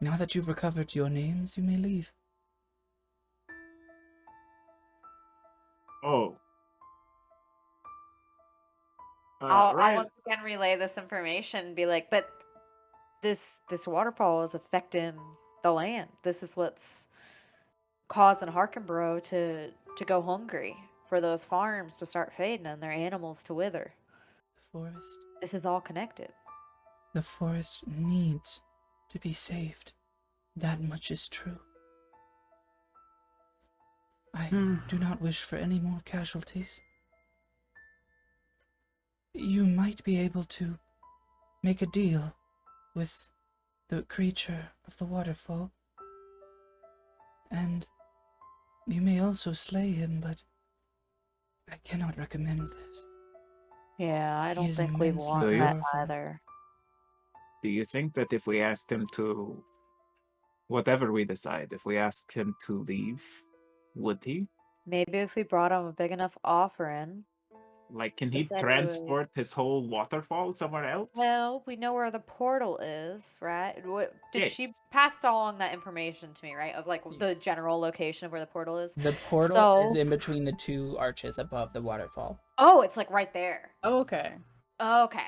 Now that you've recovered your names, you may leave. Oh. I'll Right. once again relay this information and be like, but this waterfall is affecting the land. This is what's causing Harkenborough to go hungry, for those farms to start fading and their animals to wither. The forest. This is all connected. The forest needs to be saved. That much is true. I do not wish for any more casualties. You might be able to make a deal with the creature of the waterfall. And you may also slay him, but I cannot recommend this. Yeah, I He don't is think we immensely want that powerful. either. Do you think that if we asked him to, whatever we decide, if we asked him to leave, would he? Maybe if we brought him a big enough offering. Like, can he Said he would. transport his whole waterfall somewhere else? Well, we know where the portal is, right? Did she Yes. passed along that information to me, right? Of like the general location of where the portal is. The portal So- is in between the two arches above the waterfall. Oh, it's like right there. Okay. Okay.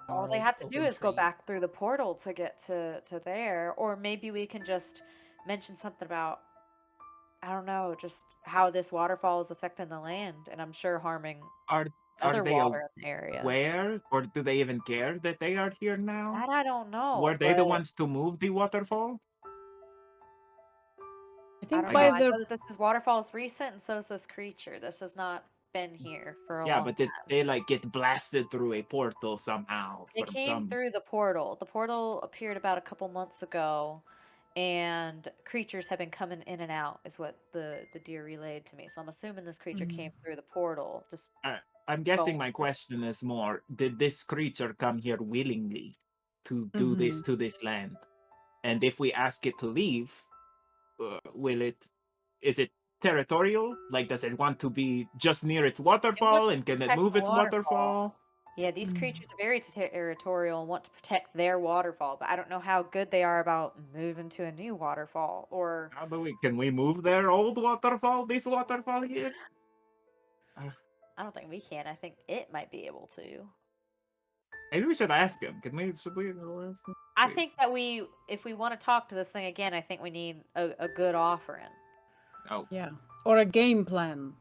All they have to do is go back through the portal to get to there, or maybe we can just mention something about, I don't know, just how this waterfall is affecting the land, and I'm sure harming Are other they water in the area. aware, or do they even care that they are here now? That I don't know. Were they the but ones to move the waterfall? I I think don't by know. I the know that this waterfall is recent, and so is this creature. This has not been here for a Yeah, long but did they like get blasted through a portal somehow? They from came some... through the portal. The portal appeared about a couple months ago, and creatures have been coming in and out, is what the deer relayed to me. So I'm assuming this creature came through the portal. Just I'm guessing Oh. my question is more, did this creature come here willingly to do this to this land? And if we ask it to leave, is it territorial? Like, does it want to be just near its waterfall, wants and to can it protect move the its waterfall. waterfall? yeah, these creatures are very territorial and want to protect their waterfall, but I don't know how good they are about moving to a new waterfall. Or How do we, can we move their old waterfall, this waterfall here? I don't think we can. I think it might be able to. Maybe we should ask him. Should we ask him? I Wait. think that if we want to talk to this thing again, I think we need a good offering. Oh, yeah, or a game plan.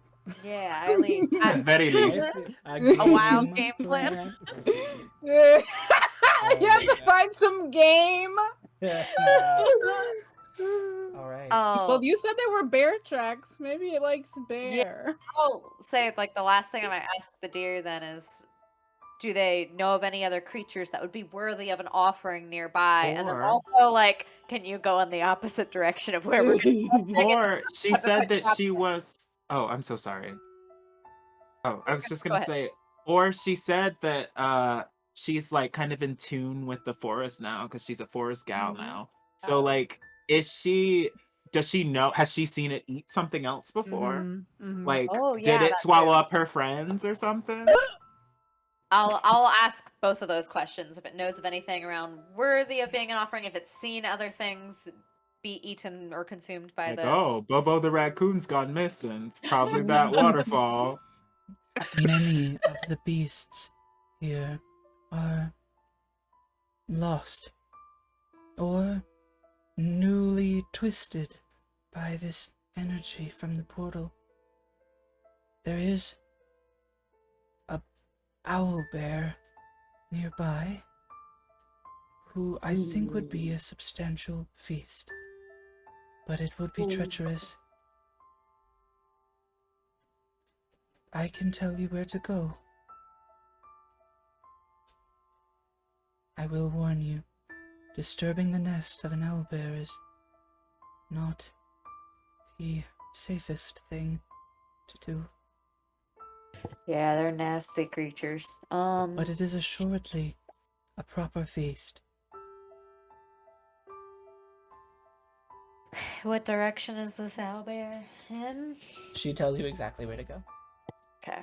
Yeah, at least. at very least. A wild game plan. You have to find some game. All right. Well, you said there were bear tracks. Maybe it likes bear. I'll say like the last thing I might ask the deer then is, do they know of any other creatures that would be worthy of an offering nearby? And then Or- also, like, can you go in the opposite direction of where we're Or she Have to said put that traps she in. was. Oh, I'm so sorry. Oh, I was just Go gonna ahead. say, or she said that she's like kind of in tune with the forest now because she's a forest gal now. So like, does she know? Has she seen it eat something else before? Like, Oh, did yeah, it that swallow too. up her friends or something? I'll ask both of those questions if it knows of anything around worthy of being an offering, if it's seen other things be eaten or consumed by Like, the oh, Bobo the raccoon's gone missing. It's probably that waterfall. Many of the beasts here are lost or newly twisted by this energy from the portal. There is a owl bear nearby who I think would be a substantial feast, but it would be treacherous. I can tell you where to go. I will warn you, disturbing the nest of an owlbear is not the safest thing to do. Yeah, they're nasty creatures. But it is assuredly a proper feast. What direction is this owlbear in? She tells you exactly where to go. Okay.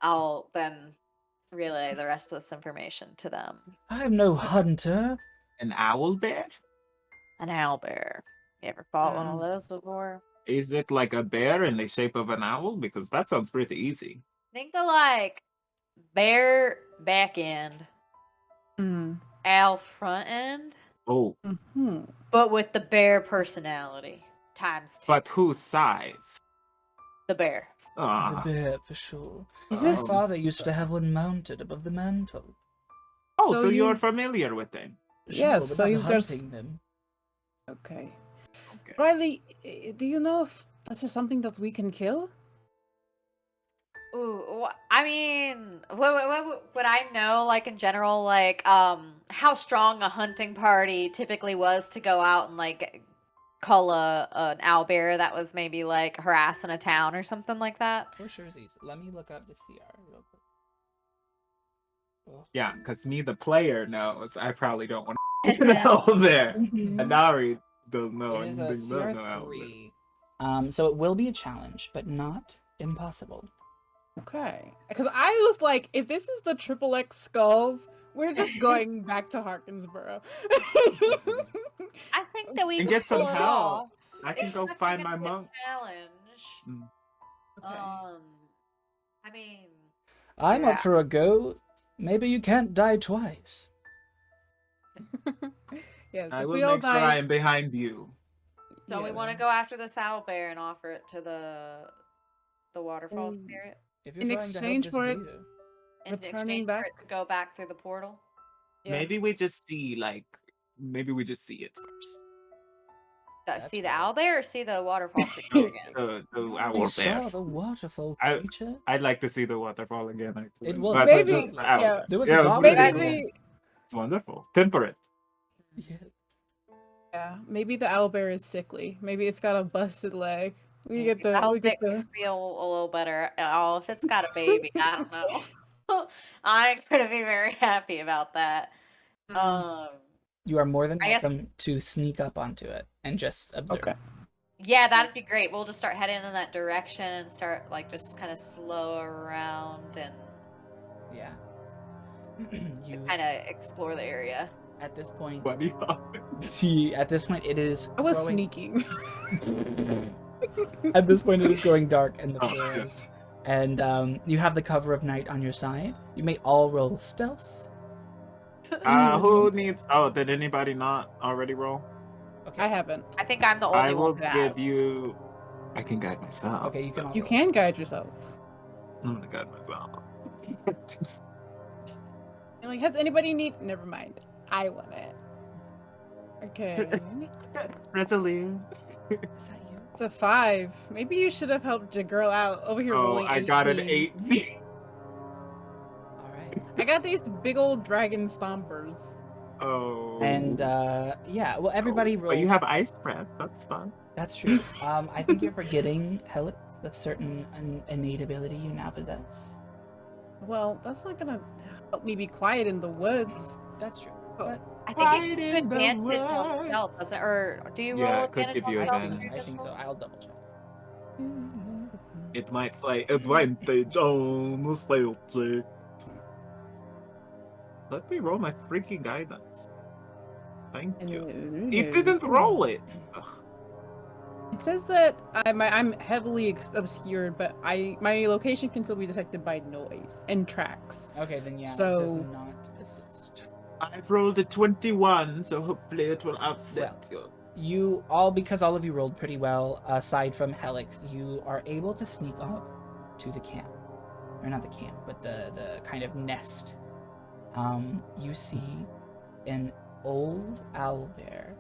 I'll then relay the rest of this information to them. I am no hunter. An owl bear? An owlbear. You ever fought one of Um, those before? Is it like a bear in the shape of an owl? Because that sounds pretty easy. Think of like bear back end, owl front end, Oh, but with the bear personality times 2. but whose size? The bear. The Ah. bear, for sure. Is My this- father used to have one mounted above the mantle. Oh, So so you're you- familiar with them. Sure, Yes, but so not you just- hunting them. Okay. Okay. Riley, do you know if this is something that we can kill? Ooh, I mean, what would I know, like, in general, like, how strong a hunting party typically was to go out and, like, cull an owlbear that was maybe, like, harassing a town or something like that? For sure, let me look up the CR real quick. Oh. Yeah, because me, the player, knows. I probably don't want to know there. And Nari doesn't know It is a anything about no owl bear. CR3. So it will be a challenge, but not impossible. Okay. Because I was like, if this is the triple X skulls, we're just going back to Harkinsboro. I think that we And can get some pull it help. off. I can It's go not find gonna my be a monks. challenge. Okay. I mean, I'm Yeah. up for a go. Maybe you can't die twice. Yes, I if will we all make sure I die. am behind you. so we want to Yes. go after this owlbear and offer it to the waterfall Mm. spirit If you're In trying to help, exchange just for it- do. in Returning exchange for back? it to go back through the portal. Yeah. Maybe we just see, like, maybe we just see it first. That's See the fair. owlbear or see the waterfall spirit again? The We owl already saw bear. the waterfall I- creature. I'd like to see the waterfall again, actually. It was But Maybe- the owl- yeah. There was yeah, a it was bomb really in cool. it. Maybe, It's wonderful. Temperate. Yeah. yeah, maybe the owlbear is sickly. Maybe it's got a busted leg. We get the. That'll We get make me the. feel a little better. Oh, if it's got a baby, I don't know. I'm gonna be very happy about that. You are more than I guess- welcome to sneak up onto it and just observe. Okay. Yeah, that'd be great. We'll just start heading in that direction and start like just kind of slow around and Yeah. You kind of explore the area. at this point. Buddy. At this point, it is. I was growing- sneaking. At this point, it is growing dark in the Oh, forest, and you have the cover of night on your side. You may all roll stealth. Who needs? Oh, did anybody not already roll? Okay. I haven't. I think I'm the only I will one who give has. you. I can guide myself. Okay, you can. All You roll. can guide yourself. I'm gonna guide myself. You're like, has anybody need? Never mind. I want it. Okay. Resolute. Is that you? It's a 5. Maybe you should have helped your girl out over here Oh, rolling. I got an 18. 8. I got these big old dragon stompers. Oh. And yeah, well, everybody But rolled. you have ice breath. That's fun. That's true. I think you're forgetting, Helix, the certain innate ability you now possess. Well, that's not gonna help me be quiet in the woods. That's true. Oh. But I think Right it gives you in the advantage on stealth, woods. doesn't it? Or do you Yeah, roll it could advantage give on you stealth? advantage. I think so. I'll double check. It might say advantage on the stealth check. Let me roll my freaking guidance. Thank you. It didn't roll it. Ugh. It says that I'm heavily obscured, but my location can still be detected by noise and tracks. Okay, then yeah, it does So- not assist. I've rolled a 21, so hopefully it will upset you. You all, because all of you rolled pretty well, aside from Helix, you are able to sneak up to the camp. Or not the camp, but the kind of nest. You see an old owlbear.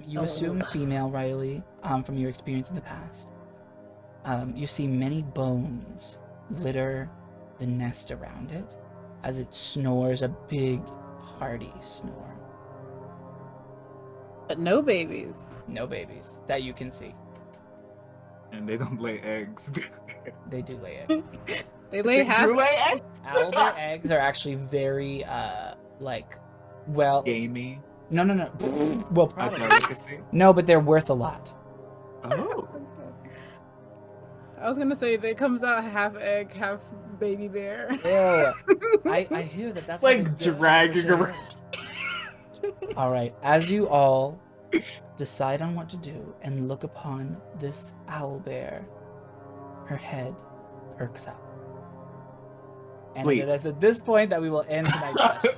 You assume female, Riley, from your experience in the past. You see many bones litter the nest around it as it snores a big, hearty snore. But no babies. No babies that you can see. And they don't lay eggs. They do lay eggs. They lay half. Do lay eggs? Owlbear eggs are actually very, well, Gamey. no. Well, Of probably. delicacy. No, but they're worth a lot. Oh. I was gonna say that comes out half egg, half baby bear. Ew. I hear that. That's It's like how they do it. dragging around. All right, as you all decide on what to do and look upon this owlbear, her head perks up. And Sleep. it is at this point that we will end tonight's session.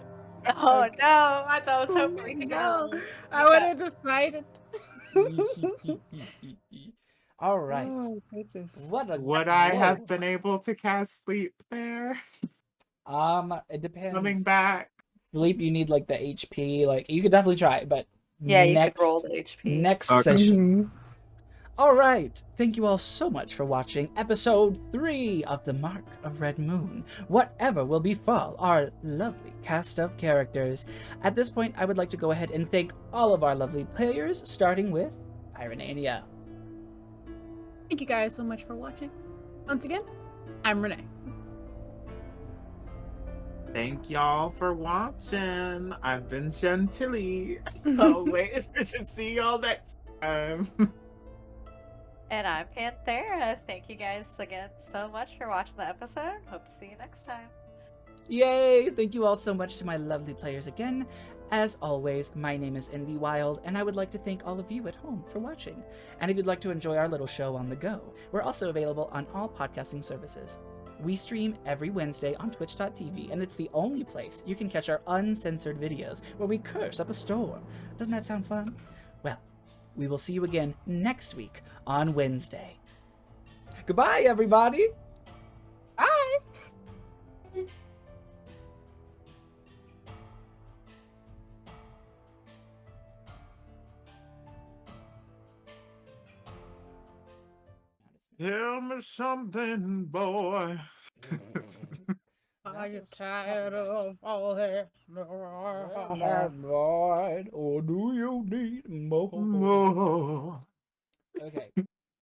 Oh no! I thought I was hoping we could No, go. I wanted to fight it. All right. Oh, goodness. What a Would I have whoa. been able to cast sleep there? It depends. Coming back. Sleep, you need like the HP. Like you could definitely try, but Yeah, you next, could roll the HP. next Okay. session. All right. Thank you all so much for watching episode 3 of The Mark of Red Moon. Whatever will befall our lovely cast of characters. At this point, I would like to go ahead and thank all of our lovely players, starting with Pyronaynia. Thank you guys so much for watching. Once again, I'm Renee. Thank y'all for watching. I've been Chantilly. I'll wait to see y'all next time. And I'm Panthera. Thank you guys again so much for watching the episode. Hope to see you next time. Yay! Thank you all so much to my lovely players again. As always, my name is Envy Wild, and I would like to thank all of you at home for watching. And if you'd like to enjoy our little show on the go, we're also available on all podcasting services. We stream every Wednesday on twitch.tv, and it's the only place you can catch our uncensored videos where we curse up a storm. Doesn't that sound fun? Well, we will see you again next week on Wednesday. Goodbye, everybody! Bye. Tell me something, boy. Are you tired of all that? Or do you need more? More. Okay.